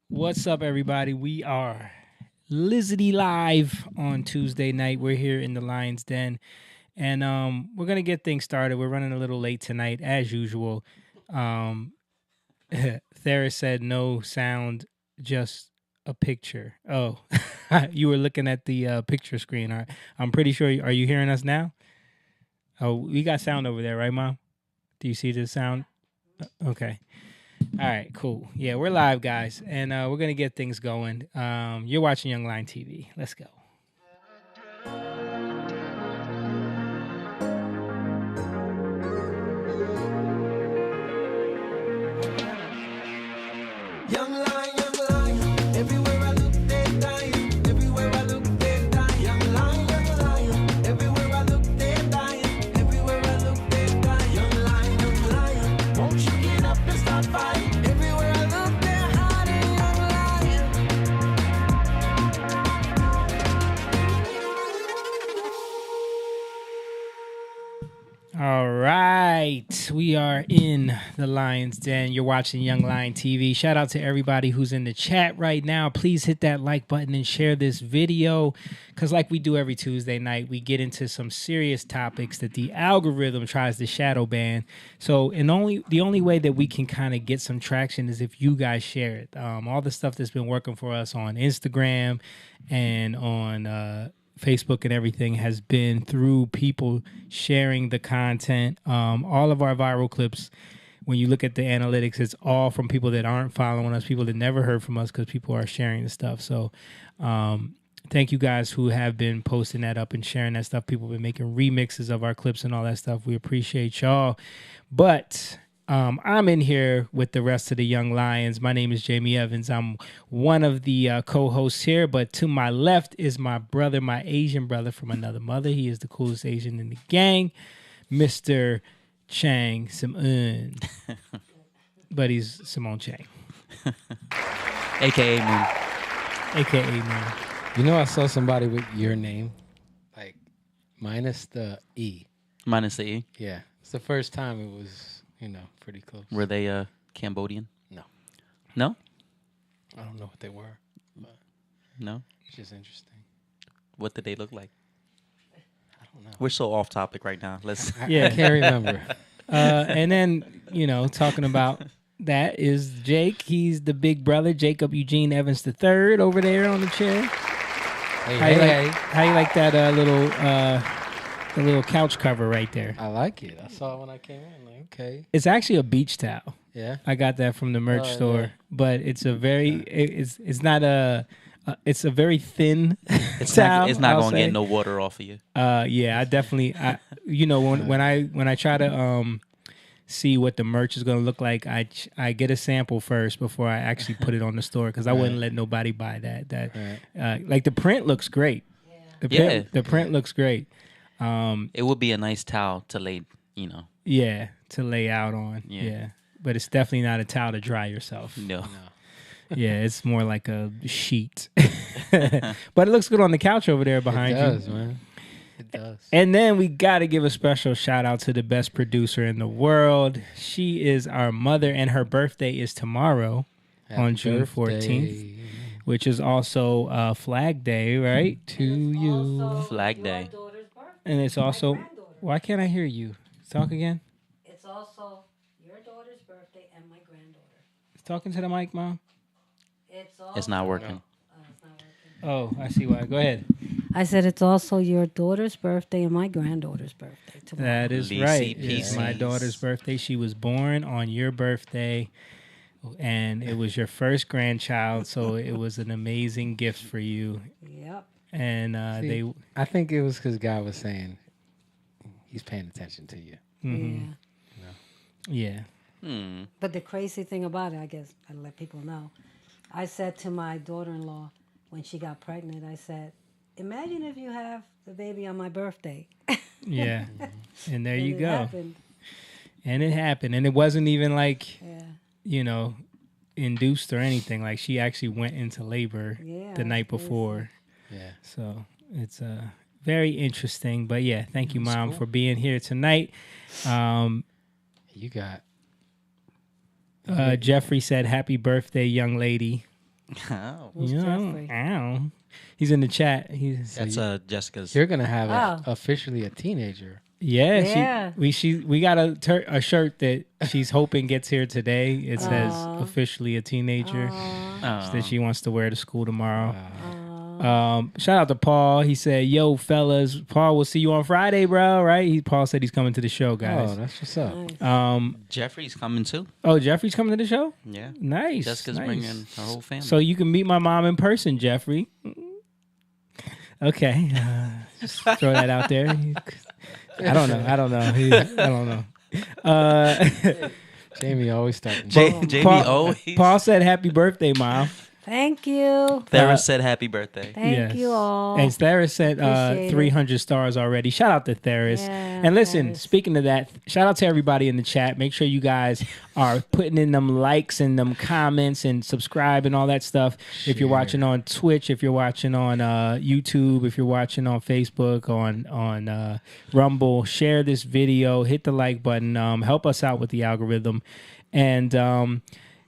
What's up, everybody? We are Lizzie Live on Tuesday night. We're here in the Lion's Den, and we're gonna get things started. We're running a little late tonight, as usual. Um, Thera said no sound, just a picture. Oh, you were looking at the picture screen. I'm pretty sure. Are you hearing us now? Oh, we got sound over there, right, Mom? Do you see the sound? Okay. All right, cool. Yeah, we're live, guys, and we're gonna get things going. You're watching Young Lion TV. Let's go. Young lion, everywhere I look, they're dying. Everywhere I look, they're dying. Young lion, everywhere I look, they're dying. Everywhere I look, they're dying. Young lion, won't you get up and start fighting? Everywhere I look, they're hiding. All right, we are in the Lion's Den. You're watching Young Lion TV. Shout out to everybody who's in the chat right now. Please hit that like button and share this video, because like we do every Tuesday night, we get into some serious topics that the algorithm tries to shadow ban. So, the only way that we can kind of get some traction is if you guys share it. All the stuff that's been working for us on Instagram and on Facebook and everything has been through people sharing the content. All of our viral clips, when you look at the analytics, it's all from people that aren't following us, people that never heard from us, because people are sharing the stuff. So thank you guys who have been posting that up and sharing that stuff. People have been making remixes of our clips and all that stuff. We appreciate y'all. But I'm in here with the rest of the Young Lions. My name is Jamie Evans. I'm one of the co-hosts here, but to my left is my brother, my Asian brother from another mother. He is the coolest Asian in the gang, Mr. Chang Sim-un. But he's Simone Chang. AKA Moon. AKA Moon. You know, I saw somebody with your name, like minus the E. Minus the E. Yeah. It's the first time it was, pretty close. Were they Cambodian? No. No? I don't know what they were, but No? it's just interesting. What did they look like? I don't know. We're so off topic right now. Let's. I can't remember. And then, talking about that is Jake. He's the big brother, Jacob Eugene Evans III, over there on the chair. How you like that the little couch cover right there? I like it. I saw it when I came in. Like, okay. It's actually a beach towel. Yeah. I got that from the merch Oh, store, yeah. but it's a very it's not a it's a very thin It's towel. not I'll going to say. get no water off of you. Yeah, I definitely when I try to see what the merch is going to look like, I get a sample first before I actually put it on the store, because I wouldn't let nobody buy that. Like the print looks great. The print looks great. It would be a nice towel to lay, Yeah, to lay out on. Yeah. Yeah. But it's definitely not a towel to dry yourself. No. Yeah, it's more like a sheet. But it looks good on the couch over there behind It does, you. man. It does. And then we got to give a special shout out to the best producer in the world. She is our mother, and her birthday is tomorrow on June 14th, which is also Flag Day, right? To you. Flag Day. And it's also, why can't I hear you? Talk again. It's also your daughter's birthday and my granddaughter. Talking to the mic, Mom. It's not working. It's not working. Oh, I see why. Go ahead. I said it's also your daughter's birthday and my granddaughter's birthday tomorrow. That is Lacey right. Pieces. It's my daughter's birthday. She was born on your birthday, and it was your first grandchild, so it was an amazing gift for you. Yep. And See, I think it was because God was saying he's paying attention to you. Mhm. Yeah. But the crazy thing about it, I guess I let people know, I said to my daughter-in-law when she got pregnant, I said, imagine if you have the baby on my birthday. Yeah. And there And you it go. happened. And it happened. And it wasn't even like, Yeah. induced or anything. Like, she actually went into labor Yeah, the night crazy. before. Yeah. So it's very interesting. But yeah, thank you, That's Mom, cool. for being here tonight. You got Jeffrey said, "Happy birthday, young lady." Oh. Who's Jeffrey? Ow. He's in the chat. That's Jessica's. You're gonna have Oh. officially a teenager. Yeah. We got a shirt that she's hoping gets here today. It says officially a teenager. That she wants to wear to school tomorrow. Shout out to Paul. He said, "Yo, fellas, Paul, we'll see you on Friday, bro." Right? Paul said he's coming to the show, guys. Oh, that's what's up. Jeffrey's coming too. Oh, Jeffrey's coming to the show. Yeah. Nice. Jessica's nice. bringing her whole family. So you can meet my mom in person, Jeffrey. Okay, just throw that out there. I don't know. Jamie always starting. Jamie always. Paul said, "Happy birthday, Mom." Thank you. Theris said happy birthday. Thank you all. And Theris sent Appreciate it. 300 stars already. Shout out to Theris. Yeah, and listen, Theris. speaking of that, shout out to everybody in the chat. Make sure you guys are putting in them likes and them comments and subscribe and all that stuff. If you're watching on Twitch, if you're watching on YouTube, if you're watching on Facebook, on Rumble, share this video, hit the like button, help us out with the algorithm. And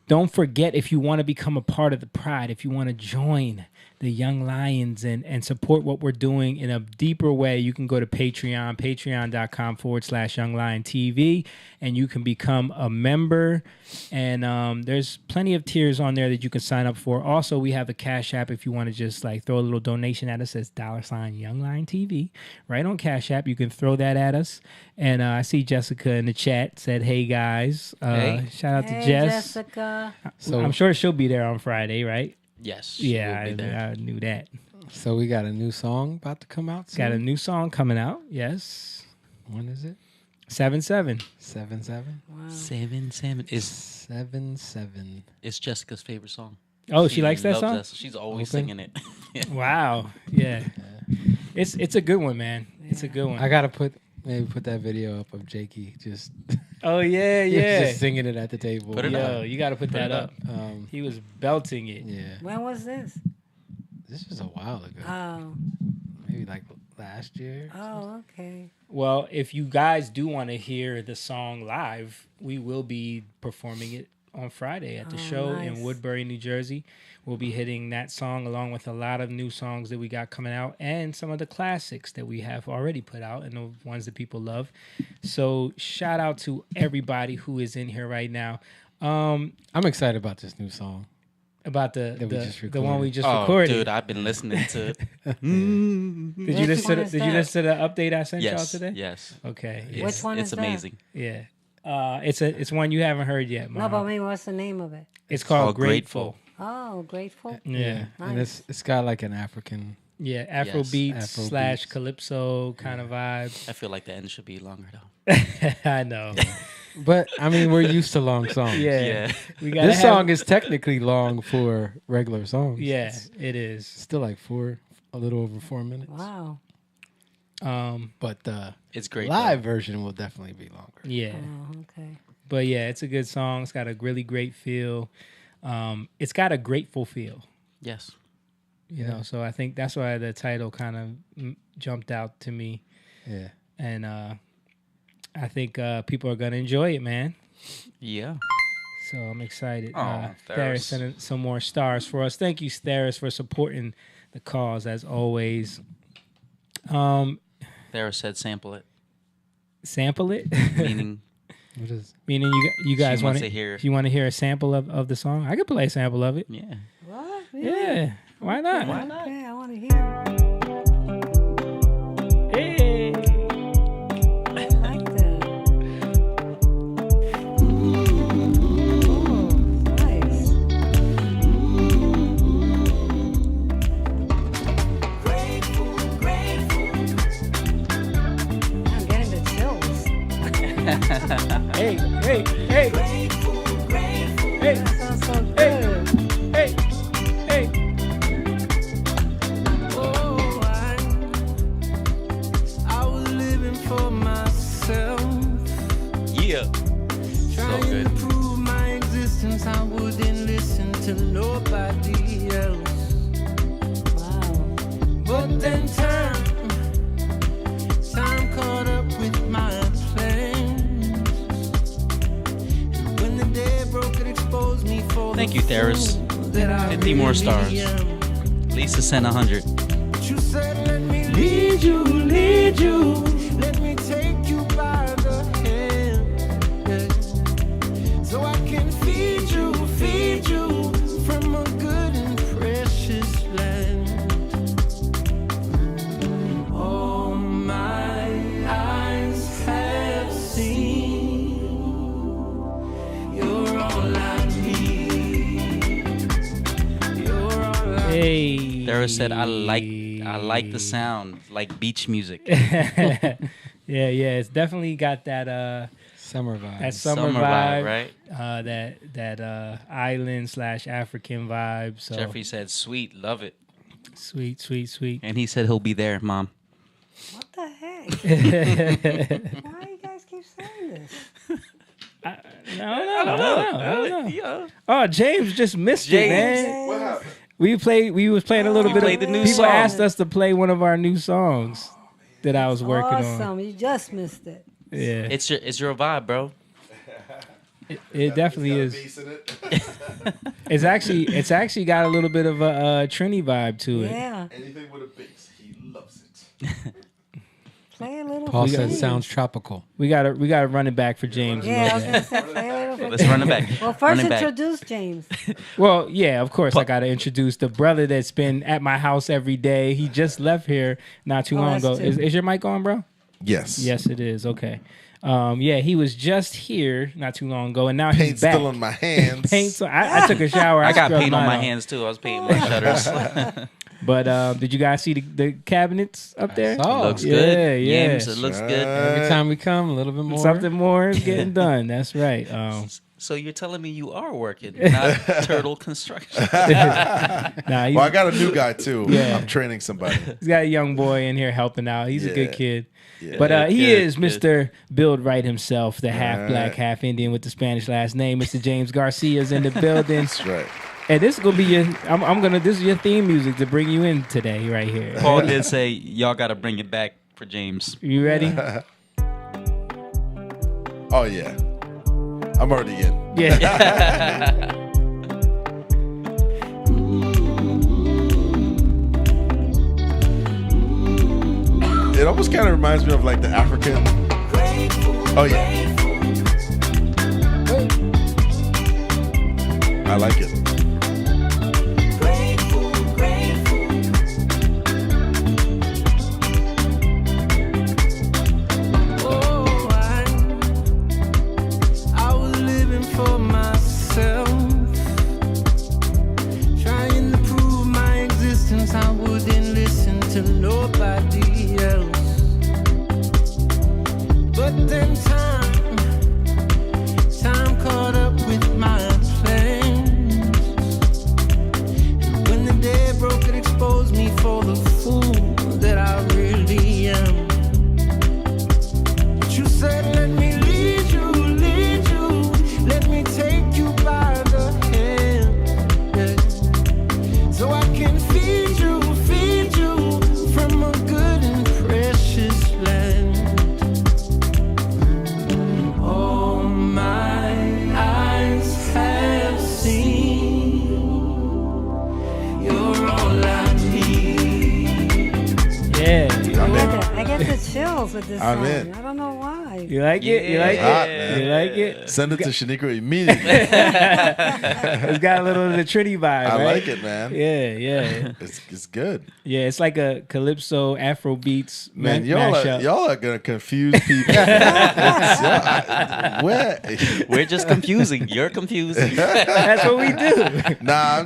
don't forget, if you want to become a part of the Pride, if you want to join the Young Lions and support what we're doing in a deeper way, you can go to Patreon, patreon.com/youngliontv, and you can become a member. And there's plenty of tiers on there that you can sign up for. Also, we have a Cash App if you want to just like throw a little donation at us. It says $YoungLionTV right on Cash App. You can throw that at us. And I see Jessica in the chat said, "Hey guys." Hey. Shout out to Hey, Jess. Jessica. So I'm sure she'll be there on Friday, right? Yes. Yeah, she will be there. I knew that. So we got a new song about to come out soon? Got a new song coming out. Yes. When is it? 7/7. 7/7? Wow. 7/7 is 7/7. it's Jessica's favorite song. Oh, she likes that loves song? She's always Open? singing it. Wow. Yeah. It's a good one, man. It's a good one. I gotta put that video up of Jakey just Oh yeah, yeah. just singing it at the table. Put it Yo, you got to put that it up. He was belting it. Yeah, When was this? this was a while ago. Oh. Maybe like last year. Oh, okay. Well, if you guys do want to hear the song live, we will be performing it on Friday at the show in nice. Woodbury, New Jersey. We'll be hitting that song along with a lot of new songs that we got coming out and some of the classics that we have already put out and the ones that people love. So shout out to everybody who is in here right now. I'm excited about this new song. About we just the one we just Oh, recorded. dude, I've been listening to it. Did you listen to the update I sent y'all Yes. today? Yes. Okay. It's, Which one it's is that? amazing. Yeah. It's one you haven't heard yet, Mom. No, but I mean, what's the name of it? It's called called Grateful. Oh, Grateful. Yeah. And Nice. it's got like an African. Yeah, Afro beats Afro / calypso kind of vibe. I feel like the end should be longer though. I know. But I mean, we're used to long songs. Yeah. Yeah. We gotta This song is technically long for regular songs. Yeah, It's it is. still like a little over 4 minutes. Wow. But the It's great. live version will definitely be longer. Yeah. Oh, okay. But yeah, it's a good song. It's got a really great feel. It's got a grateful feel. Though. Yes. You know, so I think that's why the title kind of jumped out to me. Yeah. And I think people are going to enjoy it, man. Yeah. So I'm excited. Aw, Theris Theris. sent some more stars for us. Thank you, Theris, for supporting the cause as always. Theris said sample it. Sample it? Meaning What is? Meaning you guys She want wants to to hear- You want to hear a sample of the song? I could play a sample of it. yeah. What? Really? Yeah. Why not? Why not? Okay, I want to hear it. Hey. I like that. Ooh, nice. I'm getting the chills. Hey, hey, hey. Hey, That sounds so good. hey, hey. Oh, I was living for myself, Yeah. trying good. to prove my existence. I wouldn't listen to nobody else. Wow. But then time caught up with my plans. And when the day broke, it exposed me for Thank the you, Theris. fool that I 50 more really stars. am. Lisa sent 100. You said let me lead you, let me take you by the hand, yeah. So I can feed you from a good and precious land. All my eyes have seen, you're all I need. You're all I Hey. Dara said, I like the sound, like beach music. yeah, it's definitely got that Summer vibe. that summer vibe, right? that island / African vibe. So Jeffrey said, sweet, love it. sweet. And he said he'll be there, Mom. What the heck? Why you guys keep saying this? I don't know. Yeah. Oh, James just missed it, man. What happened? We was playing a little bit played of the new people song. asked us to play one of our new songs that I was working Awesome. on. You just missed it. Yeah, It's your vibe, bro. it definitely Got a is. bass in it. It's actually got a little bit of a Trini vibe to it. Yeah. Anything with a bass, he loves it. Play a little. Paul for said James. sounds tropical. We gotta run it back for James. a Yeah, I was little gonna bit. say play a little. For Let's run it back. Well, Run first it back. introduce James. Well, yeah, of course I gotta introduce the brother that's been at my house every day. He just left here not too Oh, long that's ago. two. Is your mic on, bro? Yes. Yes, it is. Okay. Yeah, he was just here not too long ago, and now he's Paint back. still on my hands. Paint. So I took a shower. I got scrubbed paint on mine my off. hands too. I was painting my shutters. But did you guys see the cabinets up there? saw. Looks Yeah, good. yeah. Yams, it looks good. Every time we come, a little bit more. Something more is getting done. That's right. So you're telling me you are working, not turtle construction. Nah, Well, I got a new guy too. Yeah. I'm training somebody. he's got a young boy in here helping out. He's a good Yeah. kid. Yeah. But he Good, is good. Mr. Build Right himself, the half black, Right. half Indian with the Spanish last name. Mr. James Garcia's in the building. That's right. And this is gonna be your. This is your theme music to bring you in today, right here. Paul did say y'all got to bring it back for James. You ready? Oh yeah. I'm already in. Yeah. It almost kind of reminds me of like the African. Oh yeah. I like it. Oh, I was living for myself, trying to prove my existence. I wouldn't listen to nobody else. But then time caught up with my plans. When the day broke, it exposed me for the fool that I really am. But you said, let me lead you, let me take you by the hand, yeah. So I can feed you from a good and precious land. All my eyes have seen, you're all I need. Yeah. I get the chills with this I'm song. in. I don't know why. You like it? You like Hot, it? man. You like it? Send it to Shaniqua immediately. It's got a little of the Trini vibe. I right? like it, man. Yeah. It's good. Yeah, it's like a calypso Afro beats Man, mashup. y'all are gonna confuse people. Where? We're just confusing. You're confusing. That's what we do. Nah,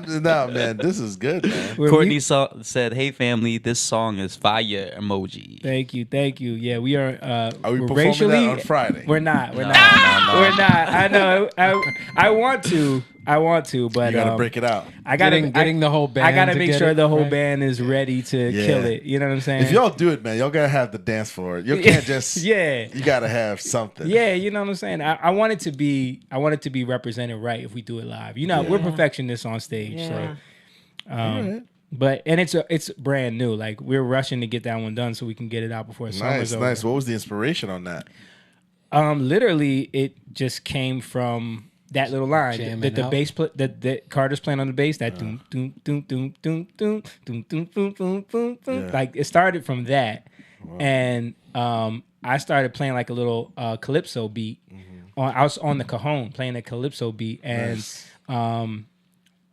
man. This is good, man. We're Courtney said, "Hey family, this song is fire emoji." Thank you. Yeah, we are. Are we we're performing racially, that on Friday? We're not. We're No, not. no, no. We're not. I know. I want to. But You gotta break it out. I gotta Getting the whole band I gotta to make get sure it, the whole right? band is ready to Yeah. kill it. You know what I'm saying? If y'all do it, man, y'all gotta have the dance floor. You can't just. Yeah. You gotta have something. Yeah, you know what I'm saying. I want it to be. I want it to be represented right if we do it live. You know, we're perfectionists on stage, Yeah. so. But it's brand new. Like we're rushing to get that one done so we can get it out before summer's over. Nice. What was the inspiration on that? Literally, it just came from that little line Jamming that the out. bass that Carter's playing on the bass. That doom doom doom doom doom doom doom doom boom boom boom boom. Yeah. Like it started from that, and I started playing like a little calypso beat. I was on the cajon playing a calypso beat, and Nice.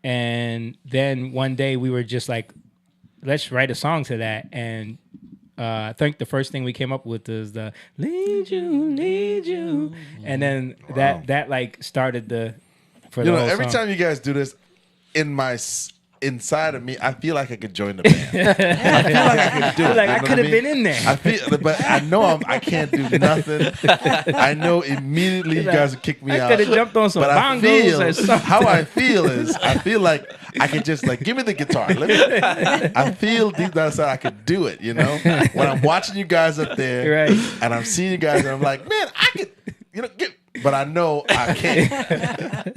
and then one day we were just like, let's write a song to that, and I think the first thing we came up with is the need you, and then that like started the for the You know, whole every song. time you guys do this, inside of me, I feel like I could join the band. I feel like I could do it. Like, you I know could what have mean? been in there. I feel, but I know I can't do nothing. I know immediately you guys would kick me I out. could have jumped on some But I bongos feel or something. how I feel is I feel like I could just like give me the guitar. I feel deep down inside I could do it. You know, when I'm watching you guys up there, Right. and I'm seeing you guys, and I'm like, man, I could, but I know I can't.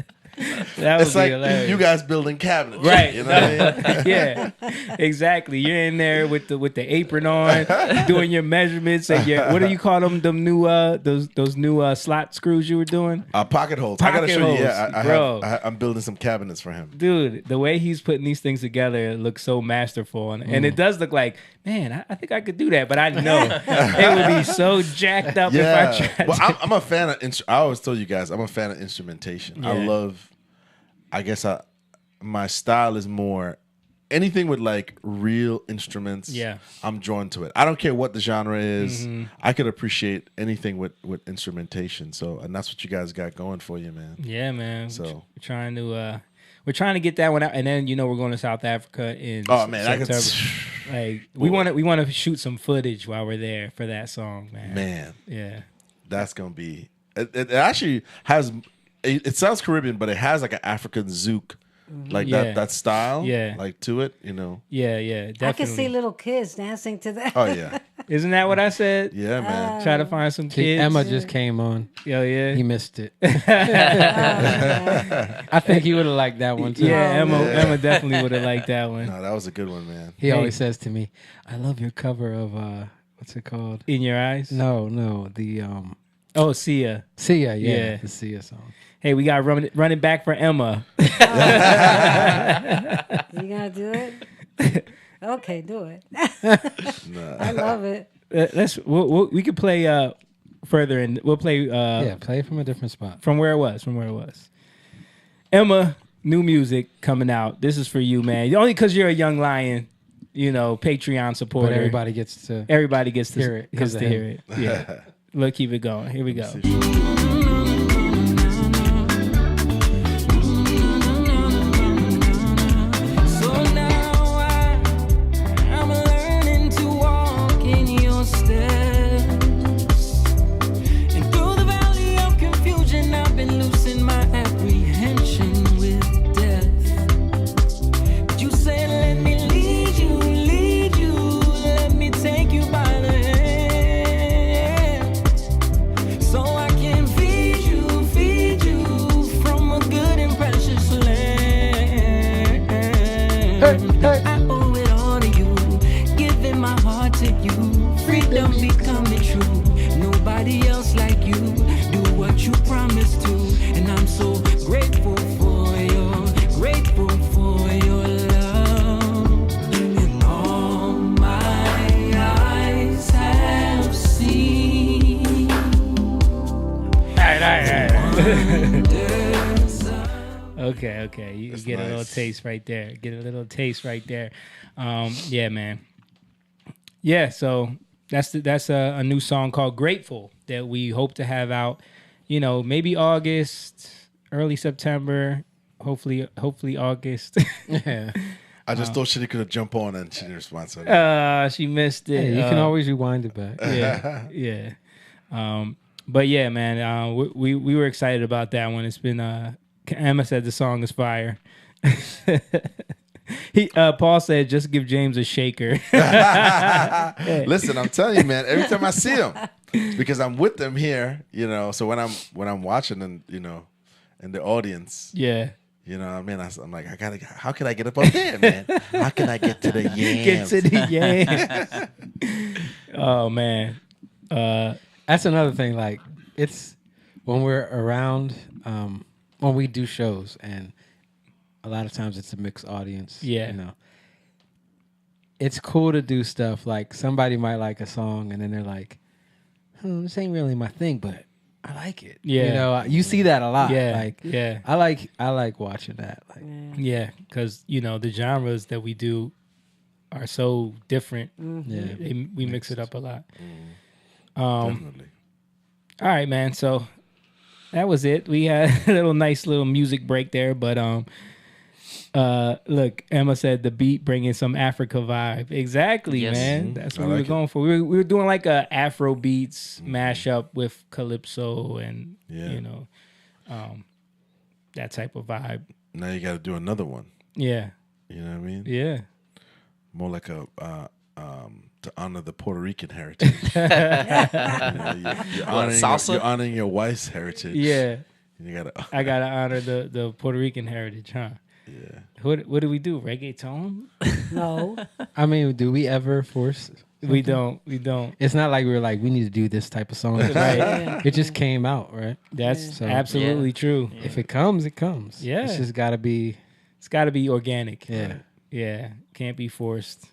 That would It's be like hilarious. you guys building cabinets, Right. You know what I mean? Yeah, exactly. You're in there with the apron on, doing your measurements and your what do you call them? Them new those new slot screws you were doing, Pocket holes. I gotta Pocket show you. holes, Yeah, bro. I'm building some cabinets for him. dude. The way he's putting these things together, it looks so masterful, and it does look like, man, I think I could do that, but I know it would be so jacked up if I Yeah. tried. Well, to. I'm a fan of. I always told you guys I'm a fan of instrumentation. I Yeah. love. I guess my style is more anything with like real instruments. Yeah. I'm drawn to it. I don't care what the genre is. Mm-hmm. I could appreciate anything with instrumentation. So, and that's what you guys got going for you, man. Yeah, man. So- We're trying to get that one out, and then we're going to South Africa in Oh man, I could. September. Like we want to shoot some footage while we're there for that song, man. Man, Yeah. that's gonna be. It actually has. It sounds Caribbean, but it has like an African zouk, like Yeah. that style, Yeah. like to it. You know. Yeah, definitely. I can see little kids dancing to that. Oh yeah, Isn't that what I said? yeah, man. Try to find some See, kids. Emma just came on. Yo, yeah. He missed it. I think he would have liked that one too. Yeah, Oh, Emma definitely would have liked that one. No, that was a good one, man. He always says to me, "I love your cover of what's it called?" In Your Eyes? No, the Oh, Sia. Sia, Yeah. the Sia song. Hey, we got running back for Emma. You gonna do it? Okay, do it. I love it. We could play further and we'll play Yeah, play it from a different spot. from where it was. Emma, new music coming out. This is for you, man. Only because you're a Young Lion, Patreon supporter. But everybody gets to Everybody gets to hear it 'cause of hear him. it. Yeah. Let's keep it going. Here we go. So now I'm learning to walk in your steps. And through the valley of confusion, I've been losing my apprehension with death. But you said, let me lead you, let me take you by the hand. So I can feed you from a good and precious land. I owe it all to you, giving my heart to you. Freedom becoming true. Nobody else like you. Do what you promised to, and I'm so grateful for your love. And all my eyes have seen. Okay. You That's get a little nice. taste right there. Yeah, man. Yeah, so that's a new song called Grateful that we hope to have out, maybe August, early September, hopefully August. Yeah. I just thought she could jump on and she didn't respond. So She missed it. Hey, you can always rewind it back. yeah. But yeah, man, we were excited about that one. It's been Emma said the song is fire. Paul said just give James a shaker. listen, I'm telling you, man. Every time I see him, because I'm with them here, So when I'm watching and in the audience, Yeah. I'm like, how can I get up there, man? How can I get to the yams? Get to the yams. Oh man. That's another thing. Like, it's when we're around, when we do shows, and a lot of times it's a mixed audience. Yeah. You know, it's cool to do stuff like somebody might like a song, and then they're like, this ain't really my thing, but I like it. Yeah. You know, you see that a lot. Yeah, Like, yeah. I like watching that. Like, Yeah, because the genres that we do are so different. yeah. We mix it up a lot. Definitely. All right, man. So that was it. We had a nice little music break there, but look, Emma said the beat bringing some Africa vibe. Exactly, Yes. man. That's what I we were like it. going for. We were doing like a Afro beats mashup with calypso and Yeah. that type of vibe. Now you got to do another one. Yeah, You know what I mean? yeah. More like a to honor the Puerto Rican heritage. You're salsa? you're honoring your wife's heritage. Yeah, And you gotta. I gotta honor the Puerto Rican heritage, huh? Yeah. What do we do? Reggaeton? No. I mean, do we ever force? We don't. It's not like we were like, we need to do this type of song. Right. It just came out, right? That's So- absolutely true. If it comes, it comes. Yeah. It's just got to be. It's got to be organic. Yeah. Yeah, can't be forced.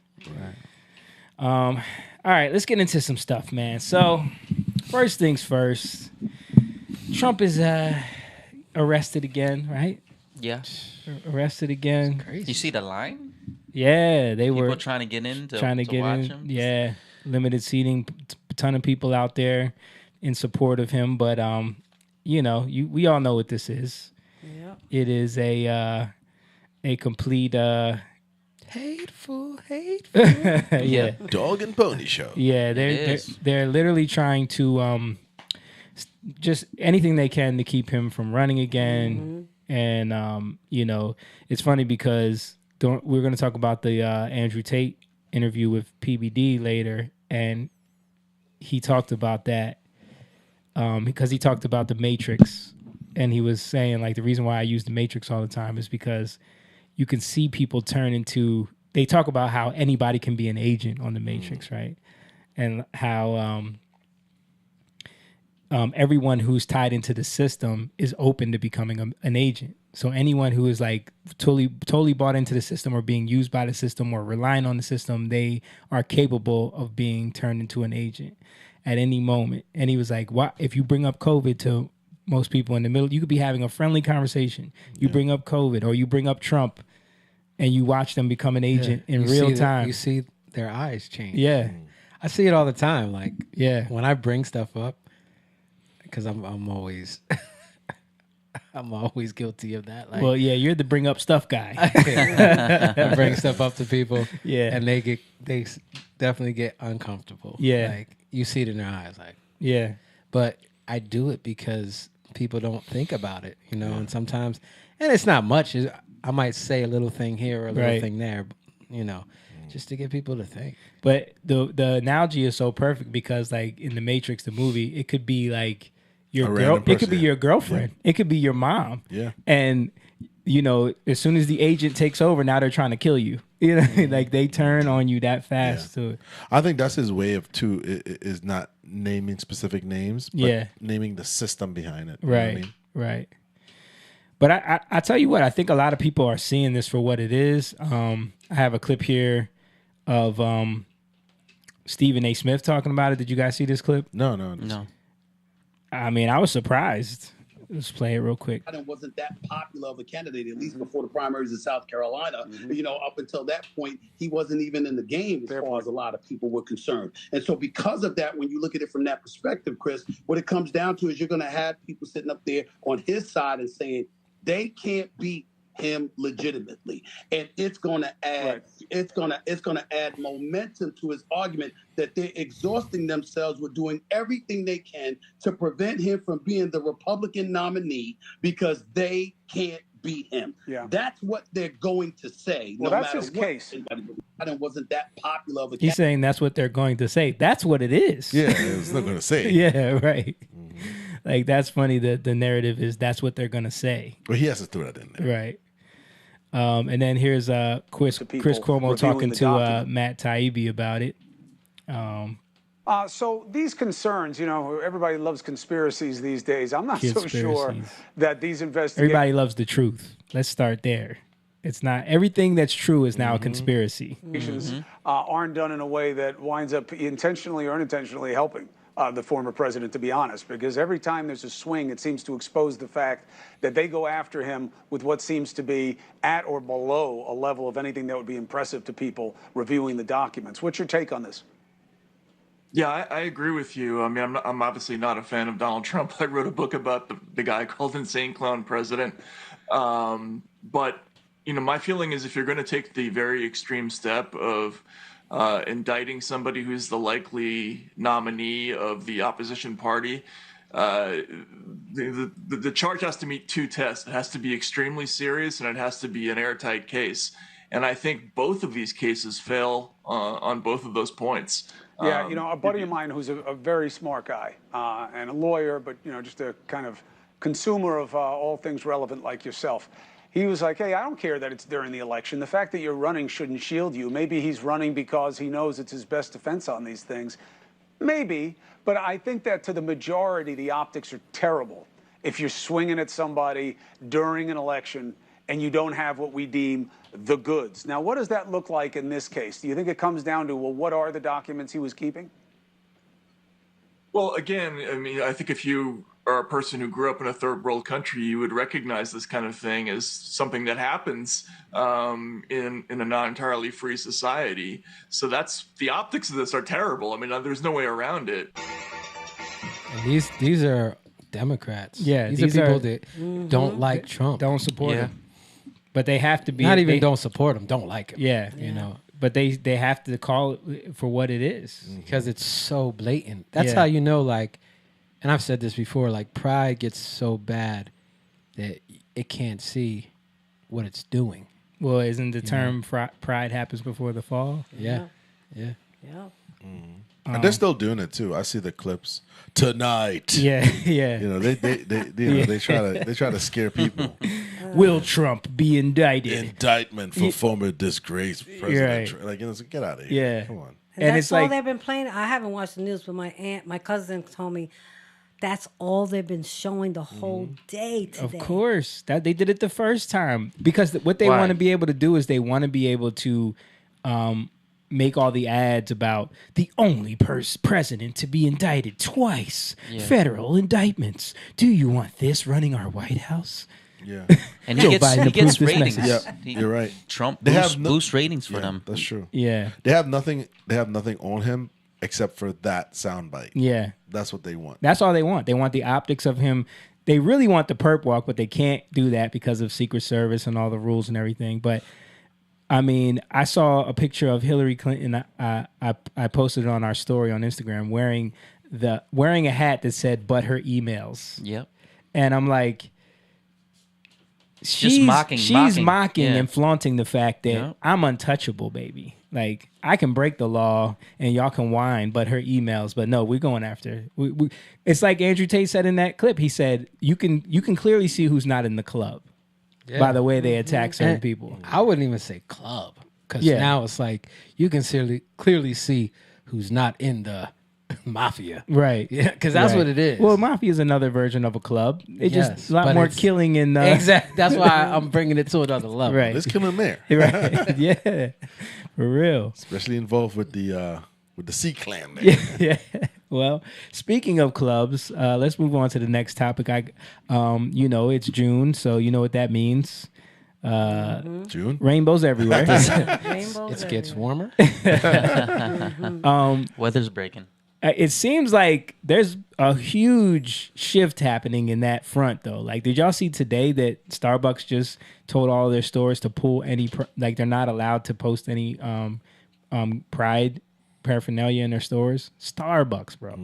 All right, let's get into some stuff, man. So, first things first. Trump is arrested again, right? Yeah. Arrested again. Crazy. You see the line? Yeah, they People were trying to get in to get watch in. him. Yeah, limited seating, a ton of people out there in support of him. But we all know what this is. Yep. It is a complete Hateful. yeah. Dog and pony show. Yeah, they're literally trying to just anything they can to keep him from running again. And it's funny because we're going to talk about the Andrew Tate interview with PBD later, and he talked about that because he talked about the Matrix, and he was saying like the reason why I use the Matrix all the time is because you can see people turn into. They talk about how anybody can be an agent on the Matrix, right? And how everyone who's tied into the system is open to becoming an agent. So anyone who is like totally bought into the system or being used by the system or relying on the system, they are capable of being turned into an agent at any moment. And he was like, "Why? If you bring up COVID to most people in the middle, you could be having a friendly conversation. You bring up COVID or you bring up Trump, and you watch them become an agent in real time. You see their eyes change. Yeah, I see it all the time. Like, yeah, when I bring stuff up, because I'm always I'm always guilty of that. Like, well, yeah, you're the bring up stuff guy. I bring stuff up to people, Yeah. and they definitely get uncomfortable. Yeah. Like, you see it in their eyes, like. Yeah, But I do it because people don't think about it, and sometimes, and it's not much. I might say a little thing here or a little Right. thing there, just to get people to think. but the analogy is so perfect because like in the Matrix, the movie, it could be like your A girl, random it could be person. your girlfriend, it could be your mom, Yeah. and as soon as the agent takes over, now they're trying to kill you. Like they turn on you that fast. Yeah. So I think that's his way of is not naming specific names, but Yeah. naming the system behind it. You know what I right, mean? right. But I tell you what, I think a lot of people are seeing this for what it is. I have a clip here of Stephen A. Smith talking about it. Did you guys see this clip? No. No. I mean, I was surprised. Let's play it real quick. Biden wasn't that popular of a candidate, at least before the primaries in South Carolina. Up until that point, he wasn't even in the game as far as a lot of people were concerned. And so because of that, when you look at it from that perspective, Chris, what it comes down to is you're going to have people sitting up there on his side and saying they can't beat him legitimately, and it's going to add it's going to add momentum to his argument that they're exhausting themselves with doing everything they can to prevent him from being the Republican nominee because they can't beat him. Yeah. That's what they're going to say. Well, that's his case. Biden wasn't that popular of a He's saying that's what they're going to say. That's what it is. Yeah, it's not going to say. Yeah, right. Like that's funny that the narrative is that's what they're going to say. But he has to throw that in there. Right. And then here's Chris people Cuomo reviewing talking the to document. Matt Taibbi about it. I So these concerns, everybody loves conspiracies these days. I'm not so sure Conspiracies. that these investigations. Everybody loves the truth. Let's start there. It's not everything that's true is now a conspiracy. Aren't done in a way that winds up intentionally or unintentionally helping the former president, to be honest, because every time there's a swing, it seems to expose the fact that they go after him with what seems to be at or below a level of anything that would be impressive to people reviewing the documents. What's your take on this? Yeah, I agree with you. I mean, I'm obviously not a fan of Donald Trump. I wrote a book about the guy called Insane Clown President. But my feeling is if you're going to take the very extreme step of indicting somebody who's the likely nominee of the opposition party, the charge has to meet two tests. It has to be extremely serious, and it has to be an airtight case. And I think both of these cases fail on both of those points. Yeah, a buddy of mine who's a very smart guy and a lawyer, but, just a kind of consumer of all things relevant like yourself. He was like, hey, I don't care that it's during the election. The fact that you're running shouldn't shield you. Maybe he's running because he knows it's his best defense on these things. Maybe, but I think that to the majority, the optics are terrible. If you're swinging at somebody during an election and you don't have what we deem the goods. Now, what does that look like in this case? Do you think it comes down to, well, what are the documents he was keeping? Well, again, I mean, I think if you are a person who grew up in a third world country, you would recognize this kind of thing as something that happens in a not entirely free society. So the optics of this are terrible. I mean, there's no way around it. And these are Democrats. Yeah, these are people that don't like Trump. Don't support him. But they have to be Not even don't support him, don't like him. Yeah. But they have to call it for what it is. Because it's so blatant. That's how you know, and I've said this before, pride gets so bad that it can't see what it's doing. Well, isn't the term pride happens before the fall? Yeah. And they're still doing it too. I see the clips tonight. Yeah. They try to scare people. Will Trump be indicted? Indictment for former disgraced president. Right. Get out of here. Yeah. Come on. And that's all they've been playing. I haven't watched the news, but my cousin told me that's all they've been showing the whole day today. Of course. That they did it the first time. Because what they want to be able to do is they want to be able to make all the ads about the only president to be indicted twice. Yeah. Federal indictments. Do you want this running our White House? Yeah. And he gets ratings. Yeah, you're right. Trump boosts ratings for them. That's true. Yeah. They have nothing on him except for that soundbite. Yeah. That's what they want. That's all they want. They want the optics of him. They really want the perp walk, but they can't do that because of Secret Service and all the rules and everything. But I mean, I saw a picture of Hillary Clinton. I posted it on our story on Instagram wearing a hat that said "but her emails." Yep. And I'm like, she's mocking and flaunting the fact that I'm untouchable, baby. Like, I can break the law and y'all can whine, but her emails. But no, we're going after. It's like Andrew Tate said in that clip. He said you can clearly see who's not in the club by the way they attack certain people. I wouldn't even say club because now it's like you can clearly see who's not in the mafia, right? Yeah, because that's what it is. Well, mafia is another version of a club. It's just a lot more killing and exactly. That's why I'm bringing it to another level. Right, let's kill him there. Right, yeah, for real. Especially involved with the C clan there. Yeah. Well, speaking of clubs, let's move on to the next topic. It's June, so you know what that means. June, rainbows everywhere. It gets warmer. Weather's breaking. It seems like there's a huge shift happening in that front, though. Like, did y'all see today that Starbucks just told all their stores to pull any, they're not allowed to post any Pride paraphernalia in their stores? Starbucks, bro,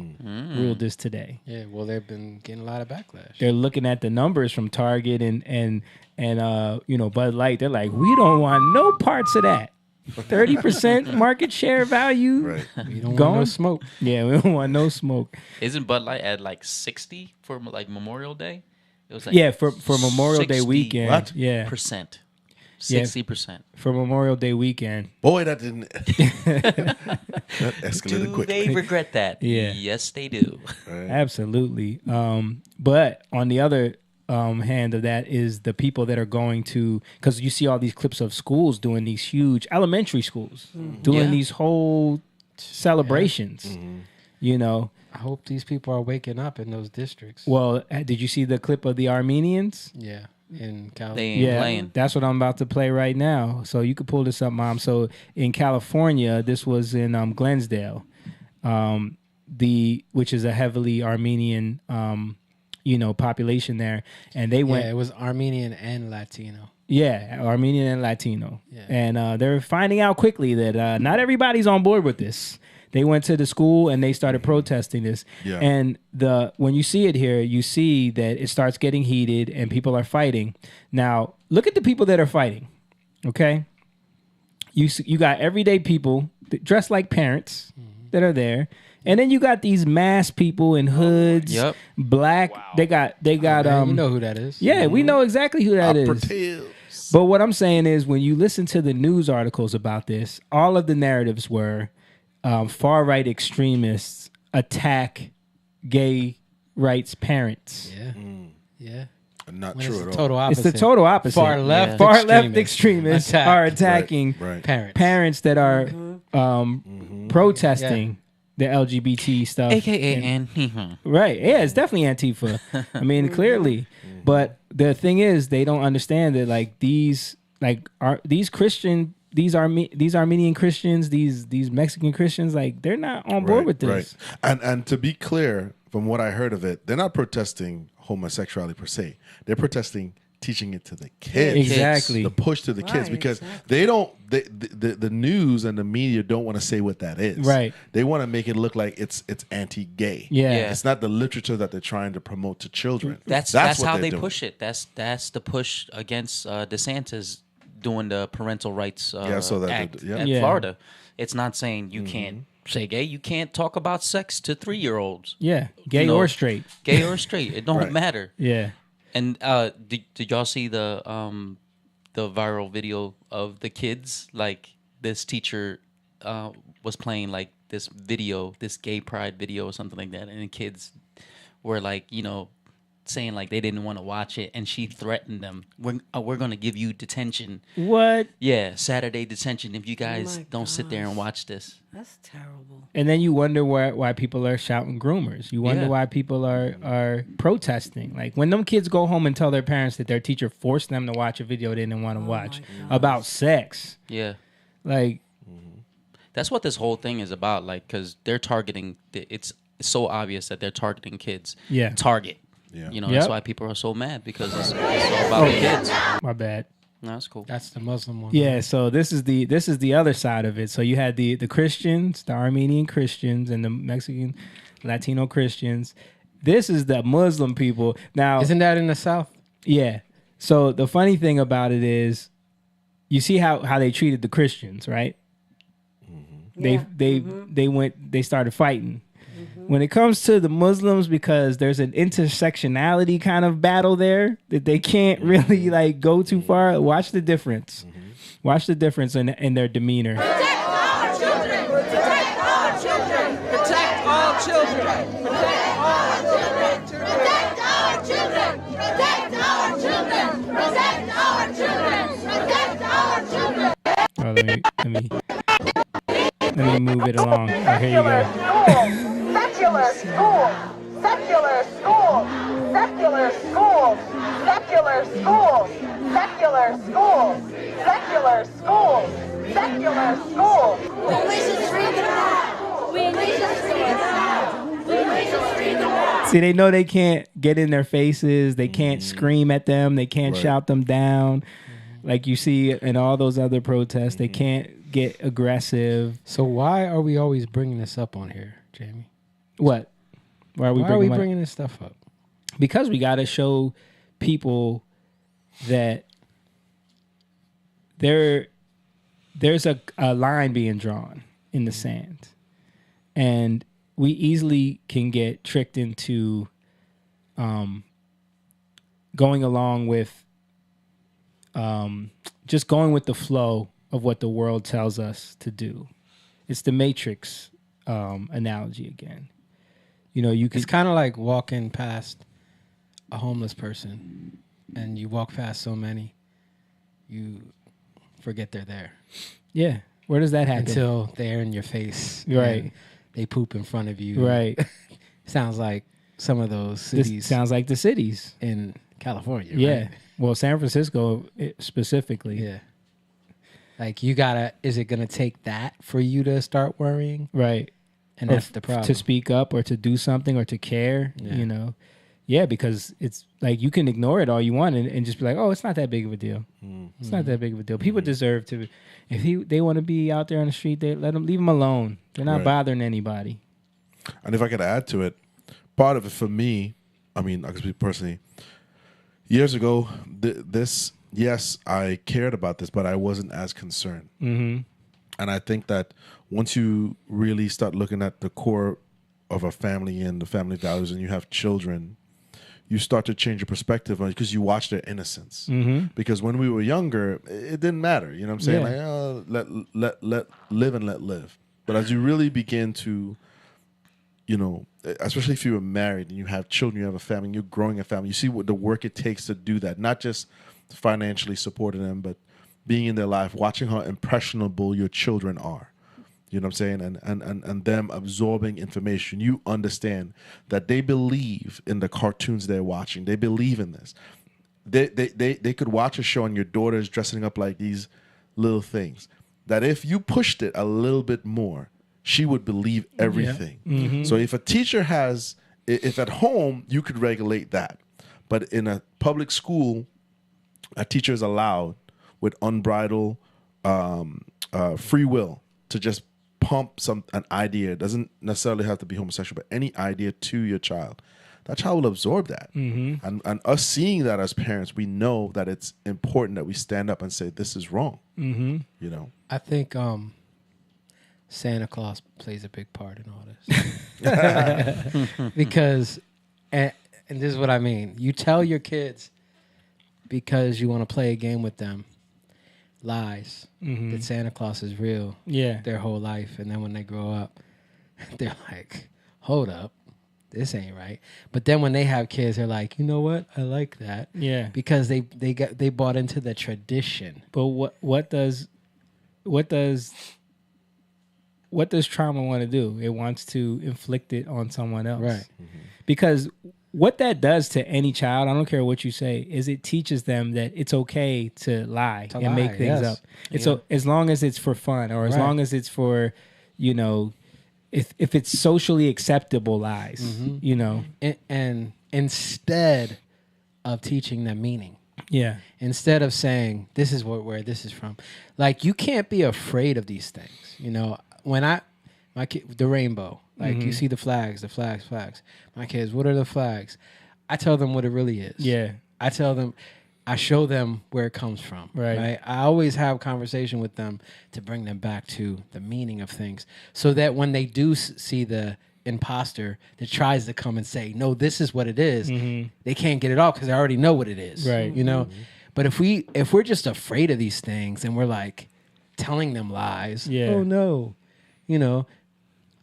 ruled this today. Yeah, well, they've been getting a lot of backlash. They're looking at the numbers from Target and Bud Light. They're like, we don't want no parts of that. 30% market share value. Right. We don't want no smoke. Yeah, we don't want no smoke. Isn't Bud Light at like 60 for like Memorial Day? It was like for Memorial Day weekend. What? Yeah. %. 60%. for Memorial Day weekend. Boy, that didn't. that escalated Do quickly. they regret that? Yeah. Yes, they do. Right. Absolutely. But on the other hand of that is the people that are going to, because you see all these clips of schools doing these huge elementary schools doing Yeah. these whole celebrations. You know, I hope these people are waking up in those districts. well, did you see the clip of the Armenians? Yeah, in They California. ain't playing. That's what I'm about to play right now. So you could pull this up, Mom. So in California, this was in Glensdale, which is a heavily Armenian, population there, and they went. Yeah, it was Armenian and Latino. Yeah, Armenian and Latino. Yeah. And they're finding out quickly that not everybody's on board with this. They went to the school and they started protesting this. Yeah. And when you see it here, you see that it starts getting heated and people are fighting. Now, look at the people that are fighting, okay? You got everyday people dressed like parents that are there. And then you got these masked people in hoods, Yep. black. They got Man, you know who that is. yeah, we know exactly who that is. Operatives. But what I'm saying is, when you listen to the news articles about this, all of the narratives were far right extremists attack gay rights parents. Yeah. Yeah. Not When true it's at the all. total opposite. It's the total opposite. Far left Far left extremists attack are attacking Right. parents. that are protesting the LGBT stuff. AKA Antifa. Right. Yeah, it's definitely Antifa. I mean, clearly. But the thing is, they don't understand that these Armenian Christians, these Mexican Christians, they're not on board with this. Right. And to be clear, from what I heard of it, they're not protesting homosexuality per se. They're protesting teaching it to the kids. Exactly. The push to the kids, Right, because exactly. they don't. The news and the media don't want to say what that is. Right. They want to make it look like it's anti-gay. Yeah. Yeah. It's not the literature that they're trying to promote to children. That's what how they're they doing. push it. That's the push against DeSantis doing the parental rights Yeah, I saw that. act Yeah. in Yeah. Florida. It's not saying you can't say gay. You can't talk about sex to 3-year-olds. Yeah. Gay You know, or straight. Gay or straight. It don't Right. matter. Yeah. And did y'all see the viral video of the kids? Like, this teacher was playing this gay pride video or something like that, and the kids were saying they didn't want to watch it, and she threatened them. We're gonna give you detention. What? Yeah, Saturday detention if you guys my don't sit there and gosh. watch this. That's terrible. And then you wonder why people are shouting groomers. You wonder Yeah. why people are protesting. Like, when them kids go home and tell their parents that their teacher forced them to watch a video they didn't want to watch about sex. Yeah. Like, That's what this whole thing is about, because they're targeting. It's so obvious that they're targeting kids. Yeah. Target. Yeah. You know, Yep. that's why people are so mad, because it's all about the kids. my bad. No, that's cool. That's the Muslim one. Yeah, so this is the other side of it. So you had the Christians, the Armenian Christians, and the Mexican Latino Christians. This is the Muslim people. Now, Isn't that in the South? yeah. So the funny thing about it is, you see how they treated the Christians, right? Yeah. They started fighting. When it comes to the Muslims, because there's an intersectionality kind of battle there that they can't really go too far. Watch the difference. Watch the difference in their demeanor. Protect our children! Protect our children! Protect all children! Protect all children! Protect our children! Protect our children! Protect our children! Protect our children! Oh, let me move it along. Oh, here you go. Secular school! Secular school! Secular school! Secular school! Secular school! Secular school! Secular school! We should free them out! We should free them out! We should free them out! See, they know they can't get in their faces. They can't scream at them. They can't Right. shout them down. Like you see in all those other protests, they can't get aggressive. So why are we always bringing this up on here, Jamie? What? Why are we Why are we up? bringing this stuff up? Because we got to show people that there's a line being drawn in the sand, and we easily can get tricked into going along with just going with the flow of what the world tells us to do. It's the Matrix analogy again. You know, you can. It's kind of like walking past a homeless person, and you walk past so many, you forget they're there. Yeah. Where does that happen? Until they're in your face. Right. and they poop in front of you. Right. Sounds like some of those This cities sounds like the cities. in California. Yeah. Right? Well, San Francisco specifically. Yeah. Like is it going to take that for you to start worrying? Right. And Or that's the problem. To speak up or to do something or to care, Yeah. you know. Yeah, because it's like you can ignore it all you want and just be like, oh, it's not that big of a deal. It's not that big of a deal. People deserve to, if they want to be out there on the street, leave them alone. They're not Right. bothering anybody. And if I could add to it, part of it for me, I mean, I can speak personally. Years ago, yes, I cared about this, but I wasn't as concerned. Mm-hmm. And I think that once you really start looking at the core of a family and the family values, and you have children, you start to change your perspective on it because you watch their innocence. Mm-hmm. Because when we were younger, it didn't matter. You know what I'm saying? Yeah. Like, oh, let live and let live. But as you really begin to, you know, especially if you were married and you have children, you have a family, and you're growing a family, you see what the work it takes to do that. Not just financially supporting them, but being in their life, watching how impressionable your children are. You know what I'm saying? And them absorbing information. You understand that they believe in the cartoons they're watching. They believe in this. They could watch a show and your daughter is dressing up like these little things. That if you pushed it a little bit more, she would believe everything. Yeah. Mm-hmm. So if a teacher if at home, you could regulate that. But in a public school, a teacher is allowed with unbridled free will to just pump an idea. It doesn't necessarily have to be homosexual, but any idea to your child. That child will absorb that. Mm-hmm. And us seeing that as parents, we know that it's important that we stand up and say, this is wrong. Mm-hmm. You know? I think Santa Claus plays a big part in all this. Because, and this is what I mean. You tell your kids because you want to play a game with them lies that Santa Claus is real their whole life. And then when they grow up, they're like, hold up, this ain't right. But then when they have kids, they're like, you know what? I like that. Yeah. Because they bought into the tradition. But what does trauma want to do? It wants to inflict it on someone else. Right. Because what that does to any child, I don't care what you say, is it teaches them that it's okay to lie and make things up. It's so as long as it's for fun or as long as it's for, you know, if it's socially acceptable lies, you know. And instead of teaching them meaning. Yeah. Instead of saying, this is where this is from. Like, you can't be afraid of these things. You know, when my kid, the rainbow, like you see the flags. My kids, what are the flags? I tell them what it really is. Yeah. I show them where it comes from. Right. I always have conversation with them to bring them back to the meaning of things so that when they do see the imposter that tries to come and say, no, this is what it is, they can't get it off because they already know what it is. Right. You know? But if we're just afraid of these things and we're like telling them lies, oh no, you know,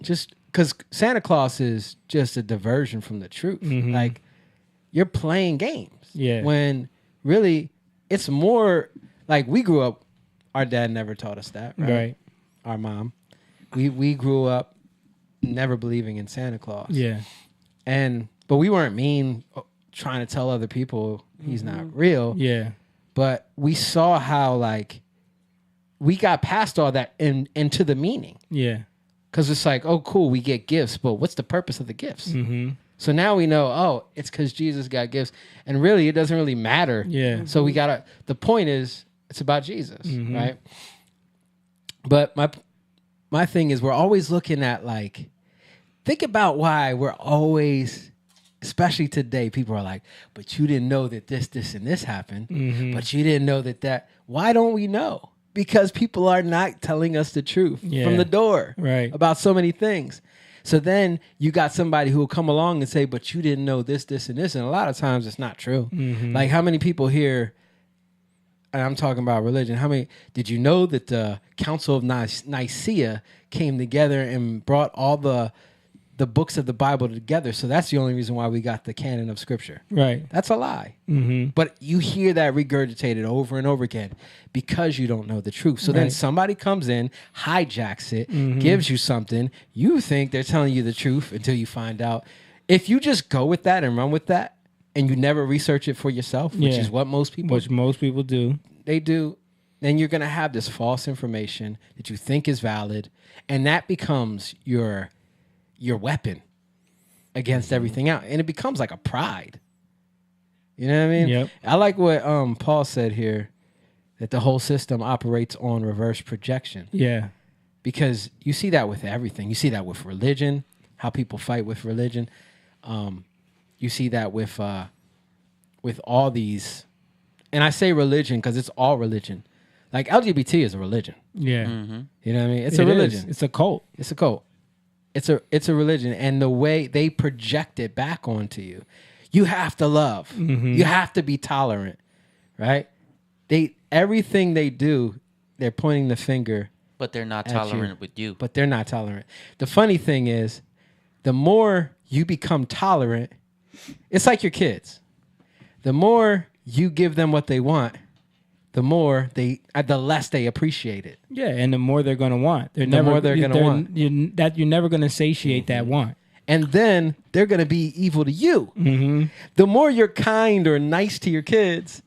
just because Santa Claus is just a diversion from the truth. Like, you're playing games. Yeah. When really it's more like we grew up, our dad never taught us that. Right. Our mom. We grew up never believing in Santa Claus. Yeah. But we weren't mean trying to tell other people he's not real. Yeah. But we saw how, like, we got past all that into the meaning. Yeah. Because it's like, oh, cool, we get gifts, but what's the purpose of the gifts? Mm-hmm. So now we know, oh, it's because Jesus got gifts. And really, it doesn't really matter. Yeah. So the point is, it's about Jesus, right? But my thing is, we're always looking at, like, think about why we're always, especially today, people are like, but you didn't know that this, and this happened. But you didn't know that. Why don't we know? Because people are not telling us the truth from the door about so many things. So then you got somebody who will come along and say, but you didn't know this, and this. And a lot of times it's not true. Like, how many people here and I'm talking about religion. How many did you know that the Council of Nicaea came together and brought all the books of the Bible together? So that's the only reason why we got the canon of Scripture. Right. That's a lie. Mm-hmm. But you hear that regurgitated over and over again because you don't know the truth. So then Right. somebody comes in, hijacks it, Mm-hmm. gives you something. You think they're telling you the truth until you find out. If you just go with that and run with that, and you never research it for yourself, which Yeah. is what most people Which most people do. they do, then you're going to have this false information that you think is valid, and that becomes your weapon against everything else, and it becomes like a pride. You know what I mean? Yep. I like what Paul said here, that the whole system operates on reverse projection, Yeah. because you see that with everything. You see that with religion, how people fight with religion. You see that with all these, and I say religion because it's all religion. Like LGBT is a religion. Yeah. You know what I mean? It's It a is. religion. It's a cult. It's a cult. It's a religion, and the way they project it back onto you, you have to love. You have to be tolerant, right? Everything they do, they're pointing the finger, But they're not at you. tolerant with you. but they're not tolerant. The funny thing is, the more you become tolerant, it's like your kids. The more you give them what they want, the less they appreciate it. Yeah, and the more they're gonna want. They're The never more they're gonna want. You're never gonna satiate that want. And then they're going to be evil to you. The more you're kind or nice to your kids,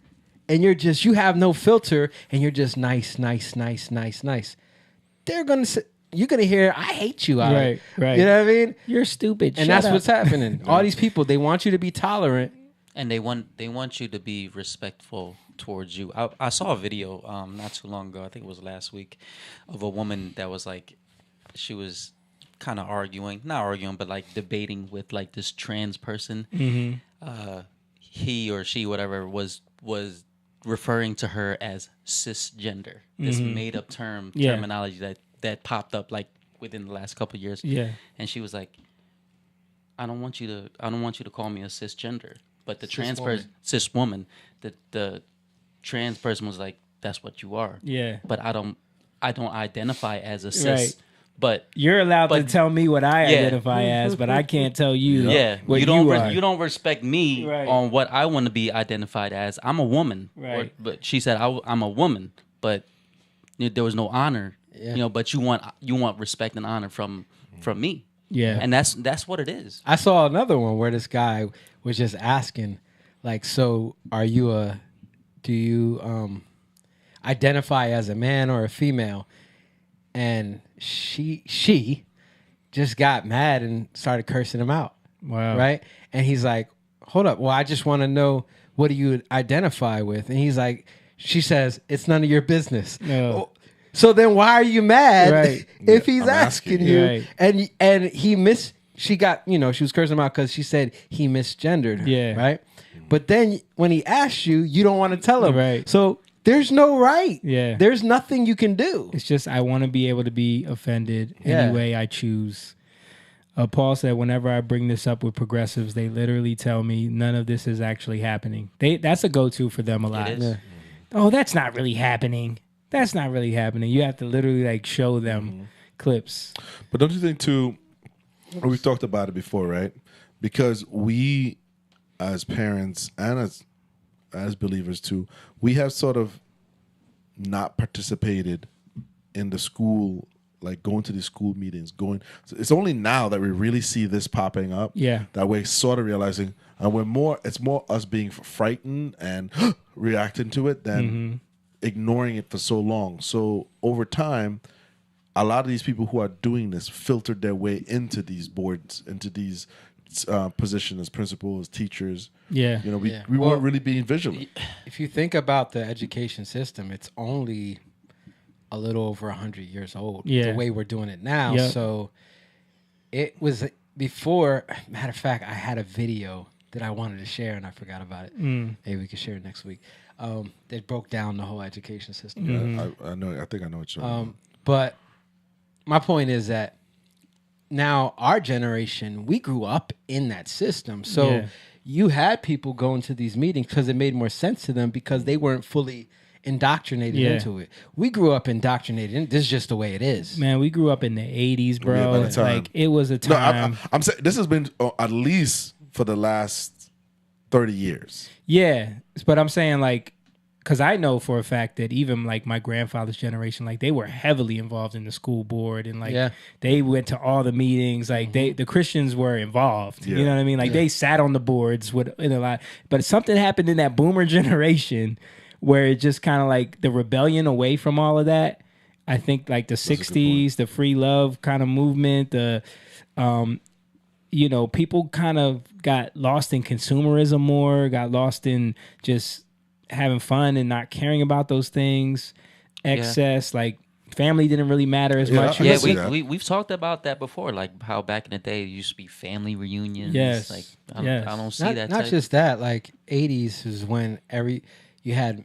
and you have no filter, and you're just nice, you're going to hear, I hate you. Right, right. You know what I mean? You're stupid. And Shut that's up. what's happening. All these people, they want you to be tolerant. And they want you to be respectful towards you. I saw a video not too long ago, I think it was last week, of a woman that was like, she was kind of not arguing, but like debating with like this trans person. He or she, whatever, was referring to her as cisgender. This made up terminology that popped up like within the last couple of years. Yeah. And she was like, I don't want you to call me a cisgender. But the trans woman. person, cis woman, the trans person was like, that's what you are. Yeah. But I don't identify as a cis. Right. But You're allowed to But- tell me what I Yeah. identify as, but I can't tell you. yeah, what you don't are. you don't respect me Right. on what I want to be identified as. I'm a woman. Right. But she said I'm a woman, but there was no honor. Yeah. But you want respect and honor from me. Yeah. And that's what it is. I saw another one where this guy was just asking, like, so do you identify as a man or a female? And she just got mad and started cursing him out. Wow. Right? And he's like, hold up. Well, I just want to know, what do you identify with? And he's like, she says, it's none of your business. No. So then why are you mad Right. if he's I'm asking asking. you? Right. And she got, she was cursing him out because she said he misgendered her. Yeah. Right? But then when he asks you, you don't want to tell him. Right. So there's no right. Yeah. There's nothing you can do. It's just I want to be able to be offended Yeah. any way I choose. Paul said, whenever I bring this up with progressives, they literally tell me none of this is actually happening. That's a go-to for them a lot. It is. Yeah. Oh, that's not really happening. That's not really happening. You have to literally like show them clips. But don't you think too? We've talked about it before, right? Because we, as parents and as believers too, we have sort of not participated in the school, like going to these school meetings. It's only now that we really see this popping up. Yeah. That we're sort of realizing, and it's more us being frightened and reacting to it than ignoring it for so long. So over time, a lot of these people who are doing this filtered their way into these boards, into these positions as principals, teachers. Yeah. We weren't really being vigilant. If you think about the education system, it's only a little over 100 years old. Yeah. The way we're doing it now. Yep. So it was before. Matter of fact, I had a video that I wanted to share and I forgot about it. Maybe we can share it next week. That broke down the whole education system. I know. I think I know what you're talking about. But my point is that now our generation, we grew up in that system. So Yeah. you had people going to these meetings because it made more sense to them because they weren't fully indoctrinated into it. We grew up indoctrinated. This is just the way it is. Man, we grew up in the 80s, bro. by the time- Like, it was a No, time. I'm saying this has been at least for the last 30 years. Yeah, but I'm saying, like, because I know for a fact that even like my grandfather's generation, like they were heavily involved in the school board, and like they went to all the meetings. Like the Christians were involved. You know what I mean? Like they sat on the boards with in a lot. But something happened in that boomer generation where it just kind of like the rebellion away from all of that. I think like the '60s, the free love kind of movement, the you know, people kind of got lost in consumerism more, got lost in just having fun and not caring about those things. Excess, like family didn't really matter as much. Yeah, we've talked about that before, like how back in the day it used to be family reunions. Yes, like I don't see that. Not just that. Like '80s is when you had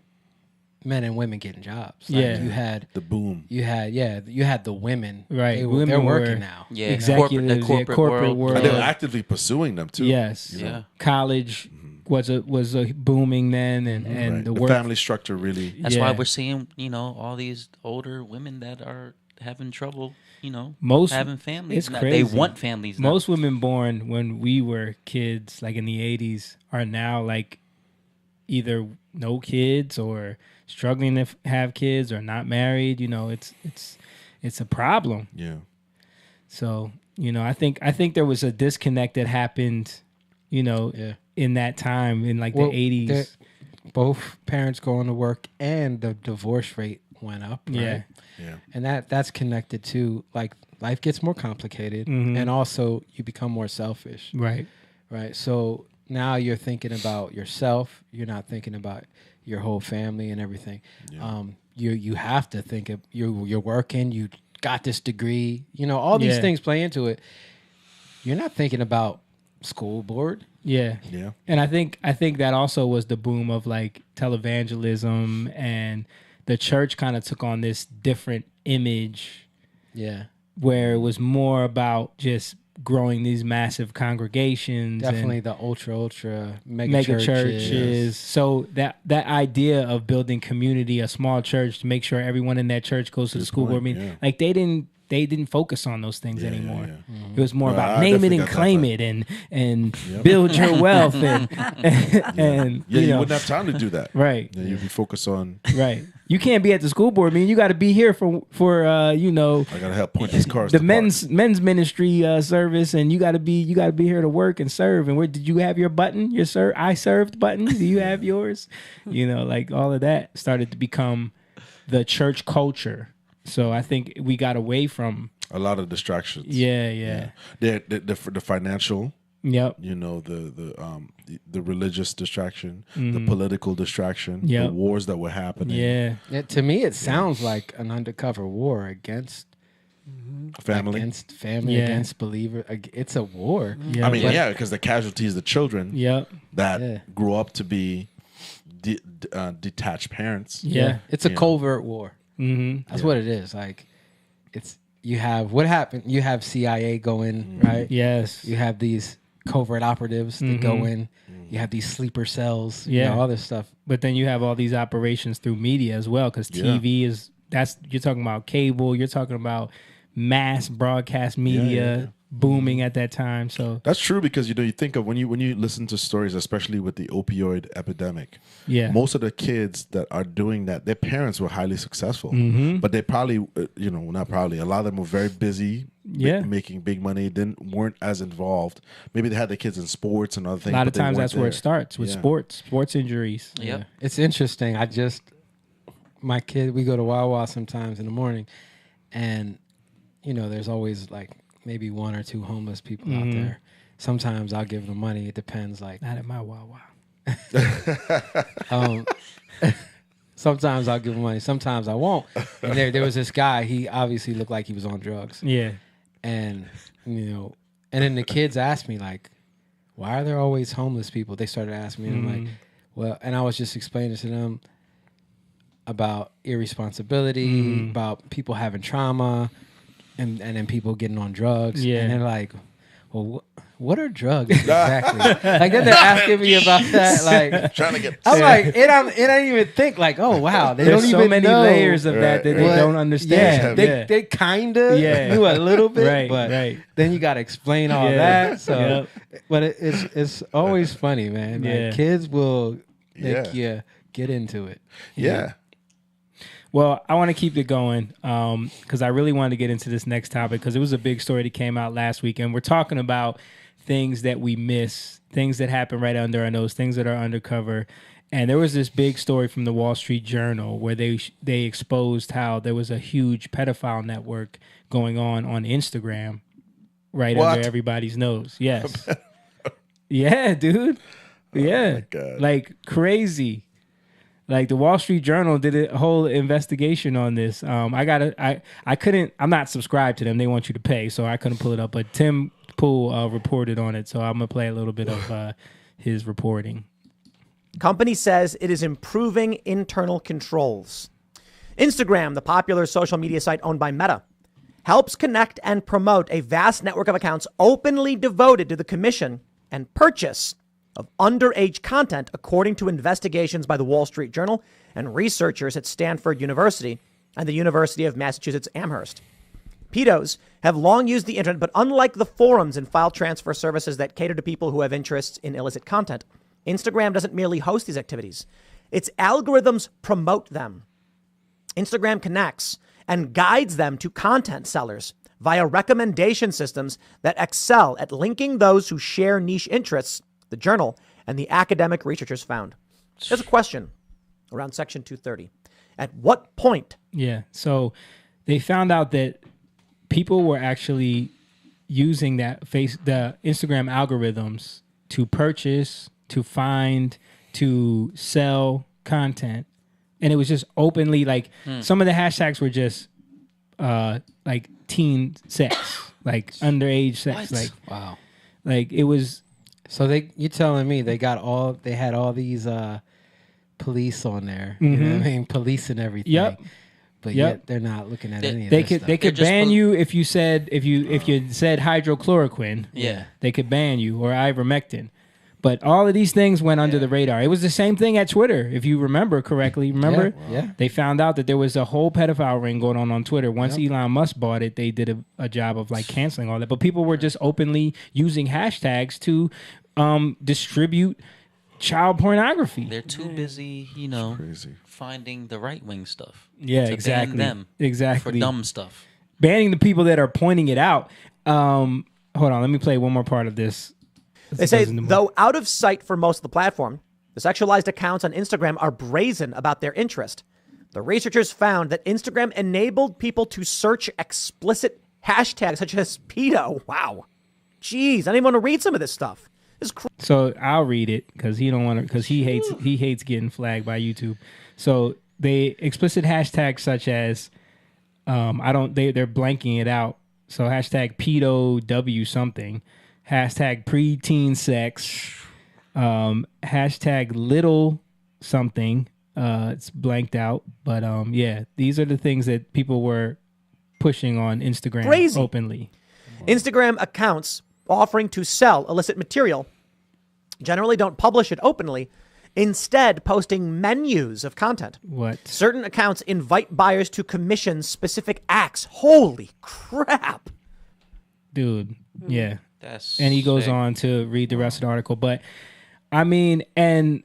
men and women getting jobs. Like you had the boom. You had the women. Right, They're working now. Yeah, executives, the corporate world. And they were actively pursuing them too. Yes, college was a booming then, and the the work family structure really. That's why we're seeing, you know, all these older women that are having trouble, you know, having families. It's now. crazy. They want families now. Most women born when we were kids, like in the 80s, are now like either no kids or struggling to have kids or not married. You know, it's a problem. Yeah. So, you know, I think there was a disconnect that happened, you know, in that time in like the 80s. Both parents going to work and the divorce rate went up. Right? Yeah. And that's connected to like life gets more complicated and also you become more selfish. Right. Right. So now you're thinking about yourself. You're not thinking about your whole family and everything. Yeah. You have to think of you're working, you got this degree, you know, all these things play into it. You're not thinking about school board. Yeah. And I think that also was the boom of like televangelism, and the church kind of took on this different image. Yeah. Where it was more about just growing these massive congregations. Definitely and the ultra mega churches. So that idea of building community, a small church, to make sure everyone in that church goes to the school board meeting, like they didn't focus on those things anymore. It was more about name it and claim it and build your wealth and you know, wouldn't have time to do that. Right. Yeah, you'd be focused on You can't be at the school board meeting. You got to be here for you know, I gotta help point these cars. the to men's ministry service, and you got to be here to work and serve. And where did you have your button? Your I served button? Do you have yours? You know, like all of that started to become the church culture. So I think we got away from a lot of distractions. Yeah. The financial. Yep. You know, the religious distraction, the political distraction, Yep. the wars that were happening. Yeah. To me, it sounds like an undercover war against family, against believer. It's a war. Yeah. I mean, because the casualties, the children that grew up to be detached parents. Yeah. It's a covert war. Mm-hmm. That's what it is. Like, you have what happened. You have CIA going right. Yes. You have these covert operatives that go in. You have these sleeper cells. You know, all this stuff. But then you have all these operations through media as well, because TV you're talking about cable. You're talking about mass broadcast media booming at that time. So that's true, because you think of when you listen to stories, especially with the opioid epidemic. Most of the kids that are doing that, their parents were highly successful, but they probably, not probably, a lot of them were very busy, making big money, weren't as involved. Maybe they had their kids in sports and other things. A lot of times that's where it starts with sports injuries. Yeah, it's interesting. My kid, we go to Wawa sometimes in the morning, and there's always like maybe one or two homeless people out there. Sometimes I'll give them money. It depends. Like, not at my Wawa. Sometimes I'll give him money. Sometimes I won't. And there was this guy. He obviously looked like he was on drugs. Yeah. And and then the kids asked me like, "Why are there always homeless people?" They started asking me. And I'm like, "Well," and I was just explaining to them about irresponsibility, about people having trauma, and then people getting on drugs. Yeah. And they're like, "Well, what are drugs exactly? Like then they're asking me about that. Like Trying to get. I'm like, it ain't even think like, oh wow, they There's don't so even many know. layers of that Right, they right. don't understand. Yeah, they kind of knew a little bit, Right, but right. then you got to explain all Yeah. that. So, but it's always funny, man. Like, Yeah. kids will make Yeah. you get into it. Yeah. Well, I want to keep it going because I really wanted to get into this next topic because it was a big story that came out last week, and we're talking about things that we miss, things that happen right under our nose, things that are undercover. And there was this big story from the Wall Street Journal where they exposed how there was a huge pedophile network going on Instagram right What? under everybody's nose. Yes. Yeah, dude. Yeah. my God. Like crazy. Like the Wall Street Journal did a whole investigation on this. I couldn't, I'm not subscribed to them. They want you to pay, so I couldn't pull it up. But Tim Pool reported on it, so I'm going to play a little bit of his reporting. Company says it is improving internal controls. Instagram, the popular social media site owned by Meta, helps connect and promote a vast network of accounts openly devoted to the commission and purchase of underage content, according to investigations by the Wall Street Journal and researchers at Stanford University and the University of Massachusetts Amherst. Pedos have long used the internet, but unlike the forums and file transfer services that cater to people who have interests in illicit content, Instagram doesn't merely host these activities. Its algorithms promote them. Instagram connects and guides them to content sellers via recommendation systems that excel at linking those who share niche interests, the journal and the academic researchers found. There's a question around Section 230. At what point? Yeah. So they found out that people were actually using the Instagram algorithms to purchase, to find, to sell content. And it was just openly like some of the hashtags were just like teen sex, like underage sex. What? Like Wow. like it was So you're telling me they had all these police on there. You know what I mean? Police and everything. Yep. But Yep. yet they're not looking at any of they this could stuff. they could They're just ban you if you said if you said hydrochloroquine. Yeah. They could ban you or ivermectin. But all of these things went under the radar. It was the same thing at Twitter, if you remember correctly. Remember? Yeah. They found out that there was a whole pedophile ring going on Twitter. Once Elon Musk bought it, they did a job of like canceling all that. But people were just openly using hashtags to distribute child pornography. They're too busy, Crazy. finding the right wing stuff. Yeah, to exactly. Ban them Exactly. for dumb stuff. Banning the people that are pointing it out. Hold on, let me play one more part of this. They say, though out of sight for most of the platform, the sexualized accounts on Instagram are brazen about their interest. The researchers found that Instagram enabled people to search explicit hashtags such as pedo. Wow. Jeez, I don't even want to read some of this stuff. So I'll read it because he don't want to because he hates getting flagged by YouTube. So they explicit hashtags such as they're blanking it out. So hashtag pedo w something, hashtag preteen sex, hashtag little something. It's blanked out, but yeah, these are the things that people were pushing on Instagram Crazy. openly. Instagram accounts offering to sell illicit material generally don't publish it openly, instead posting menus of content. What? Certain accounts invite buyers to commission specific acts. Holy crap. Dude, yeah. That's And he goes sick. on to read the rest of the article. But I mean, and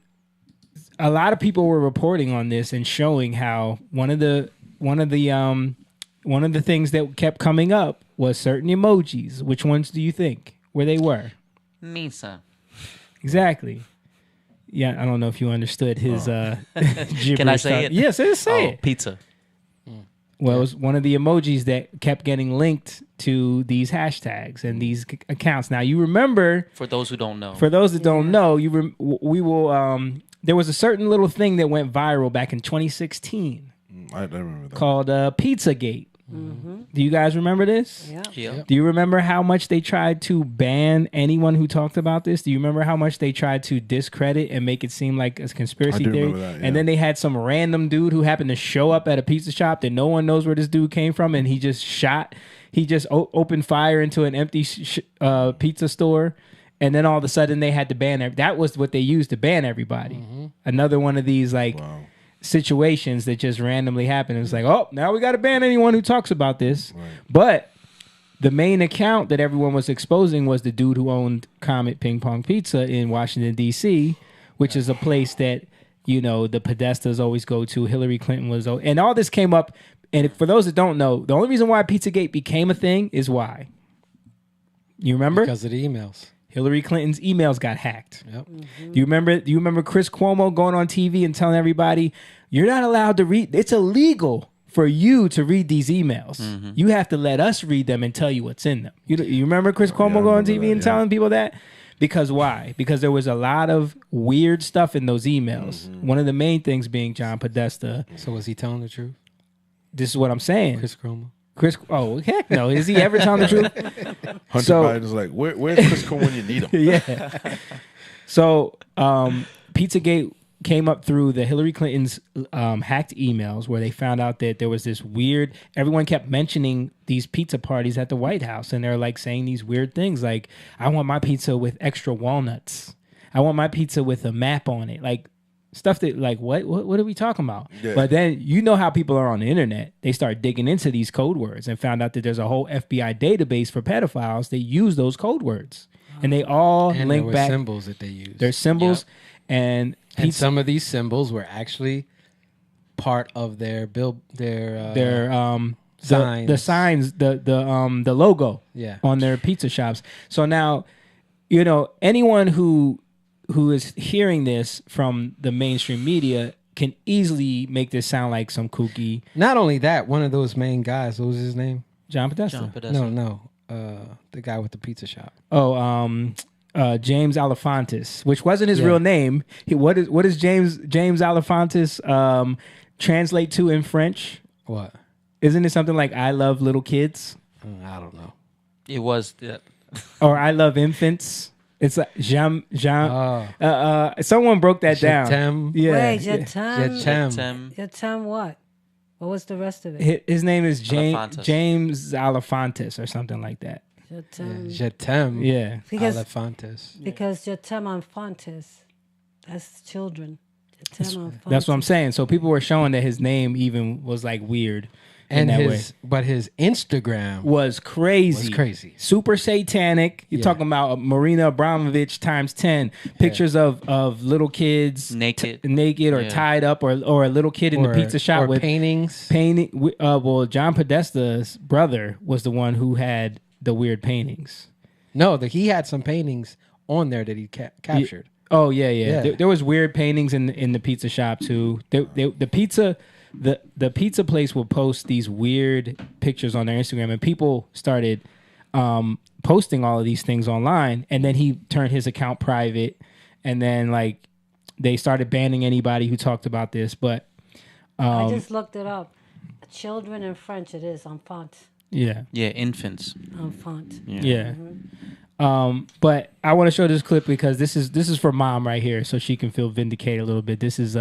a lot of people were reporting on this and showing how one of the things that kept coming up was certain emojis. Which ones do you think where they were? Misa. Exactly. Yeah, I don't know if you understood his gibberish. Can I say it? Yes, say it. Pizza. Well, it was one of the emojis that kept getting linked to these hashtags and these accounts. Now, you remember... For those who don't know. For those that don't know, we will... there was a certain little thing that went viral back in 2016 I remember that. called Pizzagate. Mm-hmm. Do you guys remember this? Yeah. Yeah. Do you remember how much they tried to ban anyone who talked about this? Do you remember how much they tried to discredit and make it seem like a conspiracy I do theory? remember that, yeah. And then they had some random dude who happened to show up at a pizza shop that no one knows where this dude came from, and he just shot he just opened fire into an empty pizza store, and then all of a sudden they had to ban that was what they used to ban everybody. Another one of these situations that just randomly happened. It was like, oh, now we got to ban anyone who talks about this. But the main account that everyone was exposing was the dude who owned Comet Ping Pong Pizza in Washington, D.C., which is a place that, you know, the Podestas always go to. Hillary Clinton was, and all this came up. And for those that don't know, the only reason why Pizzagate became a thing is why. You remember? Because of the emails. Hillary Clinton's emails got hacked. Yep. Do you remember Chris Cuomo going on TV and telling everybody, you're not allowed to read, it's illegal for you to read these emails. You have to let us read them and tell you what's in them. You remember Chris Cuomo going on TV and telling people that? Because why? Because there was a lot of weird stuff in those emails. One of the main things being John Podesta. So was he telling the truth? This is what I'm saying. Chris Cuomo. Oh, heck no. Is he ever telling the truth? Hunter Biden's like, where's Chris Cuomo when you need him? Yeah. So Pizzagate came up through the Hillary Clinton's hacked emails where they found out that there was this weird, everyone kept mentioning these pizza parties at the White House, and they're like saying these weird things like, I want my pizza with extra walnuts. I want my pizza with a map on it. Like stuff that like, what are we talking about? Yeah. But then you know how people are on the internet. They start digging into these code words and found out that there's a whole FBI database for pedophiles that use those code words. And they all link back. Symbols that they use. There's symbols. Yep. And some of these symbols were actually part of their signs. The signs, the logo on their pizza shops. So now, you know, anyone who is hearing this from the mainstream media can easily make this sound like some kooky. Not only that, one of those main guys, what was his name? John Podesta. No. The guy with the pizza shop. James Alefantis, which wasn't his real name. What does James Alefantis translate to in French? What? Isn't it something like "I love little kids"? I don't know. It was that. Or "I love infants." It's like Jean. Someone broke that down. Yeah. Wait, Jetem what? What was the rest of it? His name is James Alefantis or something like that. Jetem. Yeah. Alefantis. Because Jetem Infantis, that's children. That's what I'm saying. So people were showing that his name even was like weird. And his Instagram was crazy. Super satanic. You're talking about Marina Abramovich times 10. Pictures of little kids naked or tied up, or a little kid in the pizza shop with paintings. Well, John Podesta's brother was the one who had the weird paintings. No, he had some paintings on there that he captured. Oh yeah. There was weird paintings in the pizza shop too. The pizza place will post these weird pictures on their Instagram, and people started posting all of these things online. And then he turned his account private, and then like they started banning anybody who talked about this. But I just looked it up. Children in French, it is enfant. Yeah, infants. Enfant. Yeah. But I want to show this clip because this is for mom right here, so she can feel vindicated a little bit. This is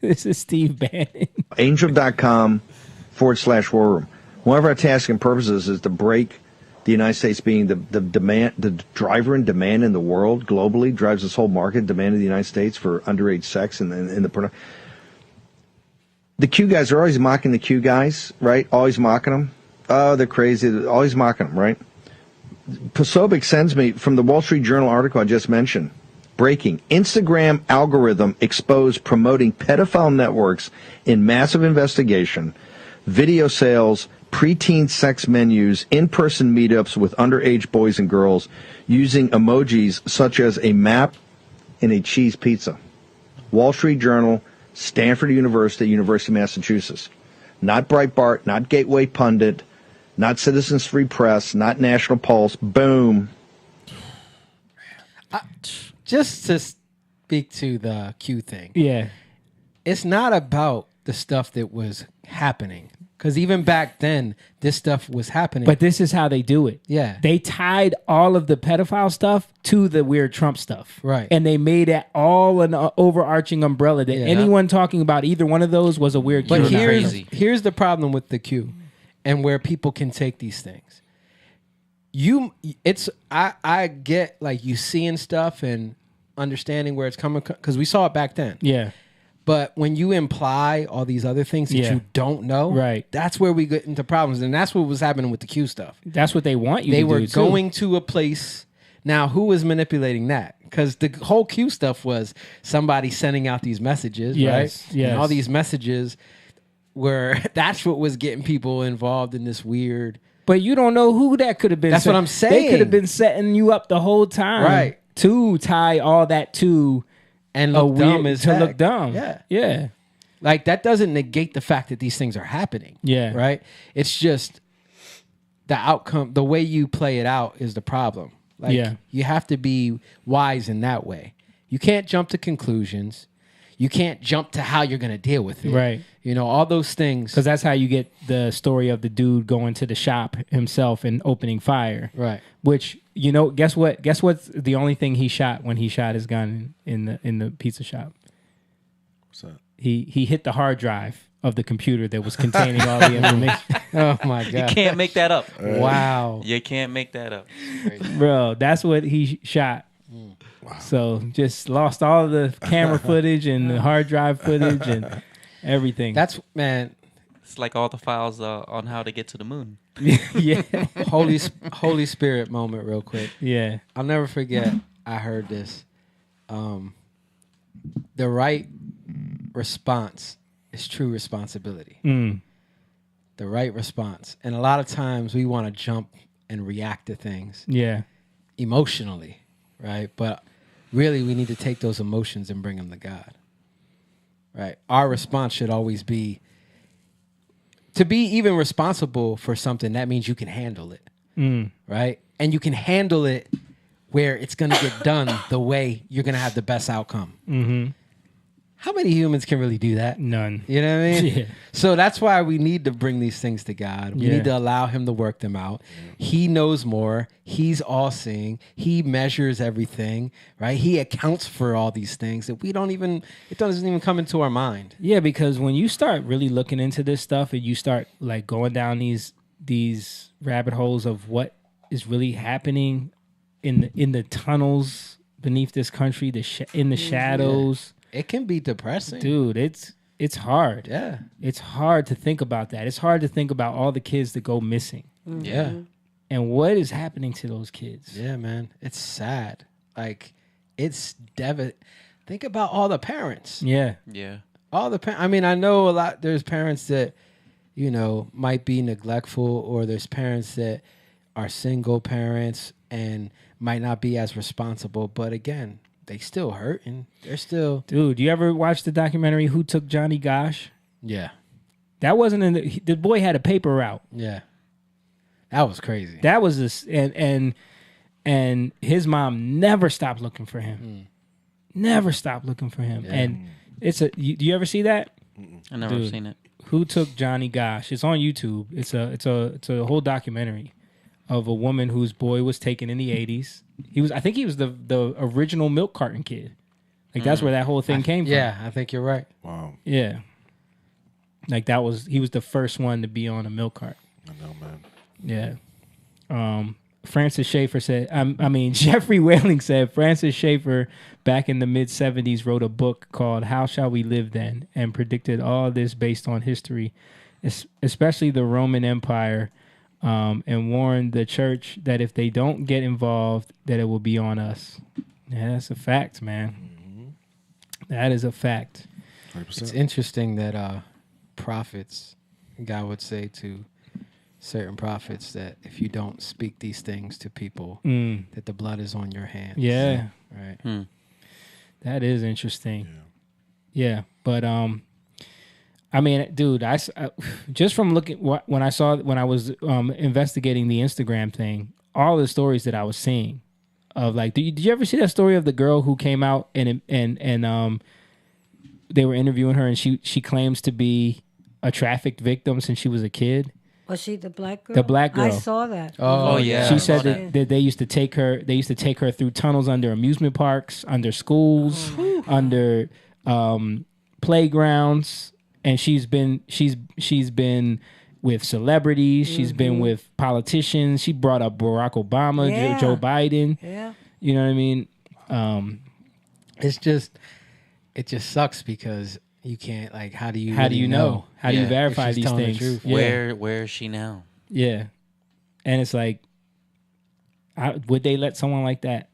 this is Steve Bannon. Angel.com/war room. One of our tasks and purposes is to break the United States being the driver in demand in the world globally, drives this whole market, demand in the United States for underage sex and the Q guys are always mocking the Q guys, right? Always mocking them. Oh, they're crazy. Always mocking them, right? Posobiec sends me from the Wall Street Journal article I just mentioned. Breaking. Instagram algorithm exposed promoting pedophile networks in massive investigation, video sales, preteen sex menus, in-person meetups with underage boys and girls using emojis such as a map and a cheese pizza. Wall Street Journal, Stanford University, University of Massachusetts. Not Breitbart, not Gateway Pundit, not Citizens Free Press, not National Pulse. Boom. Just to speak to the Q thing. Yeah. It's not about the stuff that was happening. Because even back then, this stuff was happening. But this is how they do it. Yeah. They tied all of the pedophile stuff to the weird Trump stuff. Right. And they made it all an overarching umbrella that anyone talking about either one of those was a weird Q. But here's the problem with the Q. and where people can take these things. I get like you seeing stuff and understanding where it's coming because we saw it back then. Yeah. But when you imply all these other things that you don't know, right, that's where we get into problems. And that's what was happening with the Q stuff. That's what they want you to do. They were going to a place. Now, who was manipulating that? Because the whole Q stuff was somebody sending out these messages, right? Yes. And all these messages were, that's what was getting people involved in this weird. But you don't know who that could have been. That's what I'm saying. They could have been setting you up the whole time. Right. To tie all that to and look dumb as heck. Look dumb. Yeah. Yeah. Like that doesn't negate the fact that these things are happening. Yeah. Right? It's just the outcome, the way you play it out is the problem. Like you have to be wise in that way. You can't jump to conclusions. You can't jump to how you're going to deal with it. Right. You know, all those things. Because that's how you get the story of the dude going to the shop himself and opening fire. Right. Which, you know, guess what? Guess what's the only thing he shot when he shot his gun in the pizza shop? What's that? He hit the hard drive of the computer that was containing all the information. Oh, my God. You can't make that up. Wow. You can't make that up. Bro, that's what he shot. Wow. So just lost all the camera footage and the hard drive footage and everything. That's, man. It's like all the files on how to get to the moon. Yeah. Holy Spirit moment real quick. Yeah. I'll never forget. I heard this. The right response is true responsibility. The right response. And a lot of times we want to jump and react to things. Yeah. Emotionally, right? But really we need to take those emotions and bring them to God. Right? Our response should always be to be even responsible for something. That means you can handle it. Right? And you can handle it where it's going to get done the way you're going to have the best outcome. Mm-hmm. How many humans can really do that? None. You know what I mean? Yeah. So that's why we need to bring these things to God. We need to allow him to work them out. He knows more. He's all-seeing. He measures everything, right? He accounts for all these things that it doesn't even come into our mind. Yeah, because when you start really looking into this stuff and you start like going down these rabbit holes of what is really happening in the tunnels beneath this country, in the shadows. It can be depressing. Dude, it's hard. Yeah. It's hard to think about that. It's hard to think about all the kids that go missing. Mm-hmm. Yeah. And what is happening to those kids? Yeah, man. It's sad. Like, it's think about all the parents. Yeah. Yeah. All the I mean, I know there's parents that, you know, might be neglectful, or there's parents that are single parents and might not be as responsible. But again, they still hurting. They're still... Dude, you ever watch the documentary Who Took Johnny Gosh? Yeah. That wasn't the boy had a paper route. Yeah. That was crazy. That was this, and his mom never stopped looking for him. Never stopped looking for him. Yeah. And do you ever see that? I never seen it. Who Took Johnny Gosh? It's on YouTube. It's a whole documentary of a woman whose boy was taken in the 80s. I think he was the original milk carton kid. Like that's where that whole thing came from. Yeah, I think you're right. Wow. Yeah. Like he was the first one to be on a milk cart. I know, man. Yeah. Francis Schaeffer said, Jeffrey Whaling said, Francis Schaeffer back in the mid-70s wrote a book called How Shall We Live Then? And predicted all this based on history, especially the Roman Empire, and warned the church that if they don't get involved, that it will be on us. Yeah, that's a fact, man. That is a fact. 100%. It's interesting that prophets, God would say to certain prophets that if you don't speak these things to people, that the blood is on your hands. Yeah. Right. That is interesting. Yeah. But, I mean, dude, I just from looking when I was investigating the Instagram thing, all the stories that I was seeing of like, did you ever see that story of the girl who came out and they were interviewing her and she claims to be a trafficked victim since she was a kid? Was she the black girl? The black girl. I saw that. Oh yeah. She said that they used to take her. They used to take her through tunnels under amusement parks, under schools, under playgrounds, and she's been with celebrities. She's been with politicians. She brought up Barack Obama, Yeah. Joe Biden. Yeah. You know what I mean? It just sucks because you can't, like, how do you How do you know? How do you Yeah. verify If she's these telling the things? truth. Yeah. Where is she now? Yeah. And it's like, would they let someone like that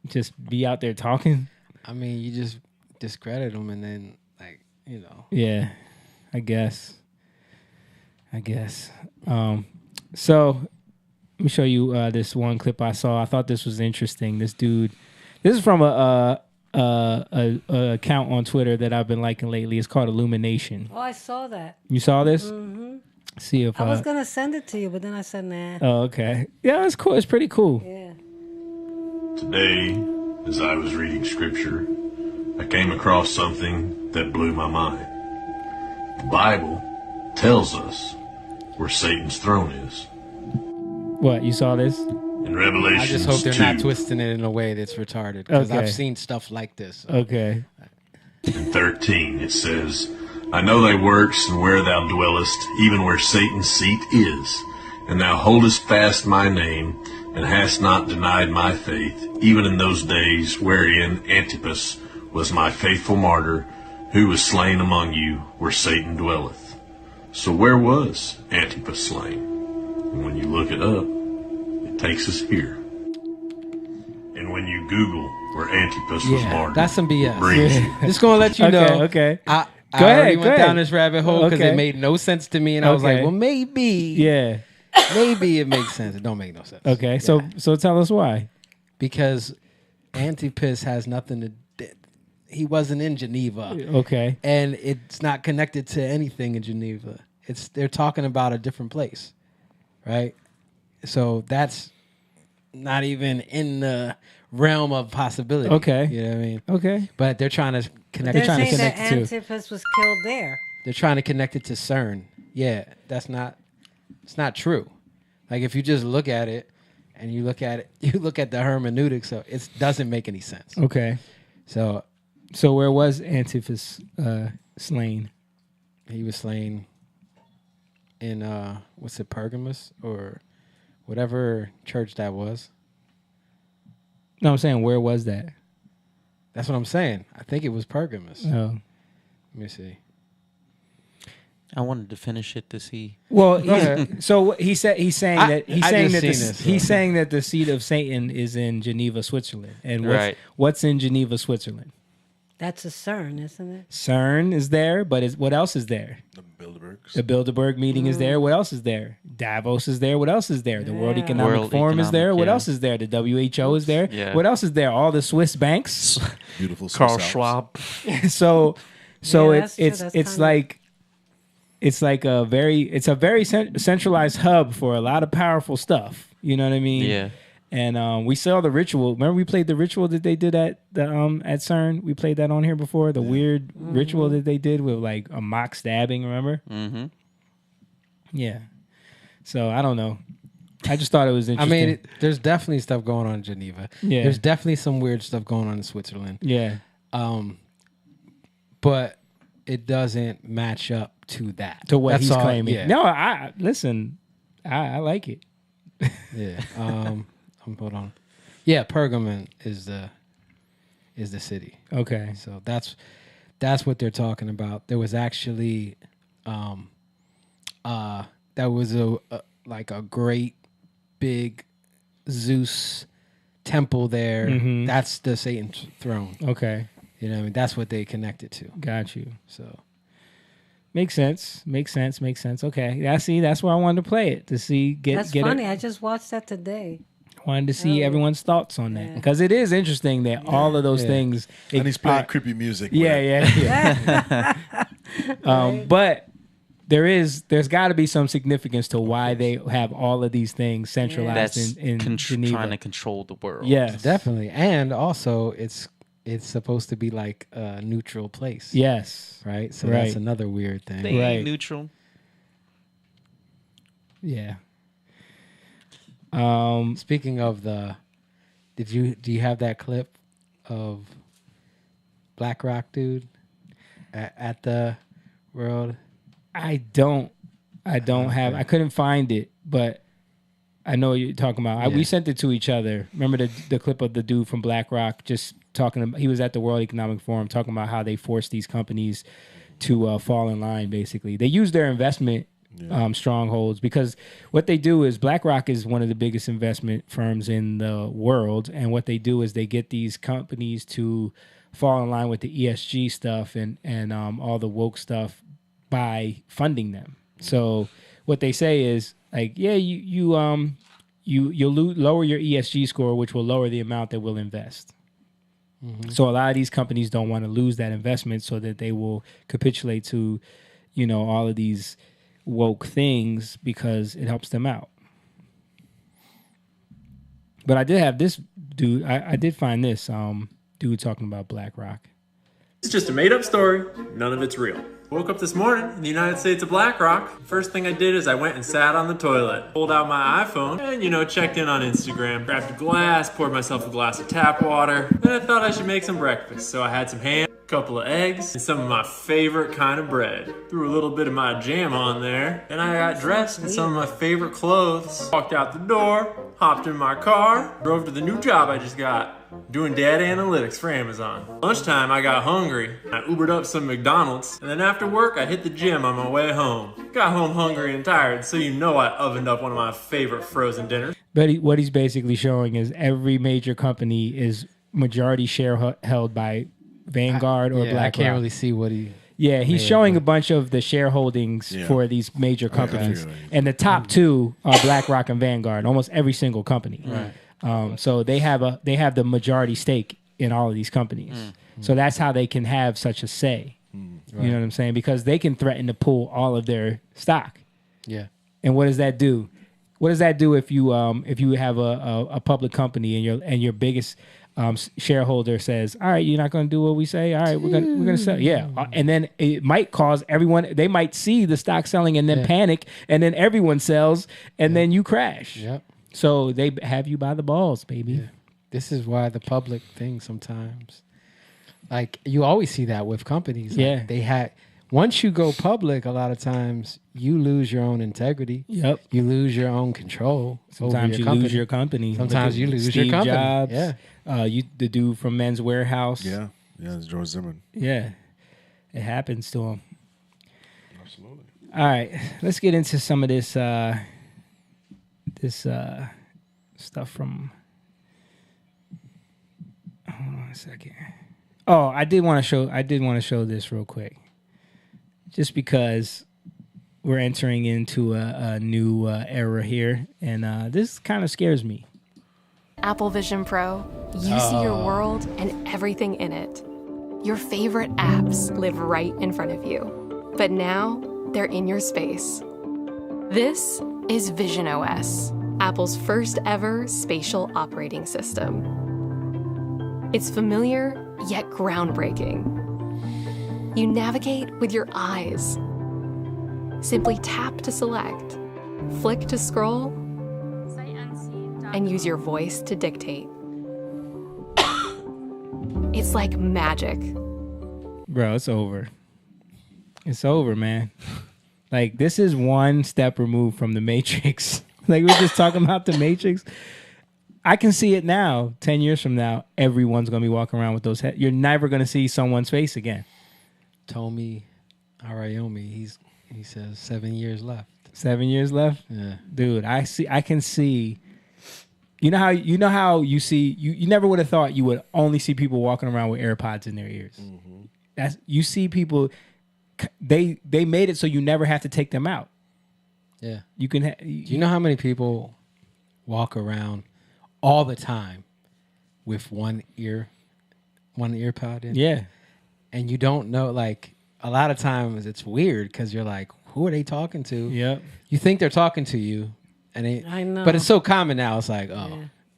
just be out there talking? I mean, you just discredit them and then, like, you know. Yeah, I guess. So let me show you this one clip I saw. I thought this was interesting. This dude, this is from a account on Twitter that I've been liking lately. It's called Illumination. Oh, I saw that. You saw this? Mm-hmm. See if I was gonna send it to you, but then I said nah. Oh, okay. Yeah, it's cool. It's pretty cool. Yeah. Today, as I was reading scripture, I came across something that blew my mind. The Bible tells us where Satan's throne is. What, you saw this? In Revelation, I just hope they're not twisting it in a way that's retarded because Okay. I've seen stuff like this. Okay. In 13, it says, I know thy works and where thou dwellest, even where Satan's seat is. And thou holdest fast my name, and hast not denied my faith, even in those days wherein Antipas was my faithful martyr, who was slain among you, where Satan dwelleth. So where was Antipas slain? And when you look it up, it takes us here. And when you Google where Antipas was martyred, that's some BS. it brings you. Just gonna let you know. Okay. I Go already ahead, went go down ahead. this rabbit hole because Okay. it made no sense to me, and I was like, Okay. well, maybe, Yeah. maybe it makes sense. It don't make no sense. Okay. So tell us why. Because Antipas has nothing to. He wasn't in Geneva. Okay. And it's not connected to anything in Geneva. They're talking about a different place, right? So that's not even in the realm of possibility. Okay. You know what I mean? Okay. But they're trying to connect. They're trying to saying that connect it to- Antipas was killed there. They're trying to connect it to CERN. Yeah, it's not true. Like if you just look at it and you look at the hermeneutics, so it doesn't make any sense. Okay. So where was Antipas slain? he was slain in what's it, Pergamus or whatever church that was. No, I'm saying where was that? That's what I'm saying. I think it was Pergamus. Oh. Let me see. I wanted to finish it to see. Well, Go ahead. so he's saying that just seen he's this, saying that the seat of Satan is in Geneva, Switzerland. And Right. what's in Geneva, Switzerland? That's a CERN, isn't it? CERN is there, but what else is there? The Bilderbergs. The Bilderberg meeting is there. What else is there? Davos is there. What else is there? The World Yeah. Economic World Forum is there. Economic, What yeah. else is there? The WHO is there. Yeah. What else is there? All the Swiss banks. Beautiful Carl Swiss Alps. Schwab. so Yeah, that's true. it's That's it's kinda- like it's like a very centralized hub for a lot of powerful stuff. You know what I mean? Yeah. And we saw the ritual. Remember, we played the ritual that they did at the at CERN. We played that on here before. The weird ritual that they did with like a mock stabbing. Remember? Mm-hmm. Yeah. So I don't know. I just thought it was I interesting. mean, there's definitely stuff going on in Geneva. Yeah. There's definitely some weird stuff going on in Switzerland. yeah. But it doesn't match up to that. To what That's he's all- claiming. Yeah. No, I listen. I like it. Yeah. Hold on. Yeah, Pergamon is the city. Okay. So that's what they're talking about. There was actually that was a great big Zeus temple there. Mhm. That's the Satan's throne. Okay. You know what I mean? That's what they connected to. Got you. So Makes sense. Okay. Yeah, see, that's why I wanted to play it to see That's get funny. it. I just watched that today. Wanted to see Oh. everyone's thoughts on that Yeah. because it is interesting that all of those Yeah. things. And he's playing creepy music. Yeah. But there's got to be some significance to why they have all of these things centralized That's in Geneva. trying to control the world. Yes, definitely. And also it's supposed to be like a neutral place. Yes. Right? So Right. that's another weird thing. They Right. ain't neutral. Yeah. Speaking of do you have that clip of BlackRock dude at the World? I don't. I don't have. I couldn't find it, but I know what you're talking about. We sent it to each other. Remember the clip of the dude from BlackRock just talking about, he was at the World Economic Forum talking about how they force these companies to fall in line. Basically, they use their investment strongholds, because what they do is BlackRock is one of the biggest investment firms in the world, and what they do is they get these companies to fall in line with the ESG stuff and all the woke stuff by funding them. So what they say is like, yeah, you'll lower your ESG score, which will lower the amount that we'll invest. Mm-hmm. So a lot of these companies don't want to lose that investment, so that they will capitulate to, all of these woke things because it helps them out. But I did have this dude. I did find this dude talking about BlackRock. It's just a made-up story. None of it's real. Woke up this morning in the United States of BlackRock. First thing I did is I went and sat on the toilet, pulled out my iPhone, and checked in on Instagram. Grabbed a glass, poured myself a glass of tap water. Then I thought I should make some breakfast, so I had some ham, a couple of eggs, and some of my favorite kind of bread. Threw a little bit of my jam on there. Then I got dressed in some of my favorite clothes. Walked out the door, hopped in my car, drove to the new job I just got, doing data analytics for Amazon. Lunchtime, I got hungry. I Ubered up some McDonald's, and then after work, I hit the gym on my way home. Got home hungry and tired, so I ovened up one of my favorite frozen dinners. But what he's basically showing is every major company is majority share held by Vanguard or BlackRock. I can't really see what he... Yeah, he's showing a bunch of the shareholdings for these major companies. And the top two are BlackRock and Vanguard, almost every single company. Right. So they have the majority stake in all of these companies. So that's how they can have such a say. You know what I'm saying? Because they can threaten to pull all of their stock. Yeah. And what does that do? What does that do if you have a public company and your biggest shareholder says, all right, you're not going to do what we say. All right, we're going to sell. Yeah. And then it might cause everyone, they might see the stock selling and then panic, and then everyone sells, and then you crash. Yep. So they have you by the balls, baby. Yeah. This is why the public thing sometimes, like you always see that with companies. Like they had, once you go public, a lot of times you lose your own integrity. Yep. You lose your own control. Sometimes you lose your company. Sometimes you lose your company. Jobs, yeah. The dude from Men's Warehouse. Yeah. Yeah, it's George Zimmerman. Yeah. It happens to him. Absolutely. All right. Let's get into some of this stuff from... Hold on a second. Oh, I did want to show this real quick. Just because we're entering into a new era here, and this kind of scares me. Apple Vision Pro, you see your world and everything in it. Your favorite apps live right in front of you, but now they're in your space. This is Vision OS, Apple's first ever spatial operating system. It's familiar, yet groundbreaking. You navigate with your eyes. Simply tap to select, flick to scroll, and use your voice to dictate. It's like magic. Bro, it's over. It's over, man. Like, this is one step removed from the Matrix. Like, we're just talking about the Matrix. I can see it now. 10 years from now, everyone's going to be walking around with those heads. You're never going to see someone's face again. Tomi Arayomi, he says 7 years left. 7 years left? Yeah. Dude, I can see. You know how you see, you never would have thought you would only see people walking around with AirPods in their ears. Mm-hmm. You see people, they made it so you never have to take them out. Yeah. You can. Do you know how many people walk around all the time with one earpod in? Yeah. And you don't know, like, a lot of times it's weird because you're like, who are they talking to? Yep. You think they're talking to you. And I know. But it's so common now. It's like,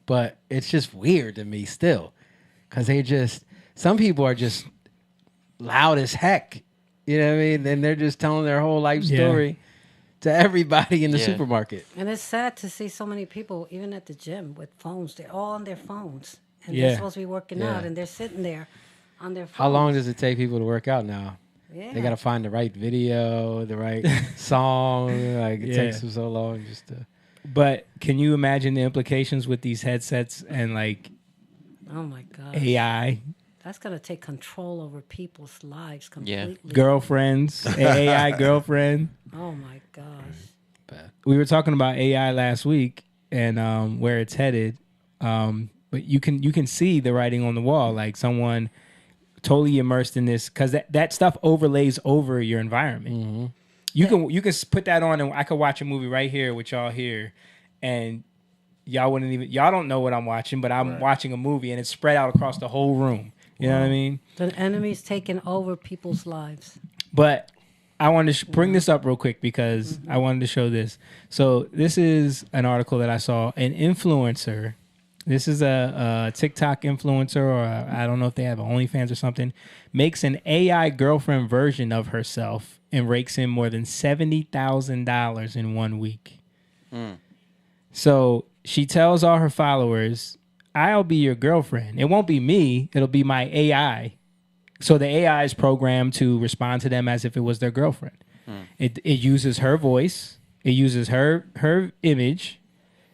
but it's just weird to me still. Because some people are just loud as heck. You know what I mean? And they're just telling their whole life story to everybody in the supermarket. And it's sad to see so many people, even at the gym, with phones. They're all on their phones. And they're supposed to be working out, and they're sitting there on their phones. How long does it take people to work out now? Yeah. They got to find the right video, the right song. Like it Yeah. takes them so long just to. But can you imagine the implications with these headsets and like Oh my God. AI That's gonna take control over people's lives completely. girlfriends, AI girlfriend? Oh my gosh. We were talking about AI last week and where it's headed. But you can see the writing on the wall, like someone totally immersed in this, because that stuff overlays over your environment. Mm-hmm. You can put that on, and I could watch a movie right here with y'all here, and y'all don't know what I'm watching, but I'm watching a movie, and it's spread out across the whole room. You know what I mean? The enemy's taking over people's lives. But I wanted to bring this up real quick because I wanted to show this. So this is an article that I saw. An influencer, this is a TikTok influencer, or I don't know if they have OnlyFans or something, makes an AI girlfriend version of herself and rakes in more than $70,000 in 1 week. So she tells all her followers, I'll be your girlfriend. It won't be me. It'll be my AI. So the AI is programmed to respond to them as if it was their girlfriend. It uses her voice. It uses her image.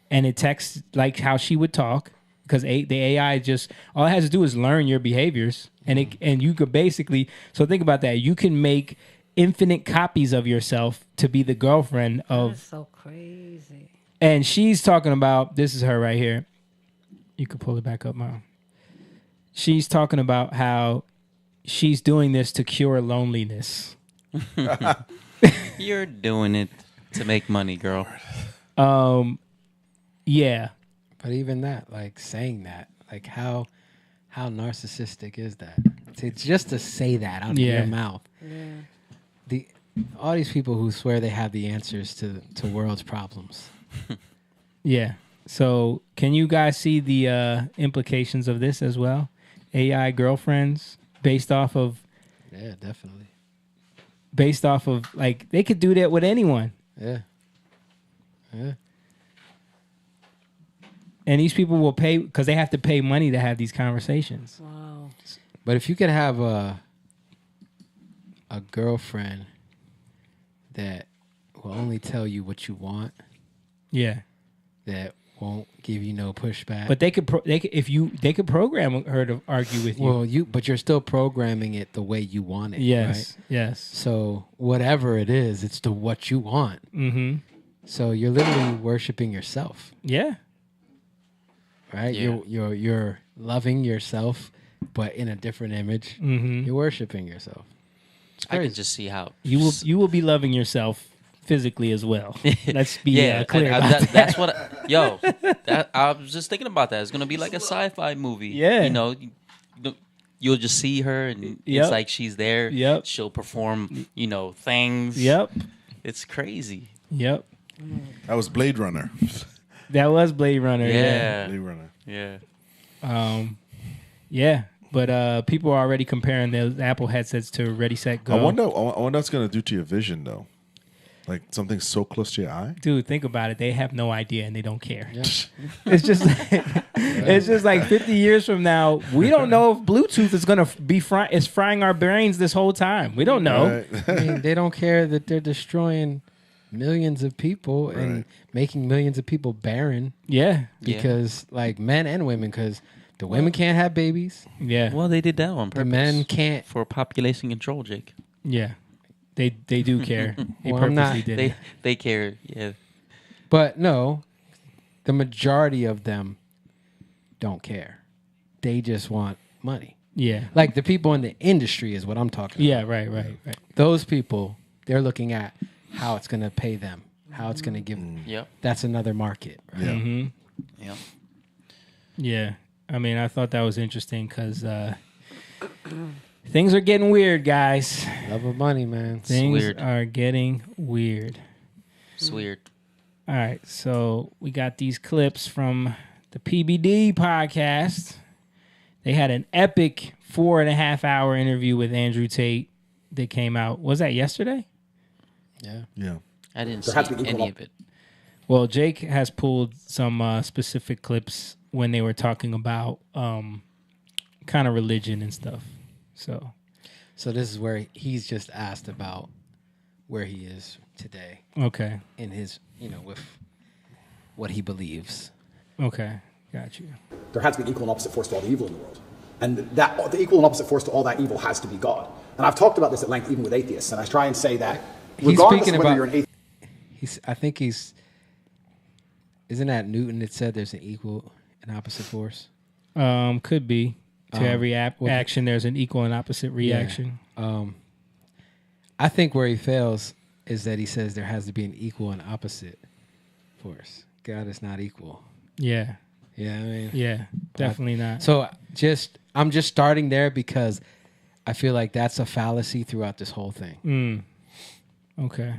And it texts like how she would talk. Because the AI just, all it has to do is learn your behaviors. And you could basically, so think about that. You can make infinite copies of yourself to be the girlfriend of. That's so crazy. And she's talking about, this is her right here. You could pull it back up, Mom. She's talking about how she's doing this to cure loneliness. You're doing it to make money, girl. Yeah. But even that, like saying that, like how narcissistic is that? It's just to say that out of your mouth. Yeah. All these people who swear they have the answers to world's problems. Yeah. So can you guys see the implications of this as well? AI girlfriends based off of. Yeah, definitely. Based off of, like, they could do that with anyone. Yeah. Yeah. And these people will pay because they have to pay money to have these conversations. Wow. But if you could have a girlfriend that will only tell you what you want, that won't give you no pushback. But they could program her to argue with you. Well, but you're still programming it the way you want it. Yes, right? yes. So whatever it is, it's to what you want. Mm-hmm. So you're literally worshiping yourself. Yeah. Right. Yeah. You're loving yourself, but in a different image. Mm-hmm. You're worshiping yourself. I can just see how you will be loving yourself physically as well. Let's be clear. That's what. I was just thinking about that. It's gonna be like a sci-fi movie. Yeah. You'll just see her, and it's like she's there. Yep. She'll perform, things. Yep. It's crazy. Yep. That was Blade Runner. That was Blade Runner. Yeah. Blade Runner. Yeah. Yeah. But people are already comparing those Apple headsets to Ready, Set, Go. I wonder what it's gonna do to your vision though. Like something so close to your eye. Dude, think about it. They have no idea and they don't care. Yeah. It's just like 50 years from now, we don't know if Bluetooth is gonna be frying our brains this whole time. We don't know. Right. I mean, they don't care that they're destroying millions of people and making millions of people barren. Yeah. Because like men and women, because the women can't have babies. Yeah. Well, they did that on purpose. The men can't. For population control, Jake. Yeah. They do care. They Well, I'm purposely not- did it. They care. Yeah. But no, the majority of them don't care. They just want money. Yeah. Like the people in the industry is what I'm talking Yeah, about. right. Those people, they're looking at how it's going to pay them, how it's going to give them. Yep. That's another market. Right? Yeah. Mm-hmm. Yep. Yeah. I mean, I thought that was interesting because things are getting weird, guys. Love of money, man. Things weird. are getting weird. It's weird. All right, so we got these clips from the PBD podcast. They had an epic 4.5-hour interview with Andrew Tate that came out. Was that yesterday? Yeah. I didn't see any of it. Well, Jake has pulled some specific clips when they were talking about kind of religion and stuff. So this is where he's just asked about where he is today. Okay. In his, with what he believes. Okay. Got you. There has to be an equal and opposite force to all the evil in the world. And that the equal and opposite force to all that evil has to be God. And I've talked about this at length even with atheists. And I try and say that regardless of whether you're an atheist. I think isn't that Newton that said there's an equal and opposite force? Could be. To every action, there's an equal and opposite reaction. Yeah. I think where he fails is that he says there has to be an equal and opposite force. God is not equal. Yeah. Yeah, I mean. Yeah, definitely not. So I'm just starting there because I feel like that's a fallacy throughout this whole thing. Okay.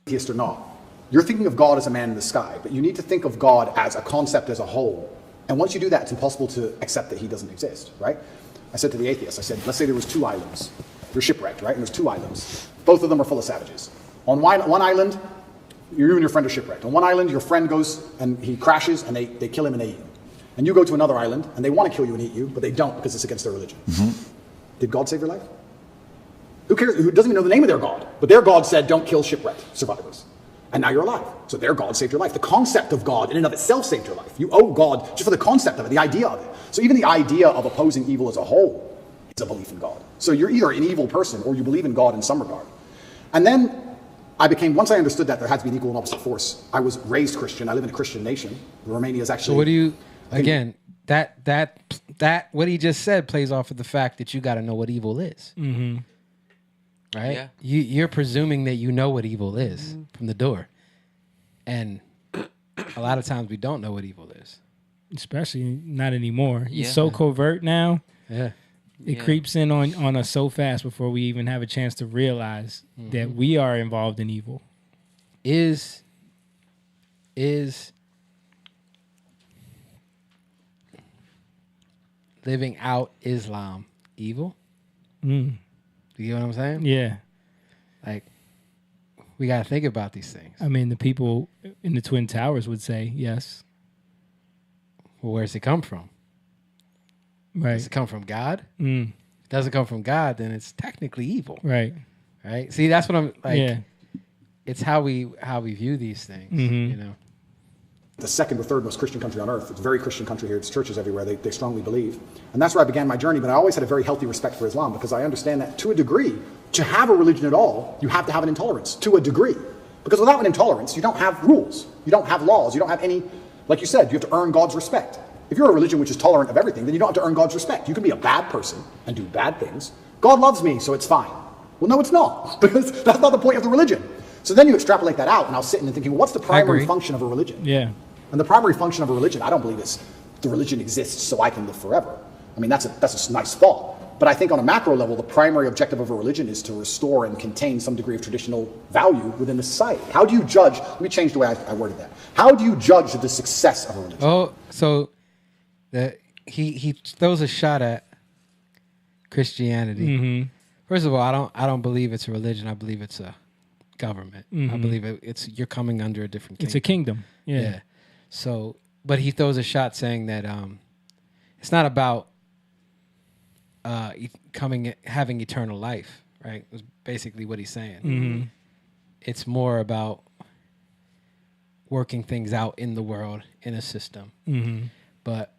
Atheist or not, you're thinking of God as a man in the sky, but you need to think of God as a concept as a whole. And once you do that, it's impossible to accept that he doesn't exist, right? I said to the atheist, I said, let's say there was 2 islands. They're shipwrecked, right? And there's 2 islands. Both of them are full of savages. On one island, you and your friend are shipwrecked. On one island, your friend goes and he crashes and they kill him and they eat him. And you go to another island and they want to kill you and eat you, but they don't because it's against their religion. Did God save your life? Who cares? Who doesn't even know the name of their God? But their God said, don't kill shipwrecked survivors. And now you're alive. So their God saved your life. The concept of God in and of itself saved your life. You owe God just for the concept of it, the idea of it. So even the idea of opposing evil as a whole is a belief in God. So you're either an evil person or you believe in God in some regard. And then once I understood that there had to be an equal and opposite force, I was raised Christian. I live in a Christian nation. Romania is actually... So what do you... Again, that what he just said plays off of the fact that you got to know what evil is. Mm-hmm. Right? Yeah. You're presuming that you know what evil is from the door. And a lot of times we don't know what evil is. Especially not anymore. Yeah. It's so covert now. Yeah. It creeps in on us so fast before we even have a chance to realize that we are involved in evil. Is living out Islam evil? You get what I'm saying? Yeah. Like, we got to think about these things. I mean, the people in the Twin Towers would say yes. Well, where's it come from? Right. Does it come from God? If it doesn't come from God, then it's technically evil. Right. Right? See, that's what I'm like. Yeah. It's how we view these things, you know. The second or third most Christian country on earth. It's a very Christian country here. It's churches everywhere. They strongly believe. And that's where I began my journey. But I always had a very healthy respect for Islam because I understand that to a degree, to have a religion at all, you have to have an intolerance to a degree. Because without an intolerance, you don't have rules. You don't have laws. You don't have any, like you said, you have to earn God's respect. If you're a religion which is tolerant of everything, then you don't have to earn God's respect. You can be a bad person and do bad things. God loves me, so it's fine. Well, no, it's not. Because that's not the point of the religion. So then you extrapolate that out, and I was sitting and thinking, well, what's the primary function of a religion? Yeah. And the primary function of a religion, I don't believe is the religion exists so I can live forever. I mean, that's a nice thought. But I think on a macro level, the primary objective of a religion is to restore and contain some degree of traditional value within the society. How do you judge, let me change the way I worded that. How do you judge the success of a religion? Oh, so he throws a shot at Christianity. First of all, I don't believe it's a religion. I believe it's a government. I believe it's you're coming under a different kingdom. It's a kingdom. Yeah. So, but he throws a shot saying that it's not about having eternal life, right? Is basically what he's saying. It's more about working things out in the world in a system. But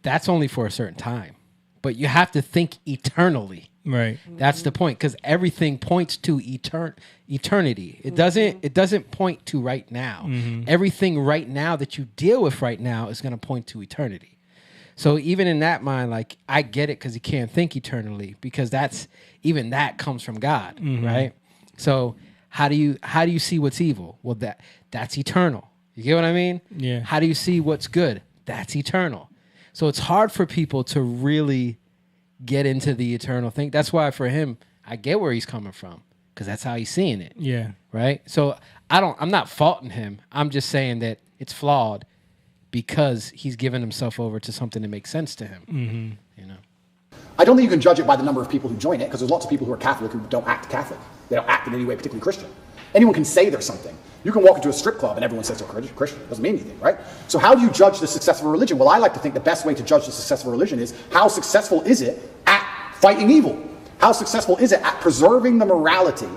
that's only for a certain time. But you have to think eternally. Right. That's the point, because everything points to eternity. It doesn't point to right now. Everything right now that you deal with right now is going to point to eternity. So even in that mind, like, I get it because you can't think eternally, because that comes from God, right? So how do you see what's evil? Well, that's eternal. You get what I mean? Yeah. How do you see what's good? That's eternal. So it's hard for people to really get into the eternal thing. That's why for him, I get where he's coming from, because that's how he's seeing it. Yeah. Right? So I'm not faulting him. I'm just saying that it's flawed because he's given himself over to something that makes sense to him. You know? I don't think you can judge it by the number of people who join it, because there's lots of people who are Catholic who don't act Catholic. They don't act in any way particularly Christian. Anyone can say they're something. You can walk into a strip club and everyone says they're Christian. It doesn't mean anything, right? So how do you judge the success of a religion? Well, I like to think the best way to judge the success of a religion is how successful is it at fighting evil. How successful is it at preserving the morality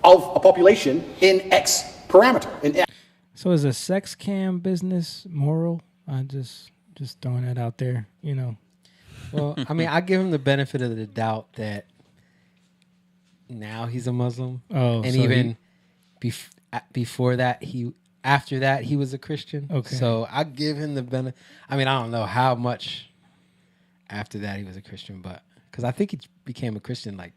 of a population in X parameter? So is a sex cam business moral? I just throwing that out there, you know. Well, I mean, I give him the benefit of the doubt that now he's a Muslim. Oh, and so even before that, after that, he was a Christian. Okay. So I give him the benefit. I mean, I don't know how much after that he was a Christian, but because I think he became a Christian like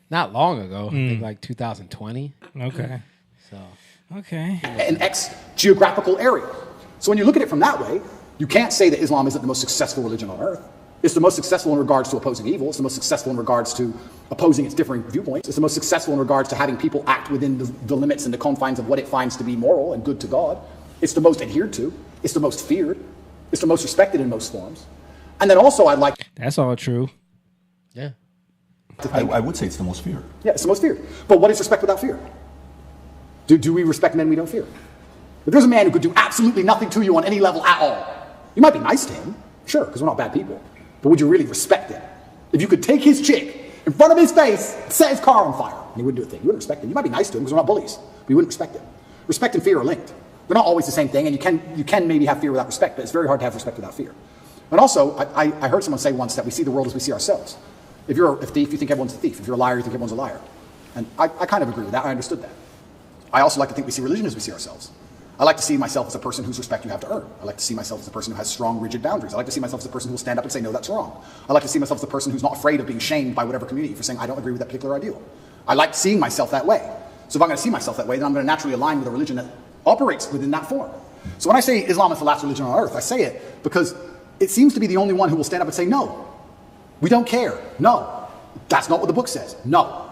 not long ago. I think like 2020. Okay. So. Okay. An X geographical area. So when you look at it from that way, you can't say that Islam isn't the most successful religion on earth. It's the most successful in regards to opposing evil. It's the most successful in regards to opposing its differing viewpoints. It's the most successful in regards to having people act within the limits and the confines of what it finds to be moral and good to God. It's the most adhered to. It's the most feared. It's the most respected in most forms. And then also I'd like... That's all true. Yeah. I would say it's the most feared. Yeah, it's the most feared. But what is respect without fear? Do we respect men we don't fear? If there's a man who could do absolutely nothing to you on any level at all, you might be nice to him, sure, because we're not bad people. But would you really respect him? If you could take his chick in front of his face, set his car on fire, and he wouldn't do a thing, you wouldn't respect him. You might be nice to him because we're not bullies, but you wouldn't respect him. Respect and fear are linked. They're not always the same thing, and you can maybe have fear without respect, but it's very hard to have respect without fear. And also, I heard someone say once that we see the world as we see ourselves. If you're a thief, you think everyone's a thief. If you're a liar, you think everyone's a liar. And I kind of agree with that. I understood that. I also like to think we see religion as we see ourselves. I like to see myself as a person whose respect you have to earn. I like to see myself as a person who has strong, rigid boundaries. I like to see myself as a person who will stand up and say, no, that's wrong. I like to see myself as a person who's not afraid of being shamed by whatever community for saying, I don't agree with that particular ideal. I like seeing myself that way. So if I'm going to see myself that way, then I'm going to naturally align with a religion that operates within that form. So when I say Islam is the last religion on earth, I say it because it seems to be the only one who will stand up and say, no, we don't care. No, that's not what the book says. No.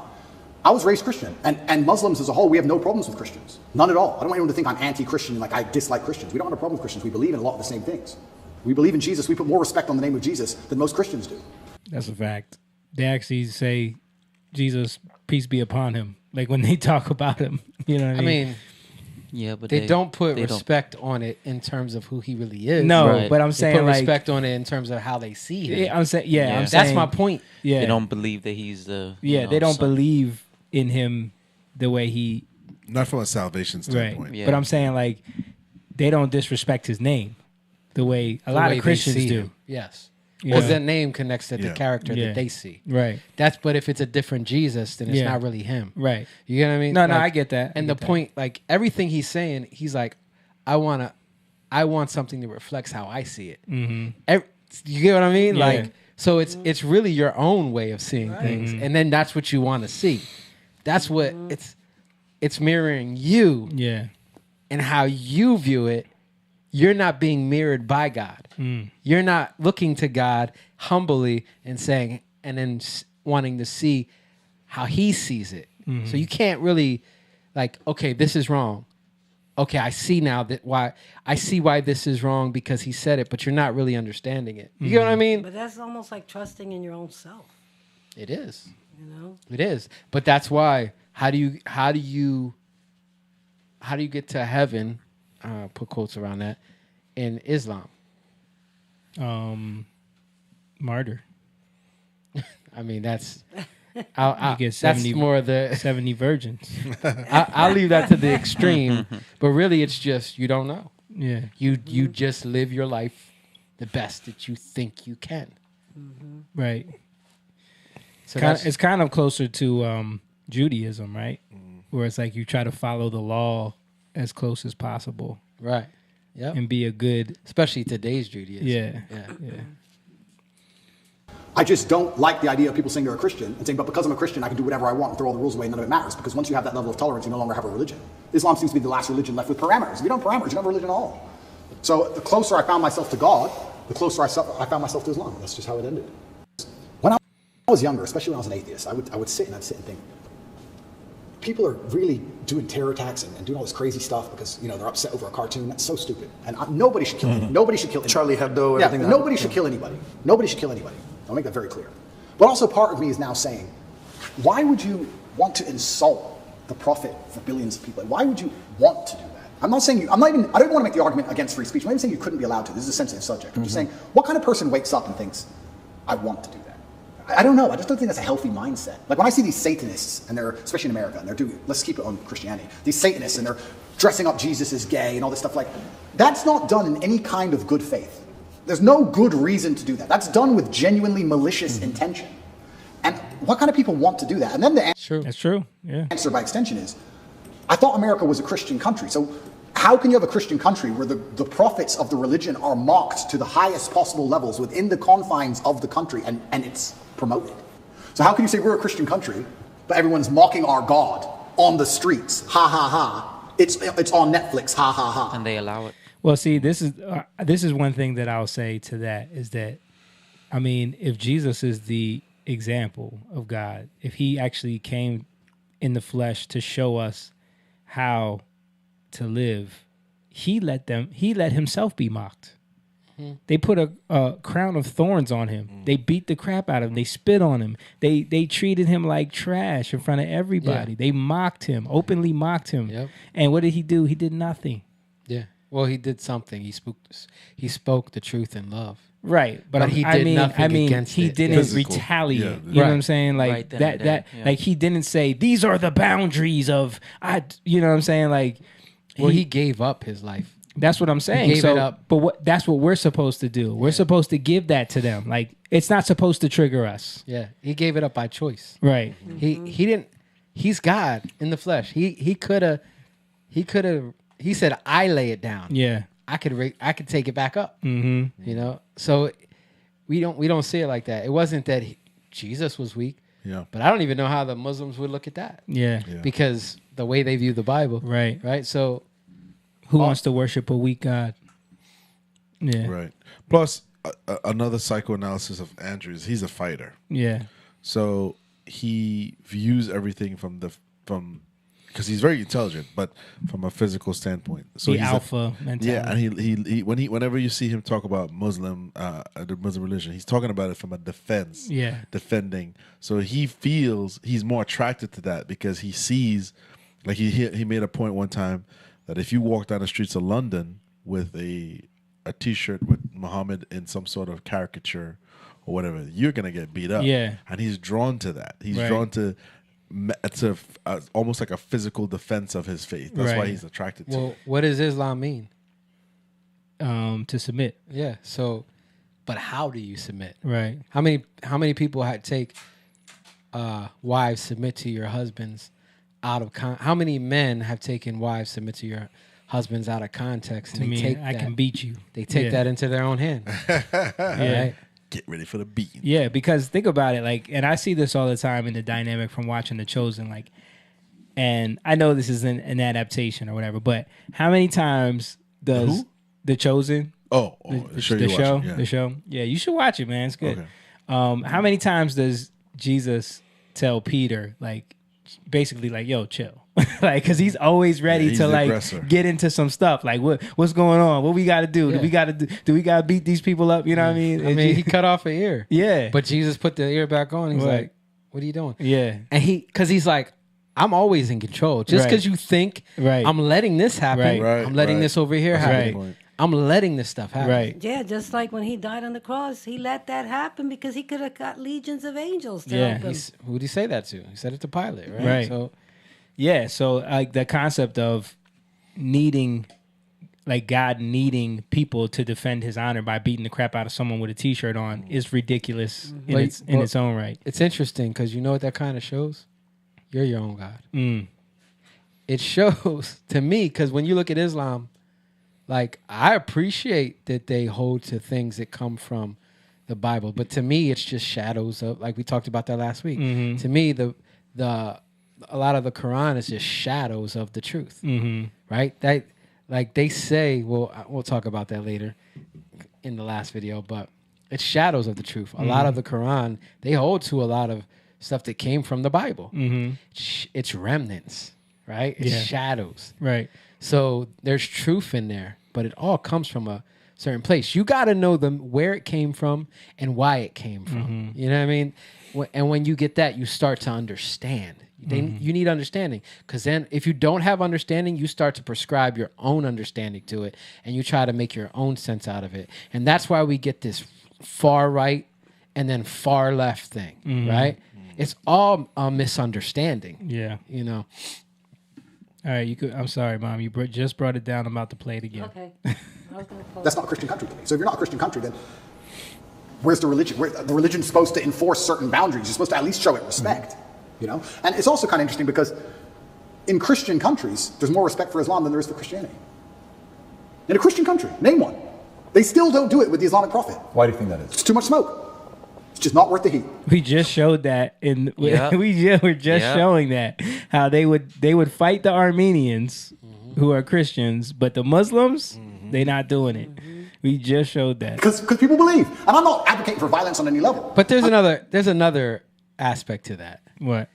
I was raised Christian, and Muslims as a whole, we have no problems with Christians. None at all. I don't want anyone to think I'm anti-Christian and like I dislike Christians. We don't have a problem with Christians. We believe in a lot of the same things. We believe in Jesus. We put more respect on the name of Jesus than most Christians do. That's a fact. They actually say, Jesus, peace be upon him. Like when they talk about him, you know what I mean? Yeah, but they don't put respect on it in terms of who he really is. No, but I'm saying they put like respect on it in terms of how they see him. Yeah, I'm saying that's saying, my point. Yeah, they don't believe that he's the they don't believe in him the way he. Not from a salvation standpoint. Right. Yeah. But I'm saying like they don't disrespect his name the way a lot of Christians do. Him. Yes. Because that name connects to the character that they see. Right. But if it's a different Jesus, then it's not really him. Right. You get what I mean? No, I get that. And the point, like everything he's saying, he's like, I want something that reflects how I see it. Mm-hmm. You get what I mean? Yeah. Like, so it's really your own way of seeing things, and then that's what you want to see. That's what it's mirroring you. Yeah. And how you view it. You're not being mirrored by God. You're not looking to God humbly and saying, and then wanting to see how he sees it. So you can't really like, okay, this is wrong. Okay, I see now why this is wrong because he said it, but you're not really understanding it. You get what I mean? But that's almost like trusting in your own self. It is. You know? It is. But that's why how do you get to heaven? Put quotes around that in Islam. Martyr. I mean, that's you get 70, that's more the 70 virgins. I'll leave that to the extreme, but really, it's just you don't know. Yeah, you just live your life the best that you think you can. Right. So it's kind of closer to Judaism, right? Where it's like you try to follow the law as close as possible, right? Yeah, and be a good, especially today's Judaism. Yeah. I just don't like the idea of people saying they're a Christian and saying, but because I'm a Christian, I can do whatever I want and throw all the rules away and none of it matters. Because once you have that level of tolerance, you no longer have a religion. Islam seems to be the last religion left with parameters. If you don't have parameters, you don't have a religion at all. So the closer I found myself to God, the closer I found myself to Islam. That's just how it ended. When I was younger, especially when I was an atheist, I would sit and think, people are really doing terror attacks and doing all this crazy stuff because they're upset over a cartoon. That's so stupid. And nobody should kill anybody. Nobody should kill anybody. Charlie Hebdo. Yeah, nobody should kill anybody. Nobody should kill anybody. I'll make that very clear. But also part of me is now saying, why would you want to insult the prophet for billions of people? Why would you want to do that? I'm not saying I don't want to make the argument against free speech. I'm not even saying you couldn't be allowed to. This is a sensitive subject. I'm just saying, what kind of person wakes up and thinks, I want to do that? I don't know. I just don't think that's a healthy mindset. Like when I see these Satanists, and they're, especially in America, and they're doing, let's keep it on Christianity, these Satanists, and they're dressing up Jesus as gay and all this stuff, like, that's not done in any kind of good faith. There's no good reason to do that. That's done with genuinely malicious intention. And what kind of people want to do that? And then the That's true. Yeah. answer by extension is, I thought America was a Christian country. So how can you have a Christian country where the prophets of the religion are mocked to the highest possible levels within the confines of the country and it's promoted? So how can you say we're a Christian country, but everyone's mocking our God on the streets? Ha ha ha. It's on Netflix. Ha ha ha. And they allow it. Well, see, this is one thing that I'll say to that is that, I mean, if Jesus is the example of God, if he actually came in the flesh to show us how to live, he let himself be mocked. They put a crown of thorns on him. They beat the crap out of him. They spit on him. They treated him like trash in front of everybody. They mocked him, openly mocked him. Yep. And what did he do? He did nothing. Yeah. Well, he did something. He spoke the truth in love. Right, but he did nothing against he it. didn't Physical. retaliate. Yeah, You know what I'm saying? Like Right then and that there, yeah. like he didn't say these are the boundaries of you know what I'm saying? Like He gave up his life. That's what I'm saying. gave So, it up. But that's what we're supposed to do. We're supposed to give that to them. Like it's not supposed to trigger us. Yeah, he gave it up by choice. Right. He didn't. He's God in the flesh. He could have. He said, "I lay it down. Yeah. I could take it back up." Mm-hmm. You know. So we don't see it like that. It wasn't that Jesus was weak. Yeah. But I don't even know how the Muslims would look at that. Yeah. Because the way they view the Bible. Right. Right. So who wants to worship a weak God? Yeah. Right. Plus, another psychoanalysis of Andrew is he's a fighter. Yeah. So he views everything from because he's very intelligent, but from a physical standpoint. So The he's alpha mentality. Yeah, and he whenever you see him talk about the Muslim religion, he's talking about it from a defense. Yeah. Defending. So he feels he's more attracted to that because he sees, like he made a point one time that if you walk down the streets of London with a T-shirt with Muhammad in some sort of caricature or whatever, you're gonna get beat up. Yeah. And he's drawn to that. He's Right. drawn to it's almost like a physical defense of his faith. That's why Right. he's attracted to well, it. what does Islam mean? To submit. Yeah. So, but how do you submit? Right. How many people take wives submit to your husbands out of how many men have taken wives submit to your husbands out of context and To they me, take I that, can beat you. They take Yeah. that into their own hand. Yeah. Right? Get ready for the beating. Yeah, because think about it, like, and I see this all the time in the dynamic from watching The Chosen, like, and I know this is an adaptation or whatever, but how many times does Who? The Chosen? The show you're show, watching, yeah. the show. Yeah, you should watch it, man. It's good. Okay. How many times does Jesus tell Peter, like, basically, like, yo, chill, like, because he's always ready Yeah, he's to the like aggressor. get into some stuff, like, what's going on? What we got to do? Yeah. Do we got to beat these people up? You know what I mean? I mean, he cut off an ear. Yeah, But Jesus put the ear back on. He's Right. like, "What are you doing?" yeah, And because he's like, "I'm always in control. Just Right. because you think Right. I'm letting this happen, Right. Right, I'm letting right. this over here That's happen. right. I'm letting this stuff happen." right. Yeah, just like when he died on the cross, he let that happen because he could have got legions of angels to Yeah, help him. Who did he say that to? He said it to Pilate, right? Right. So Yeah, so like the concept of needing, like God needing people to defend His honor by beating the crap out of someone with a T-shirt on is ridiculous in Well, its in its own right. it's interesting because you know what that kind of shows? You're your own God. Mm. It shows to me because when you look at Islam, like I appreciate that they hold to things that come from the Bible, but to me it's just shadows of, like we talked about that last week. Mm-hmm. To me, a lot of the Quran is just shadows of the truth, right? That, like they say, well, we'll talk about that later in the last video, but it's shadows of the truth. A lot of the Quran, they hold to a lot of stuff that came from the Bible. It's remnants, right? It's Yeah. shadows. Right. So there's truth in there, but it all comes from a certain place. You got to know where it came from and why it came from. You know what I mean? And when you get that, you start to understand. You need understanding, because then if you don't have understanding, you start to prescribe your own understanding to it, and you try to make your own sense out of it. And that's why we get this far right and then far left thing, Mhm. right? It's all a misunderstanding. Yeah. You know. All right, you could. I'm sorry, Mom. You just brought it down. I'm about to play it again. Okay. That's not a Christian country to me. So if you're not a Christian country, then where's the religion? The religion's supposed to enforce certain boundaries. You're supposed to at least show it respect, you know? And it's also kind of interesting because in Christian countries, there's more respect for Islam than there is for Christianity. In a Christian country, name one. They still don't do it with the Islamic Prophet. Why do you think that is? It's too much smoke. It's just not worth the heat. We just showed that in. Yeah. We're just Yeah. showing that how they would fight the Armenians who are Christians, but the Muslims they not doing it. We just showed that. Because people believe. And I'm not advocating for violence on any level. But there's another aspect to that. What?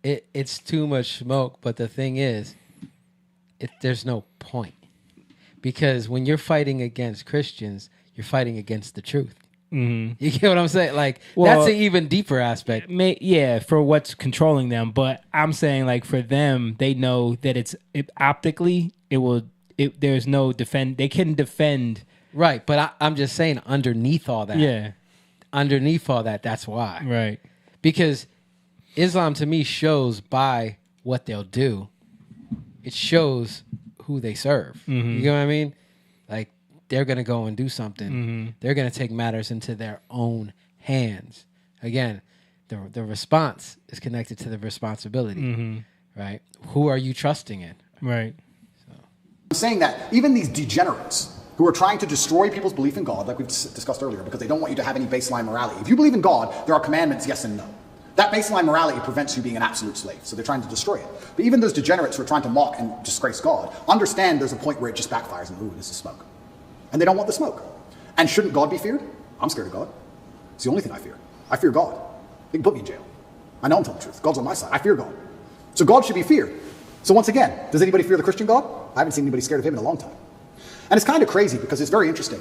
It's too much smoke, but the thing is, there's no point. Because when you're fighting against Christians, you're fighting against the truth. Mhm. You get what I'm saying? Like, Well, that's an even deeper aspect. Yeah, for what's controlling them. But I'm saying, like, for them, they know that optically, there's no defend. They can defend. Right, but I'm just saying, underneath all that. Yeah. Underneath all that, that's why. Right. Because Islam, to me, shows by what they'll do. It shows who they serve. Mhm. You know what I mean? Like, they're going to go and do something. Mhm. They're going to take matters into their own hands. Again, the response is connected to the responsibility, Mhm. right? Who are you trusting in? Right. I'm saying that even these degenerates who are trying to destroy people's belief in God, like we've discussed earlier, because they don't want you to have any baseline morality. If you believe in God, there are commandments, yes and no. That baseline morality prevents you being an absolute slave, so they're trying to destroy it. But even those degenerates who are trying to mock and disgrace God, understand there's a point where it just backfires and, ooh, this is smoke. And they don't want the smoke. And shouldn't God be feared? I'm scared of God. It's the only thing I fear. I fear God. They can put me in jail. I know I'm telling the truth. God's on my side. I fear God. So God should be feared. So once again, does anybody fear the Christian God? I haven't seen anybody scared of him in a long time. And it's kind of crazy because it's very interesting.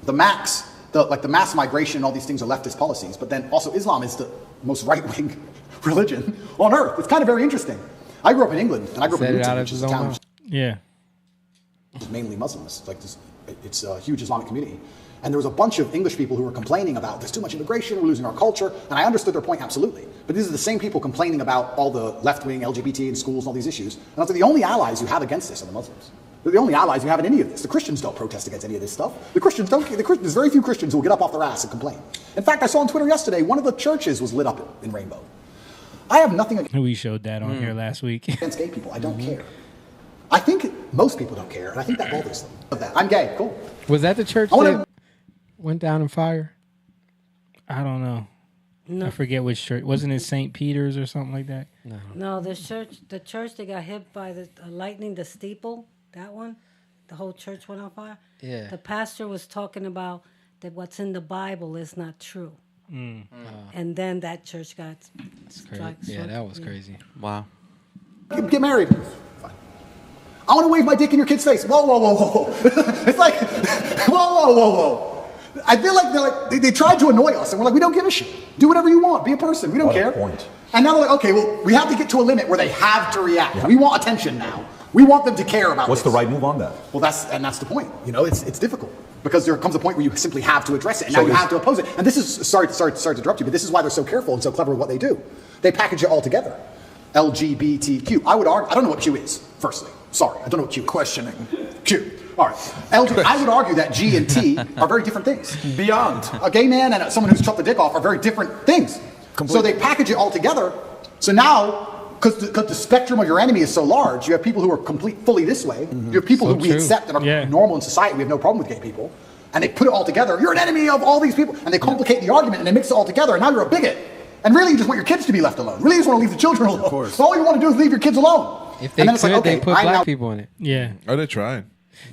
The mass migration and all these things are leftist policies, but then also Islam is the most right-wing religion on earth. It's kind of very interesting. I grew up in England, and I grew up in Luton, which is a town Yeah. which is mainly Muslims. It's a huge Islamic community. And there was a bunch of English people who were complaining about there's too much immigration, we're losing our culture. And I understood their point absolutely. But these are the same people complaining about all the left-wing LGBT in schools and all these issues. And I was like, the only allies you have against this are the Muslims. They're the only allies you have in any of this. The Christians don't protest against any of this stuff. There's very few Christians who will get up off their ass and complain. In fact, I saw on Twitter yesterday, one of the churches was lit up in rainbow. I have nothing We showed that on here last week. against gay people. I don't care. I think most people don't care, and I think that bothers them. I'm gay. Cool. Was that the church I wanna- that went down in fire? I don't know. No. I forget which church. Wasn't it St. Peter's or something like that? No, the church that got hit by the lightning, the steeple, that one, the whole church went on fire. Yeah. The pastor was talking about that what's in the Bible is not true. And then that church got struck. Yeah, that was crazy. Wow. Get married. Fine. I want to wave my dick in your kid's face. Whoa, whoa, whoa, whoa. It's like, whoa, whoa, whoa, whoa. I feel like they tried to annoy us, and we're like, we don't give a shit. Do whatever you want. Be a person. We don't care. And now they're like, okay, well, we have to get to a limit where they have to react. Yeah. We want attention now. We want them to care about What's this. the right move on that? Well, that's the point. You know, it's difficult because there comes a point where you simply have to address it, and So now you is- have to oppose it. And this is sorry to interrupt you, but this is why they're so careful and so clever with what they do. They package it all together. LGBTQ. I would argue. I don't know what Q is. Firstly, sorry, I don't know what Q is. Questioning. Q. All right. I would argue that G and T are very different things. Beyond. A gay man and someone who's chopped the dick off are very different things. So they package it all together. So now, because the spectrum of your enemy is so large, you have people who are fully this way. You have people So who we true. accept and are normal in society. We have no problem with gay people. And they put it all together. You're an enemy of all these people. And they complicate the argument and they mix it all together. And now you're a bigot. And really, you just want your kids to be left alone. Really, you just want to leave the children alone. Of course. So all you want to do is leave your kids alone. If they and then it's could, like, okay, they put I black now people in it. Yeah. Oh, they're trying.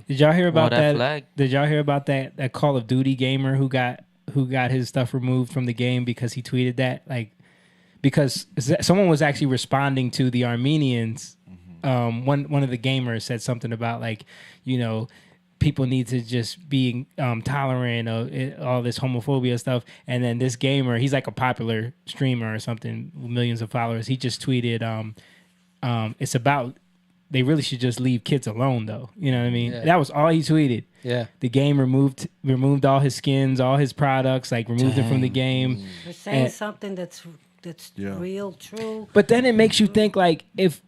Did y'all hear about that that? flag. Did y'all hear about that Call of Duty gamer who got his stuff removed from the game because he tweeted that? Like, because someone was actually responding to the Armenians. One of the gamers said something about, like, you know, people need to just be tolerant of all this homophobia stuff. And then this gamer, he's like a popular streamer or something, with millions of followers. He just tweeted, it's about they really should just leave kids alone, though. You know what I mean? Yeah. That was all he tweeted. Yeah. The game removed all his skins, all his products, like removed it from the game. They're saying And- something that's real, true. But then it makes you think, like, if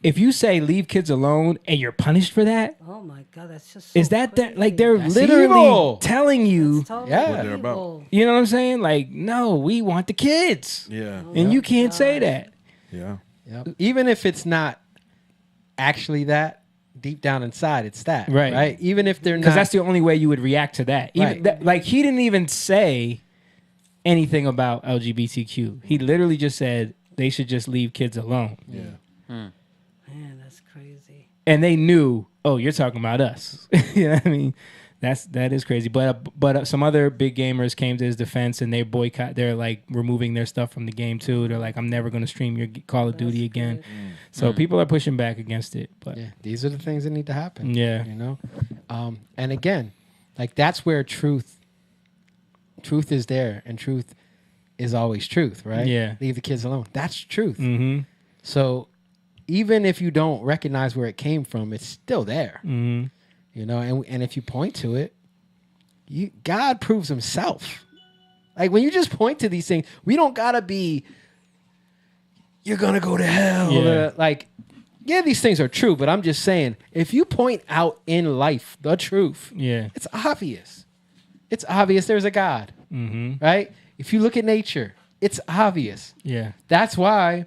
you say leave kids alone and you're punished for that, Oh my God, that's just so is that like they're That's literally evil. telling you, totally Yeah. What they're about. evil. you know what I'm saying? Like, no, we want the kids, Yeah. and you can't say that. Yeah. Yep. Even if it's not actually that, deep down inside, it's that. Right. Right. Even if they're not. Because that's the only way you would react to that. Even Right. like he didn't even say anything about LGBTQ. He literally just said they should just leave kids alone. Yeah. Man, that's crazy. And they knew, oh, you're talking about us. You know what I mean? That is crazy. But some other big gamers came to his defense and they boycott. They're like removing their stuff from the game too. They're like, I'm never going to stream your Call of Duty again. So people are pushing back against it. But Yeah, these are the things that need to happen. Yeah. You know? And again, like that's where truth is there, and truth is always truth, right? Yeah. Leave the kids alone. That's truth. Mm-hmm. So even if you don't recognize where it came from, it's still there. Mm-hmm. You know, and if you point to it, God proves himself. Like when you just point to these things, we don't gotta be, you're gonna go to hell. Yeah. Like, yeah, these things are true, but I'm just saying, if you point out in life the truth, Yeah. it's obvious. It's obvious there's a God, Mm-hmm. right? If you look at nature, it's obvious. Yeah. That's why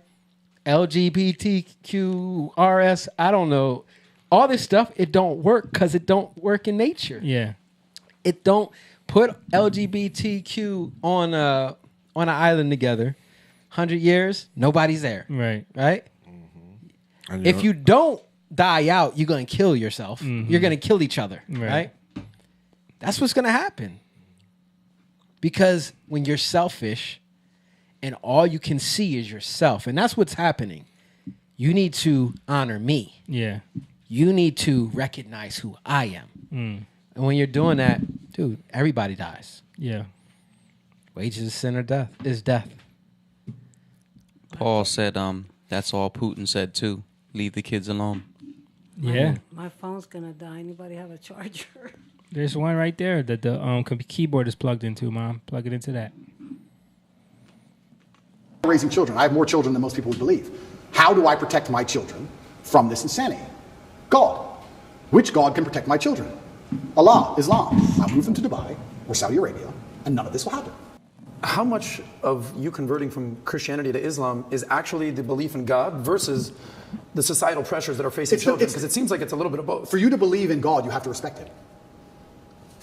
LGBTQRS, I don't know, all this stuff, it don't work because it don't work in nature. Yeah. It don't put LGBTQ on an island together. 100 years, nobody's there. Right. Right? And If you don't die out, you're going to kill yourself. Mhm. You're going to kill each other. Right. Right? That's what's going to happen. Because when you're selfish and all you can see is yourself, and that's what's happening, you need to honor me. Yeah. You need to recognize who I am. Mm. And when you're doing that, dude, everybody dies. Yeah. Wages of sin or death is death. Paul said, that's all Putin said too. Leave the kids alone. Yeah. My phone's gonna die. Anybody have a charger? There's one right there that the keyboard is plugged into, Mom. Plug it into that. Raising children. I have more children than most people would believe. How do I protect my children from this insanity? God. Which God can protect my children? Allah, Islam. I'll move them to Dubai or Saudi Arabia, and none of this will happen. How much of you converting from Christianity to Islam is actually the belief in God versus the societal pressures that are facing children? Because it seems like it's a little bit of both. For you to believe in God, you have to respect Him.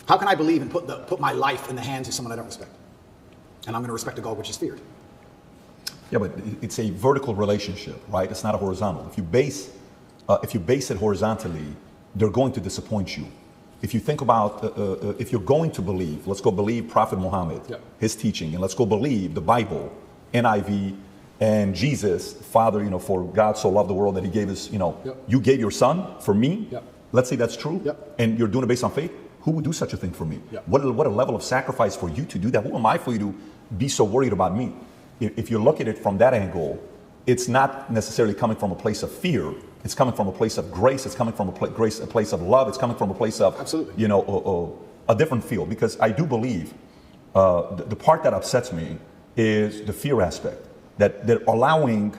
How can I believe and put my life in the hands of someone I don't respect? And I'm going to respect a God which is feared. Yeah, but it's a vertical relationship, right? It's not a horizontal. If you base it horizontally, they're going to disappoint you. If you think about, if you're going to believe, let's go believe Prophet Muhammad, his teaching, and let's go believe the Bible, NIV, and Jesus, Father, for God so loved the world that He gave His, you gave your Son for me. Let's say that's true, and you're doing it based on faith. Who would do such a thing for me? What a level of sacrifice for you to do that. Who am I for you to be so worried about me? If you look at it from that angle, it's not necessarily coming from a place of fear. It's coming from a place of grace. It's coming from a place of love. It's coming from a place of, a different feel. Because I do believe the part that upsets me is the fear aspect. That they're allowing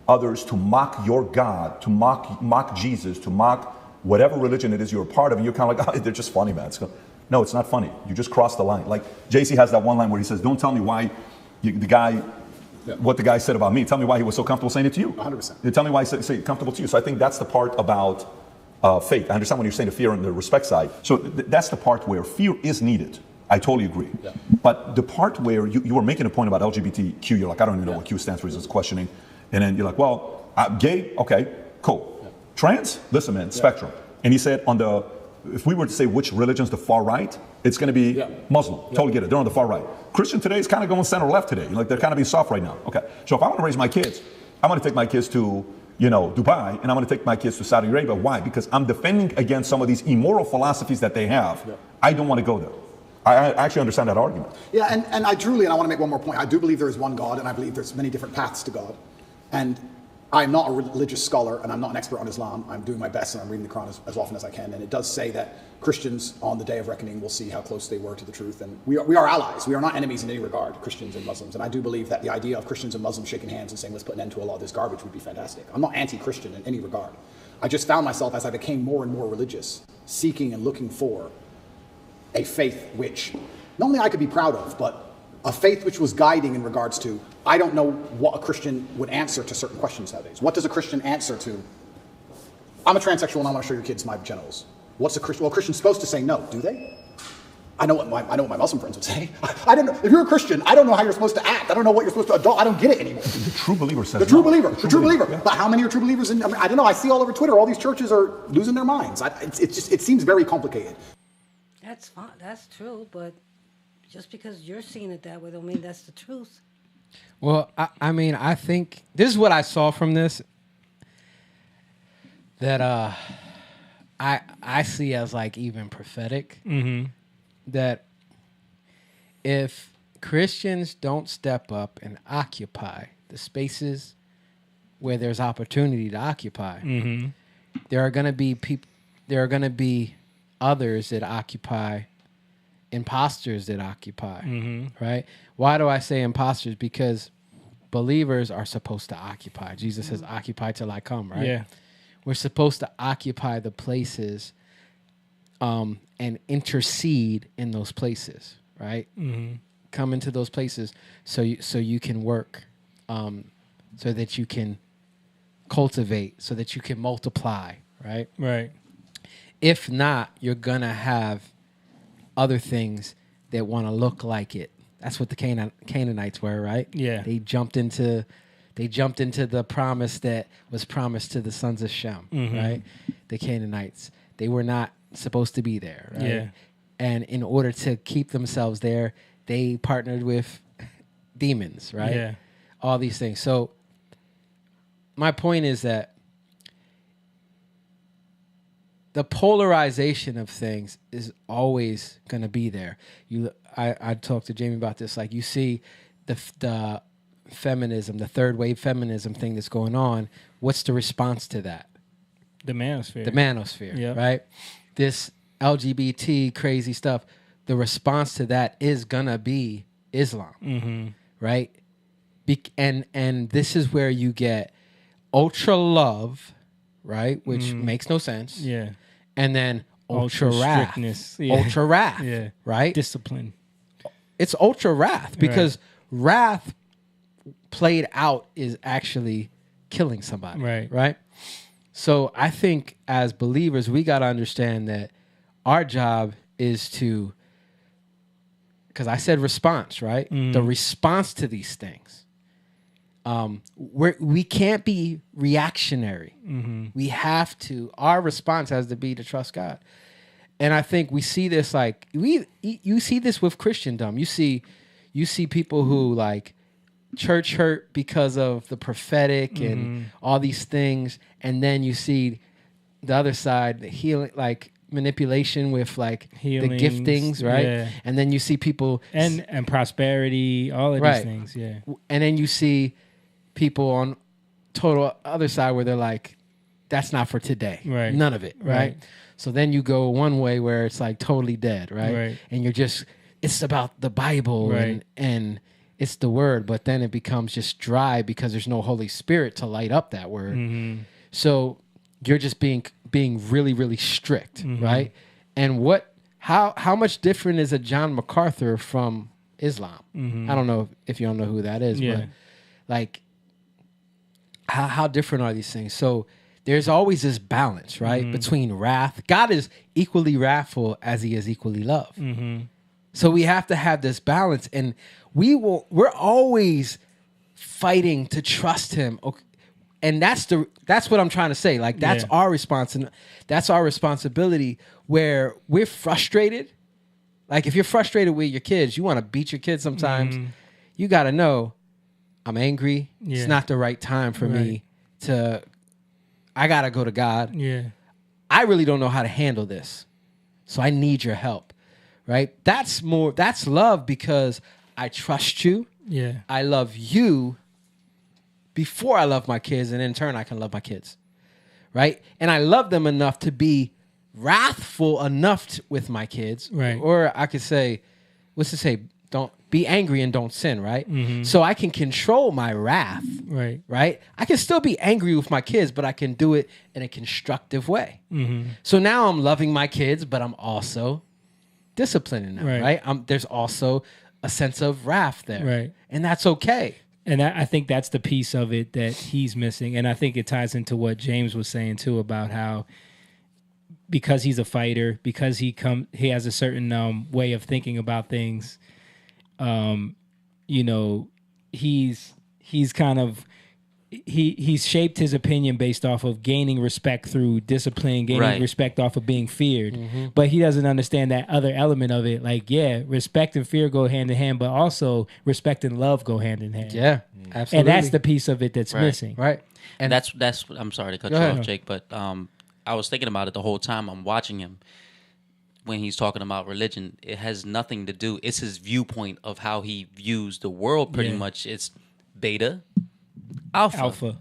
others to mock your God, to mock Jesus, to mock whatever religion it is you're a part of, and you're kind of like, oh, they're just funny, man. No, it's not funny. You just crossed the line. Like JC has that one line where he says, don't tell me why what the guy said about me. Tell me why he was so comfortable saying it to you. 100%. Tell me why he said it comfortable to you. So I think that's the part about faith. I understand when you're saying the fear and the respect side. So that's the part where fear is needed. I totally agree. Yeah. But the part where you were making a point about LGBTQ, you're like, I don't even know what Q stands for, is questioning. And then you're like, well, gay, okay, cool. Yeah. Trans, listen, man, spectrum. And he said if we were to say which religion's the far right, it's going to be Muslim. Totally get it. They're on the far right. Christian today is kind of going center left today. Like they're kind of being soft right now. Okay. So if I want to raise my kids, I'm going to take my kids to, Dubai, and I'm going to take my kids to Saudi Arabia. Why? Because I'm defending against some of these immoral philosophies that they have. Yeah. I don't want to go there. I actually understand that argument. Yeah, and I want to make one more point. I do believe there is one God, and I believe there's many different paths to God. And I'm not a religious scholar and I'm not an expert on Islam. I'm doing my best and I'm reading the Quran as often as I can. And it does say that Christians on the day of reckoning will see how close they were to the truth. And we are allies. We are not enemies in any regard, Christians and Muslims. And I do believe that the idea of Christians and Muslims shaking hands and saying, let's put an end to a lot of this garbage would be fantastic. I'm not anti-Christian in any regard. I just found myself, as I became more and more religious, seeking and looking for a faith which not only I could be proud of, but a faith which was guiding in regards to, I don't know what a Christian would answer to certain questions nowadays. What does a Christian answer to, I'm a transsexual and I want to show your kids my genitals. What's a Christian? Well, a Christian's supposed to say no, do they? I know what my Muslim friends would say. I don't know. If you're a Christian, I don't know how you're supposed to act. I don't know what you're supposed to adult. I don't get it anymore. The true believer says The true no. believer. The true believer. Yeah. But how many are true believers? I mean, I don't know. I see all over Twitter, all these churches are losing their minds. It seems very complicated. That's fine. That's true, but just because you're seeing it that way don't mean that's the truth. Well, I mean, I think this is what I saw from this that I see as like even prophetic. Mm-hmm. That if Christians don't step up and occupy the spaces where there's opportunity to occupy, Mm-hmm. there are going to be there are going to be others that occupy, imposters that occupy, Mm-hmm. right? Why do I say imposters? Because believers are supposed to occupy. Jesus says, occupy till I come, right? Yeah. We're supposed to occupy the places and intercede in those places, right? Mm-hmm. Come into those places so you can work, so that you can cultivate, so that you can multiply, right? Right. If not, you're gonna have other things that want to look like it. That's what the Canaanites were, right? Yeah. They jumped into the promise that was promised to the sons of Shem, Mhm. right? The Canaanites. They were not supposed to be there, right? Yeah. And in order to keep themselves there, they partnered with demons, right? Yeah. All these things. So my point is that the polarization of things is always going to be there. I talked to Jamie about this. Like, you see the feminism, the third wave feminism thing that's going on. What's the response to that? The manosphere. The manosphere, Yep. right? This LGBT crazy stuff. The response to that is gonna be Islam, Mm-hmm. right? And this is where you get ultra love, right? Which makes no sense. Yeah. And then ultra wrath, strictness. Yeah. ultra wrath, Yeah. right? Discipline. It's ultra wrath because wrath played out is actually killing somebody, Right. Right. So I think as believers, we got to understand that our job is to, because I said response, right? The response to these things. We can't be reactionary. Mm-hmm. We have to. Our response has to be to trust God. And I think we see this like you see this with Christendom. You see people who like church hurt because of the prophetic and all these things, and then you see the other side, the healing, like manipulation with like the Healings, giftings, right? yeah. And then you see people And prosperity, all of Right. these things. Yeah. and then you see people on total other side where they're like, that's not for today. Right. None of it. Right? Right. So then you go one way where it's like totally dead. Right. Right. And you're just, it's about the Bible Right. and it's the word, but then it becomes just dry because there's no Holy Spirit to light up that word. Mm-hmm. So you're just being really, really strict. Right. And how much different is a John MacArthur from Islam? I don't know if you don't know who that is, Yeah. but like, how different are these things? So there's always this balance, right, between wrath. God is equally wrathful as he is equally love. So we have to have this balance, and we're always fighting to trust him. Okay. And that's what I'm trying to say. Like, that's our response, and that's our responsibility where we're frustrated. Like, if you're frustrated with your kids, you want to beat your kids sometimes. You got to know, I'm angry. Yeah. It's not the right time for me I got to go to God. Yeah. I really don't know how to handle this. So I need your help, right? That's love because I trust you. Yeah. I love you before I love my kids, and in turn I can love my kids, right? And I love them enough to be wrathful enough with my kids, Right. Or I could say, what's to say? Don't be angry and don't sin, right? Mhm. So I can control my wrath, Right. right? I can still be angry with my kids, but I can do it in a constructive way. Mhm. So now I'm loving my kids, but I'm also disciplining them, Right. right? There's also a sense of wrath there, Right. and that's okay. And I think that's the piece of it that he's missing. And I think it ties into what James was saying too about how because he's a fighter, because he has a certain way of thinking about things. You know, he's kind of he's shaped his opinion based off of gaining respect through discipline, gaining Right. respect off of being feared. Mm-hmm. But he doesn't understand that other element of it. Like, yeah, respect and fear go hand in hand, but also respect and love go hand in hand. Yeah, absolutely. And that's the piece of it that's Right. missing. Right. And that's I'm sorry to cut Go you ahead. off, Jake, but I was thinking about it the whole time I'm watching him. When he's talking about religion, it has nothing to do. It's his viewpoint of how he views the world. Pretty Yeah. much, it's beta, alpha.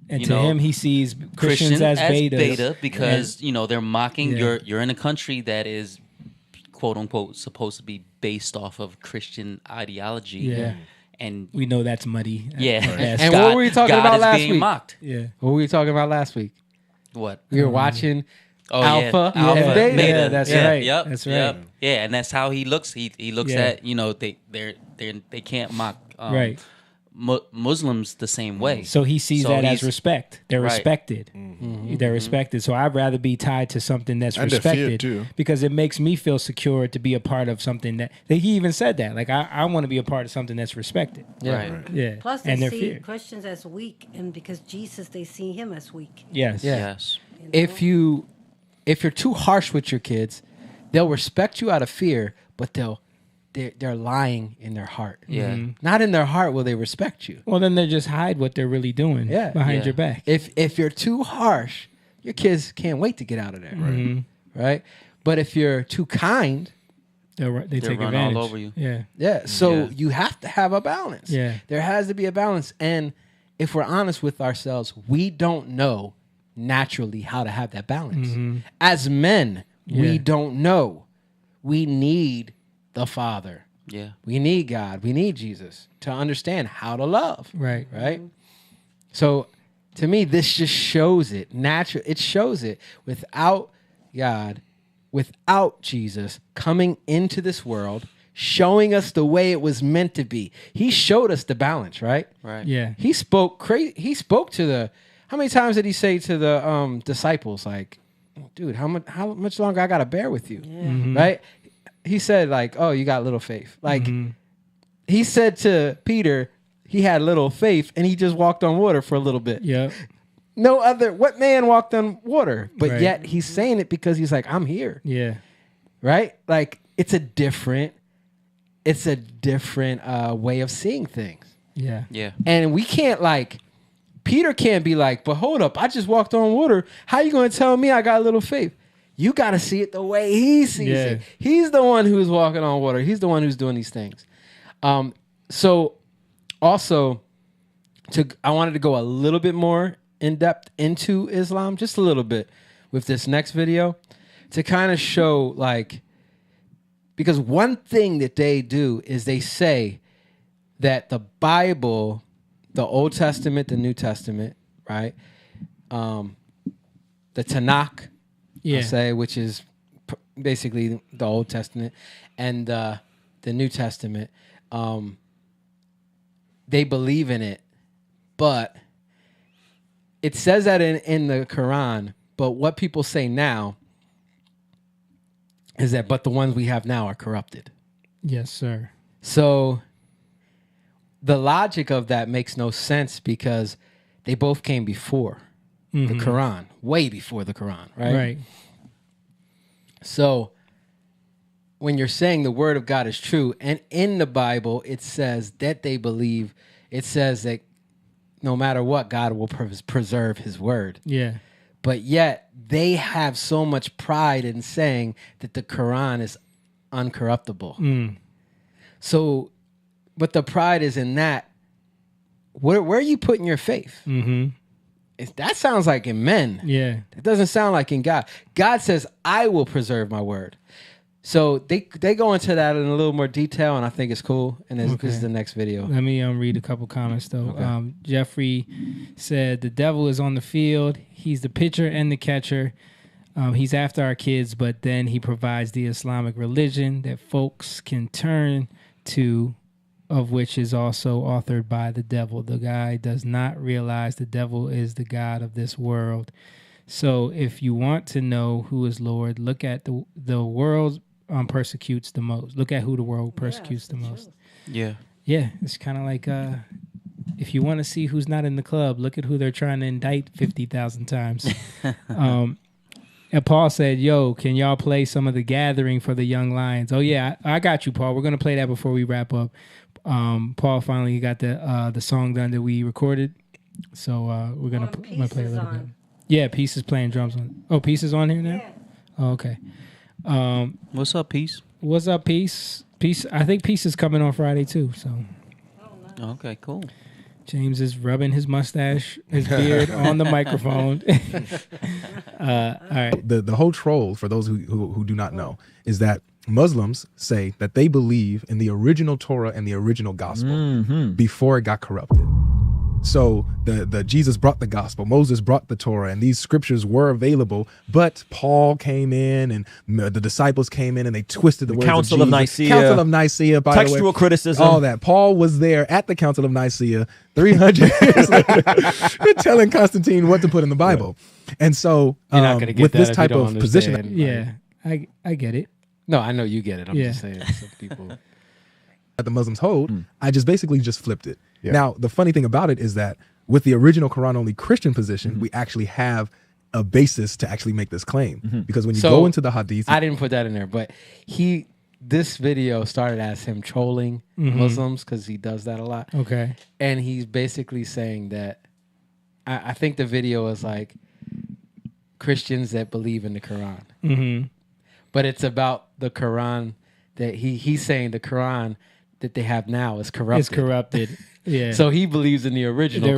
And You to know, him, he sees Christians as betas. because they're mocking. Yeah. You're in a country that is quote unquote supposed to be based off of Christian ideology. Yeah. And we know that's muddy. Yeah. Yes. And God- what were we talking God about is last being week? mocked. Yeah. What were we talking about last week? What? We were watching Oh, Alpha, yeah. Alpha, and Beta. Beta. that's Yeah, right. Yep, That's yep. right. Yeah, and that's how he looks. He looks Yeah. at they can't mock Right. Muslims the same way. So he sees So that as he's- respect. They're Right. respected. Mm-hmm. They're respected. So I'd rather be tied to something that's And to fear, respected too. because it makes me feel secure to be a part of something that he even said that. Like I want to be a part of something that's respected. Yeah. Right. Yeah. Plus, they and they're see feared. Christians as weak, and because Jesus, they see him as weak. Yes. Yeah. Yes. If you're too harsh with your kids, they'll respect you out of fear, but they're lying in their heart. Yeah. Mhm. Not in their heart will they respect you. Well, then they just hide what they're really doing Yeah. behind Yeah. your back. If you're too harsh, your kids can't wait to get out of there. Right? But if you're too kind, They They'll take run advantage. all over you. Yeah. yeah. So Yeah. you have to have a balance. Yeah. There has to be a balance. And if we're honest with ourselves, we don't know naturally how to have that balance. As men, Yeah. we don't know. We need the Father. Yeah. We need God. We need Jesus to understand how to love. Right. Right? So to me, this just shows it. It shows it without God, without Jesus coming into this world, showing us the way it was meant to be. He showed us the balance, right? Right. Yeah. He spoke to the, how many times did he say to the disciples, like, dude, how much longer I gotta bear with you? Right? He said, like, oh, you got little faith. Like, he said to Peter, he had little faith, and he just walked on water for a little bit. Yeah. What man walked on water? But Right. yet he's saying it because he's like, I'm here. Yeah. Right? Like, it's a different way of seeing things. Yeah. Yeah. And we can't, like, Peter can't be like, but hold up, I just walked on water. How you going to tell me I got little faith? You got to see it the way he sees Yeah. it. He's the one who's walking on water. He's the one who's doing these things. So also, I wanted to go a little bit more in depth into Islam, just a little bit with this next video to kind of show, like, because one thing that they do is they say that the Bible, the Old Testament, the New Testament, right? The Tanakh, Yeah. I say, which is basically the Old Testament, and the New Testament, they believe in it, but it says that in the Quran, but what people say now is that, but the ones we have now are corrupted. Yes, sir. So the logic of that makes no sense because they both came before the Quran, way before the Quran, right? Right. So when you're saying the word of God is true, and in the Bible it says that they believe, it says that no matter what, God will preserve his word. Yeah. But yet they have so much pride in saying that the Quran is uncorruptible. So, but the pride is in that. where are you putting your faith? Mm-hmm. That sounds like in men. Yeah. It doesn't sound like in God. God says, I will preserve my word. So they go into that in a little more detail, and I think it's cool. And this is the next video. Let me read a couple comments, though. Okay. Jeffrey said, the devil is on the field. He's the pitcher and the catcher. He's after our kids, but then he provides the Islamic religion that folks can turn to, of which is also authored by the devil. The guy does not realize the devil is the god of this world. So if you want to know who is Lord, look at the world persecutes the most. Look at who the world persecutes the most. Yeah. Yeah, it's kind of like if you want to see who's not in the club, look at who they're trying to indict 50,000 times. And Paul said, yo, can y'all play some of The Gathering for the Young Lions? Oh, yeah, I got you, Paul. We're going to play that before we wrap up. Paul finally got the song done that we recorded. So we're going to play a little bit. Yeah, Peace is playing drums on. Oh, Peace is on here now? Yeah. Oh, okay. What's up, Peace? What's up, Peace? Peace. I think Peace is coming on Friday, too. So. Okay, cool. James is rubbing his mustache, his beard on the microphone. All right. The whole troll, for those who do not know, is that Muslims say that they believe in the original Torah and the original gospel before it got corrupted. So the Jesus brought the gospel, Moses brought the Torah, and these scriptures were available, but Paul came in and the disciples came in and they twisted the words Council of of Jesus. Nicaea. Council of Nicaea, by the way. Textual criticism. All that. Paul was there at the Council of Nicaea 300 years later telling Constantine what to put in the Bible. And so You're not gonna get with that this if you type don't of position. understand. Yeah, I get it. No, I know you get it. I'm Yeah. just saying some people. That the Muslims hold, I just basically just flipped it. Yeah. Now, the funny thing about it is that with the original Quran only Christian position, we actually have a basis to actually make this claim. Because when you go into the hadith, I didn't put that in there, but this video started as him trolling Muslims because he does that a lot. Okay. And he's basically saying that I think the video is like Christians that believe in the Quran. Mm-hmm. But it's about the Quran that he's saying the Quran that they have now is corrupted. It's corrupted. Yeah. So he believes in the original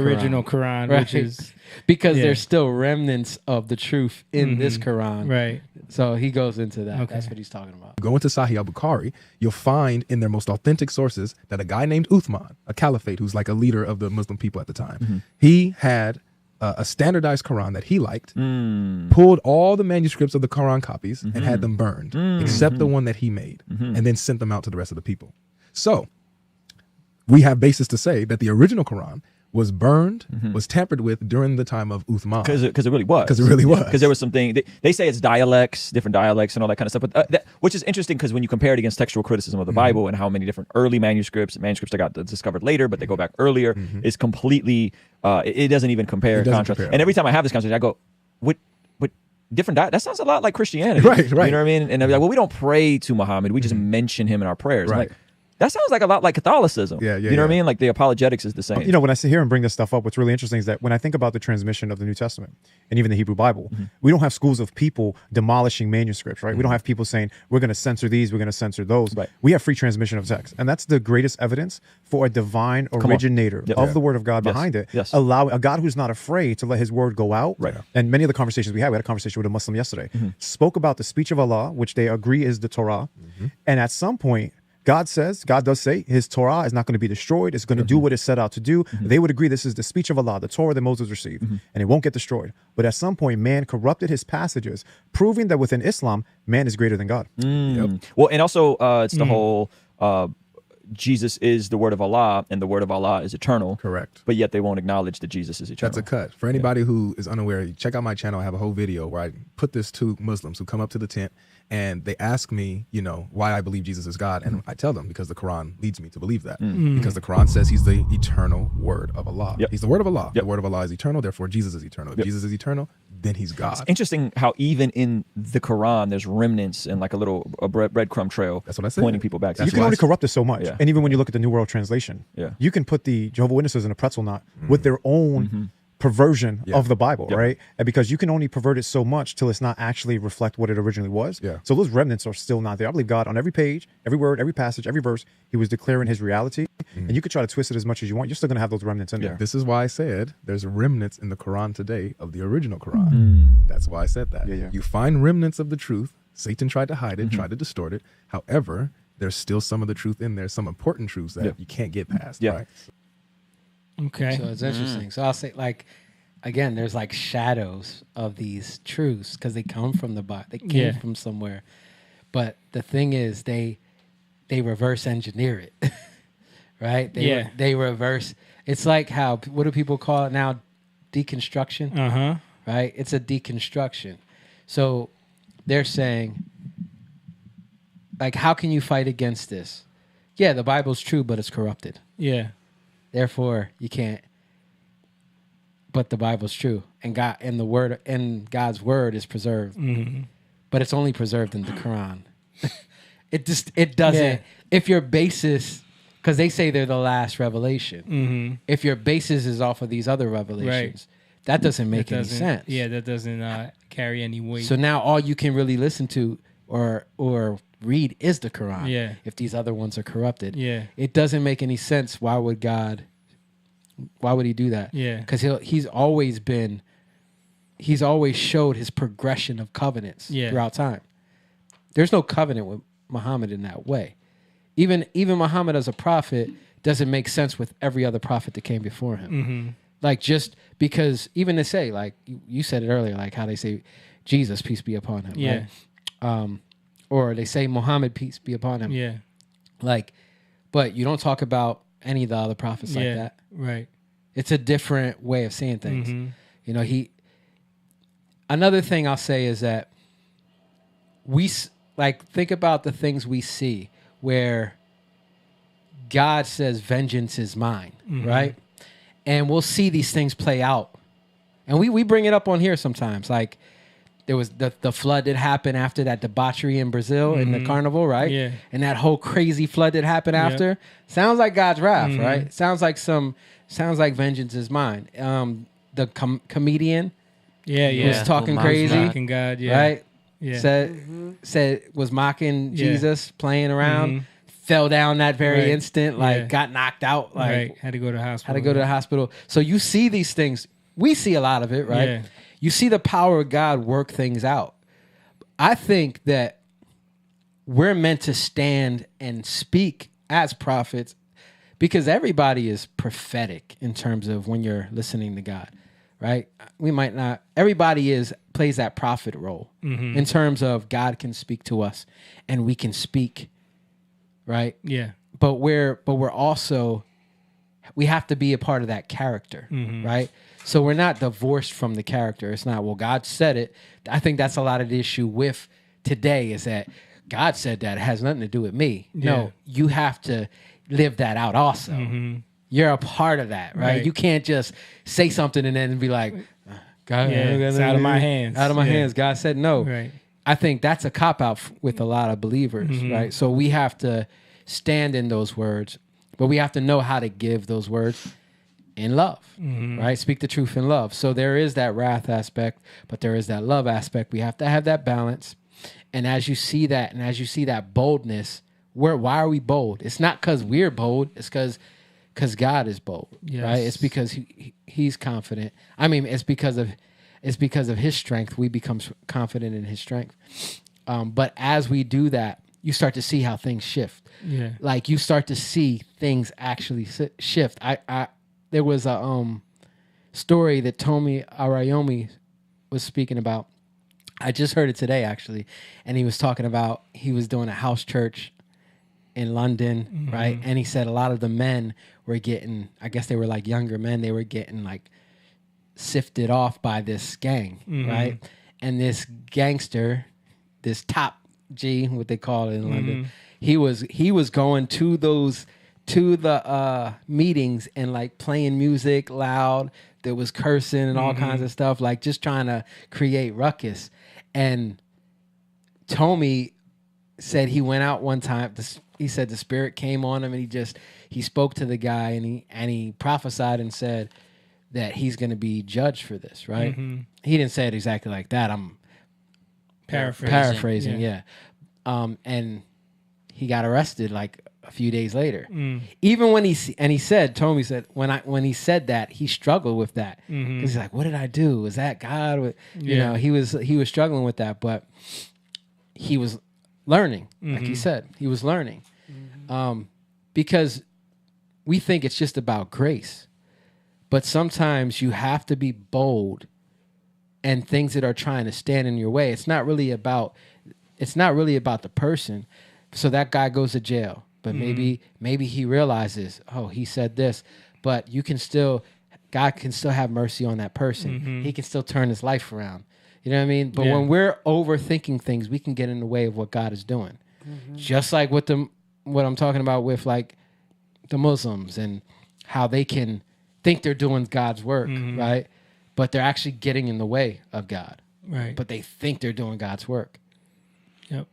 Quran, right? which is because there's still remnants of the truth in this Quran. Right. So he goes into that. Okay. That's what he's talking about. go into Sahih al-Bukhari, you'll find in their most authentic sources that a guy named Uthman, a caliphate who's like a leader of the Muslim people at the time, he had a standardized Quran that he liked, pulled all the manuscripts of the Quran copies and had them burned, except the one that he made, and then sent them out to the rest of the people. So we have basis to say that the original Quran was burned, was tampered with during the time of Uthman. Because it really was. Because it really was. Because there was something, they say it's dialects, different dialects and all that kind of stuff. But which is interesting because when you compare it against textual criticism of the Bible and how many different early manuscripts that got discovered later, but they go back earlier, is completely, it doesn't even compare. And every time I have this conversation, I go, what different that sounds a lot like Christianity. Right. You know what I mean? And they're like, well, we don't pray to Muhammad. We just mention him in our prayers. I'm like, that sounds like a lot like Catholicism. You know what I mean? Like the apologetics is the same. You know, when I sit here and bring this stuff up, what's really interesting is that when I think about the transmission of the New Testament and even the Hebrew Bible, we don't have schools of people demolishing manuscripts, right? We don't have people saying, we're going to censor these, we're going to censor those. We have free transmission of text. And that's the greatest evidence for a divine originator of the word of God behind it. Allow a God who's not afraid to let his word go out. And many of the conversations we had a conversation with a Muslim yesterday, spoke about the speech of Allah, which they agree is the Torah. And at some point, God does say his Torah is not going to be destroyed. It's going to do what it's set out to do. They would agree this is the speech of Allah, the Torah that Moses received, and it won't get destroyed. But at some point, man corrupted his passages, proving that within Islam, man is greater than God. Well, and also it's the whole Jesus is the word of Allah and the word of Allah is eternal. Correct. But yet they won't acknowledge that Jesus is eternal. That's a cut. For anybody who is unaware, check out my channel. I have a whole video where I put this to Muslims who come up to the tent and they ask me, why I believe Jesus is God. And I tell them because the Quran leads me to believe that. Because the Quran says he's the eternal word of Allah. He's the word of Allah. The word of Allah is eternal. Therefore, Jesus is eternal. If Jesus is eternal, then he's God. It's interesting how even in the Quran, there's remnants and like a breadcrumb trail. That's what I said. Pointing people back to You can only corrupt it so much. And even when you look at the New World Translation, Yeah. you can put the Jehovah's Witnesses in a pretzel knot with their own perversion Yeah. of the Bible, Yeah. right? And because you can only pervert it so much till it's not actually reflect what it originally was. Yeah. So those remnants are still not there. I believe God on every page, every word, every passage, every verse, he was declaring his reality. And you could try to twist it as much as you want. You're still going to have those remnants in Yeah, there. this is why I said there's remnants in the Quran today of the original Quran. That's why I said that. You find remnants of the truth. Satan tried to hide it, tried to distort it. However, there's still some of the truth in there, some important truths that you can't get past. Right? Okay. So it's interesting. So I'll say, like, again, there's like shadows of these truths because they come from the Bible. They came from somewhere. But the thing is, they reverse engineer it, right? They reverse. It's like how, what do people call it now? Deconstruction. Right? It's a deconstruction. So they're saying, like, how can you fight against this? Yeah, the Bible's true, but it's corrupted. Yeah. Therefore, you can't. But the Bible's true, and God and the word and God's word is preserved, but it's only preserved in the Quran. It doesn't. Yeah. If your basis, because they say they're the last revelation. If your basis is off of these other revelations, that doesn't make any sense. Yeah, that doesn't carry any weight. So now all you can really listen to or read is the Quran. Yeah. If these other ones are corrupted. Yeah. It doesn't make any sense. Why would he do that? Yeah. Because he's always showed his progression of covenants throughout time. There's no covenant with Muhammad in that way. Even Muhammad as a prophet doesn't make sense with every other prophet that came before him. Like, just because even they say, like you said it earlier, like how they say Jesus, peace be upon him. Yeah. Right? Or they say Muhammad, peace be upon him. Yeah. Like, but you don't talk about any of the other prophets like that. Right. It's a different way of seeing things. You know, another thing I'll say is that think about the things we see where God says vengeance is mine, right? And we'll see these things play out. And we bring it up on here sometimes. Like, there was the flood that happened after that debauchery in Brazil in the carnival, right? Yeah. And that whole crazy flood that happened after. Sounds like God's wrath, right? Sounds like vengeance is mine. The comedian was talking crazy. Mocking God, right? Yeah. Said was mocking Jesus, playing around, fell down that very instant, got knocked out, had to go to the hospital. So you see these things. We see a lot of it, right? Yeah. You see the power of God work things out. I think that we're meant to stand and speak as prophets because everybody is prophetic in terms of when you're listening to God, right? We might not. Everybody plays that prophet role in terms of God can speak to us and we can speak, right? Yeah. But we're also, we have to be a part of that character, right? So we're not divorced from the character. It's not, well, God said it. I think that's a lot of the issue with today is that God said that. It has nothing to do with me. Yeah. No, you have to live that out also. You're a part of that, right? You can't just say something and then be like, God, it's out of my hands. Out of my hands. God said no. Right. I think that's a cop-out with a lot of believers, right? So we have to stand in those words, but we have to know how to give those words in love, right? Speak the truth in love. So there is that wrath aspect, but there is that love aspect. We have to have that balance. And as you see that, and as you see that boldness, why are we bold? It's not because we're bold. It's because God is bold, right? It's because he's confident. I mean, it's because of his strength. We become confident in his strength. But as we do that, you start to see how things shift. Yeah. Like you start to see things actually shift. There was a story that Tomi Arayomi was speaking about. I just heard it today, actually. And he was talking about, he was doing a house church in London, right? And he said a lot of the men were getting, I guess they were like younger men, they were getting like sifted off by this gang, right? And this gangster, this top G, what they call it in London, he was going to the meetings and like playing music loud. There was cursing and all kinds of stuff, like just trying to create ruckus. And Tommy said he went out one time. He said the spirit came on him and he spoke to the guy and he prophesied and said, that he's going to be judged for this, right? Mhm. He didn't say it exactly like that. I'm paraphrasing, yeah. And he got arrested like a few days later. Mm. Even when he told me when he said that, he struggled with that. Mhm. He's like, what did I do? Was that God? You Yeah. know, he was struggling with that, but he was learning, like he Mhm. said, he was learning. Because we think it's just about grace, but sometimes you have to be bold and things that are trying to stand in your way. It's not really about the person. So that guy goes to jail, but maybe he realizes, oh, he said this, but God can still have mercy on that person. Mhm. He can still turn his life around. You know what I mean? But Yeah. when we're overthinking things, we can get in the way of what God is doing. Just like what I'm talking about with like the Muslims and how they can think they're doing God's work, right? But they're actually getting in the way of God. Right. But they think they're doing God's work. Yep.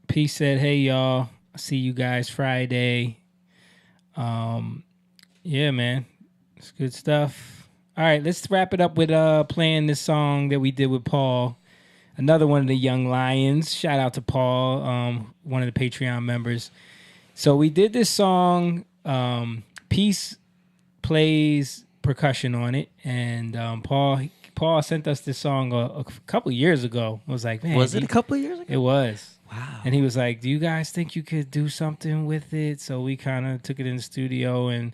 P said, "Hey y'all, I see you guys Friday." Yeah, man, it's good stuff. All right, let's wrap it up with playing this song that we did with Paul, another one of the Young Lions. Shout out to Paul, one of the Patreon members. So we did this song. Peace plays percussion on it, and Paul sent us this song a couple years ago. I was like, man, Was it a couple of years ago? It was. Wow. And he was like, do you guys think you could do something with it? So we kind of took it in the studio and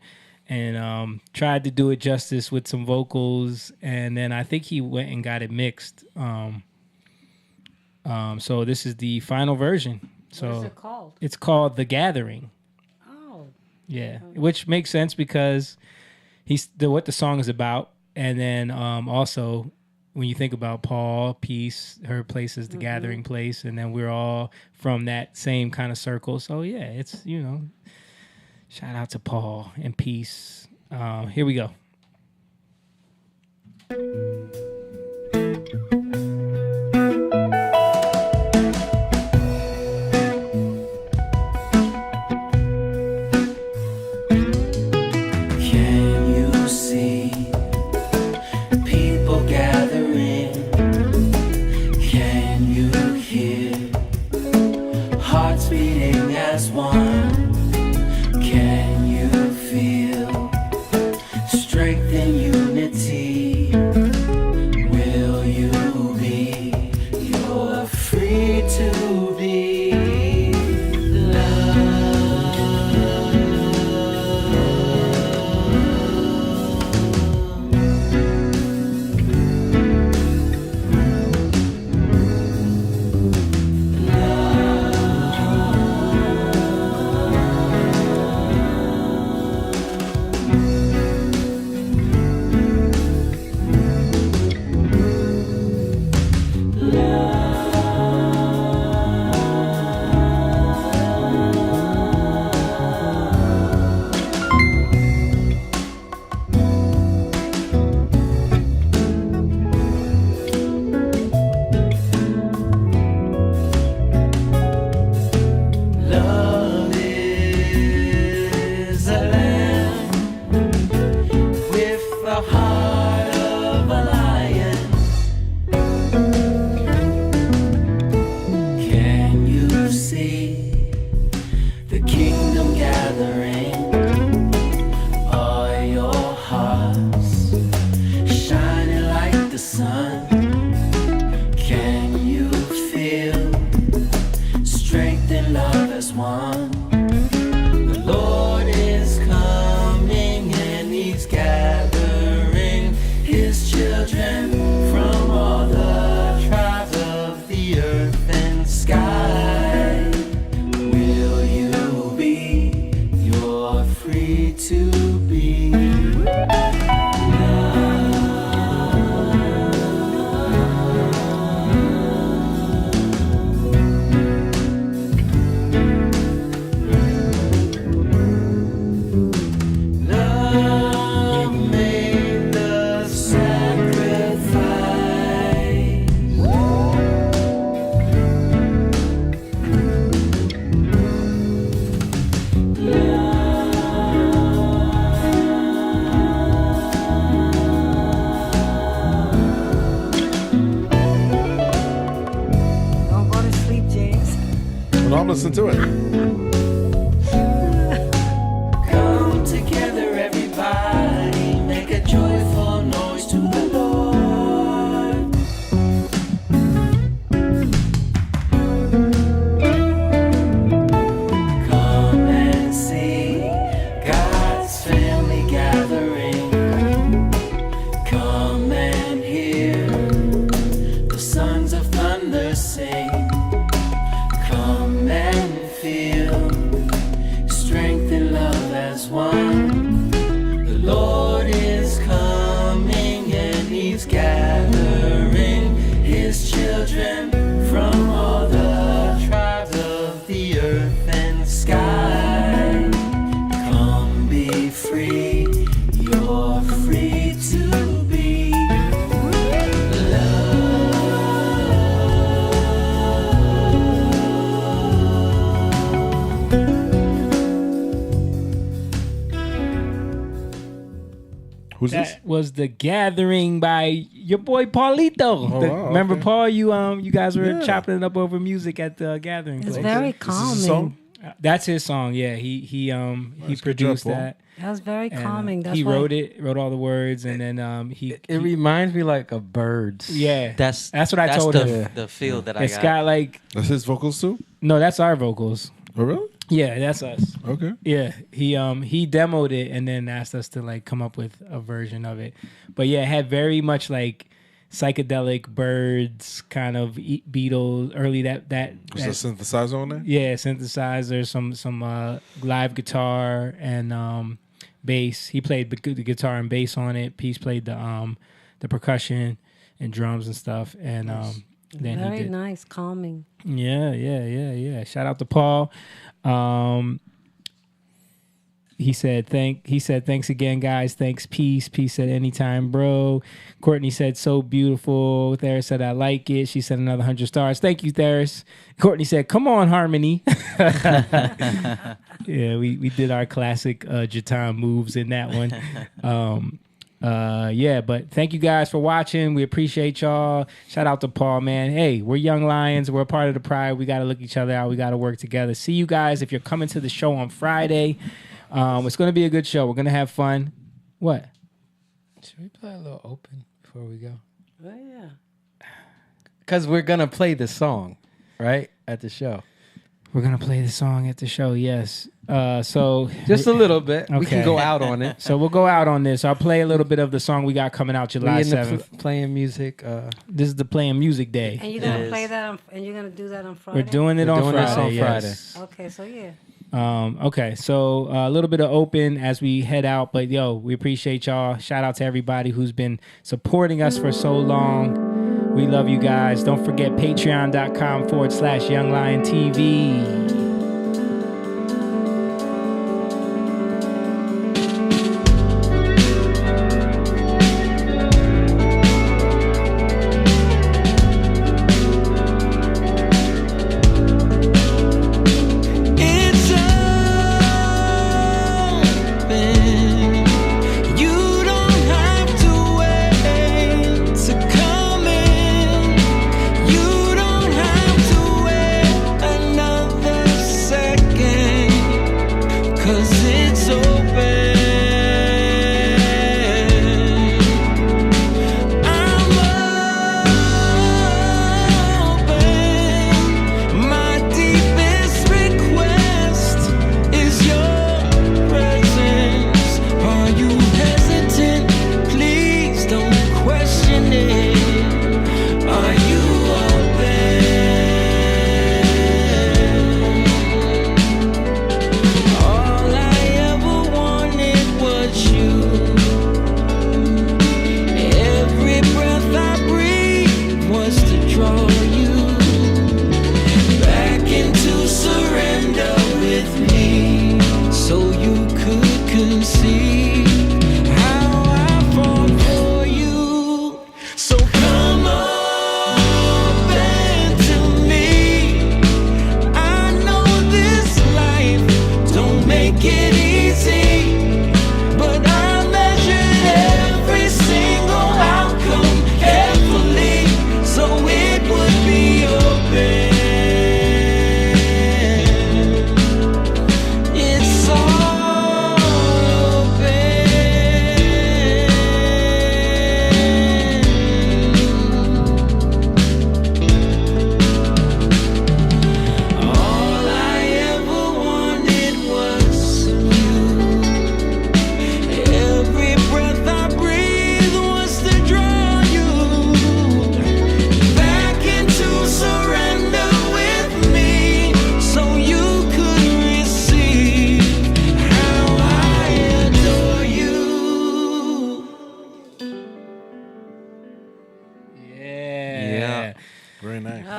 tried to do it justice with some vocals, and then I think he went and got it mixed. So this is the final version. So What is it called? It's called The Gathering. Oh. Yeah, which makes sense because what the song is about, and then also when you think about Paul, Peace, her place is the gathering place, and then we're all from that same kind of circle. So yeah, it's shout out to Paul and Peace. Here we go. Can you see people gathering? Can you hear hearts beating as one? Can you feel strength and unity? Will you be? You're free to be. Love is a lamb with the heart of a lion. Can you see the kingdom gathering? Are your hearts shining like the sun? Can you feel strength and love as one? The Lord is coming and He's gathering His children from all the tribes of the earth and sky. Will you be? You're free to be. listen to it. Come together, everybody, make a joyful noise to the Lord. Come and see God's family gathering. Come and hear the sons of thunder sing. Come and feel strength and love as one. The Lord is coming and He's gathering His children from all the tribes of the earth and sky. Come be free, you're free to be Who's that this? was The Gathering by your boy Paulito. Oh, wow, Remember okay. Paul? You guys were Yeah. chopping it up over music at the Gathering. It's place. very Is this his song? calming. That's his song. Yeah, he Nice, good produced job, Paul. that. That was very And, calming. That's he why wrote all the words, and then he. It reminds me like of birds. Yeah, That's what I told him. The feel that I It's got. got like That's his vocals too? no, that's our vocals. Oh, really? Yeah, that's us. Okay. Yeah, he demoed it and then asked us to like come up with a version of it. But yeah, it had very much like psychedelic birds kind of Beatles early that Was there a synthesizer on there? yeah, synthesizer, some live guitar and bass. He played the guitar and bass on it. Peace played the percussion and drums and stuff. And then very he did. nice, calming. Yeah. Shout out to Paul. He said thanks again, guys. Thanks, peace. Peace said anytime, bro. Courtney said so beautiful. Theris said I like it. She said another 100 stars. Thank you, Theris. Courtney said, come on, Harmony. Yeah, we did our classic Jatan moves in that one. Yeah, but thank you guys for watching. We appreciate y'all. Shout out to Paul, man. Hey, we're Young Lions. We're a part of the Pride. We got to look each other out. We got to work together. See you guys if you're coming to the show on Friday. It's going to be a good show. We're going to have fun. What? Should we play a little open before we go? Oh, yeah. Because we're going to play the song, right? At the show. We're going to play the song at the show, yes. So just a little bit. We Okay. can go out on it. So we'll go out on this. I'll play a little bit of the song we got coming out July We in the 7th. playing music. This is the playing music day. And you're gonna play that, and you're gonna do that on Friday. We're doing it We're on doing Friday. this on yes. Okay, so yeah. Okay, so a little bit of open as we head out, but yo, we appreciate y'all. Shout out to everybody who's been supporting us for so long. We love you guys. Don't forget patreon.com/YoungLionTV. It's open. You don't have to wait to come in. You don't have to wait another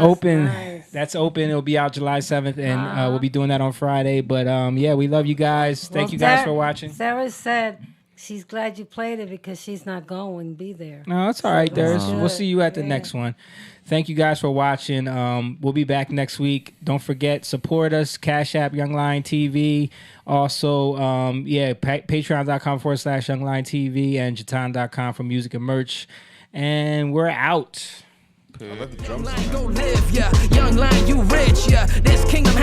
open. nice. That's open. It'll be out July 7th, and we'll be doing that on Friday. But yeah, we love you guys. Thank you guys for watching. Sarah said she's glad you played it because she's not going to be there. No, it's all right, Darius. good. We'll see you at the Yeah. next one. Thank you guys for watching. We'll be back next week. Don't forget, support us. Cash App, Young Lion TV. Also, patreon.com/Young Lion TV and Jatan.com for music and merch. And we're out. Young lion, go live, yeah. Young lion, you rich, yeah. This king of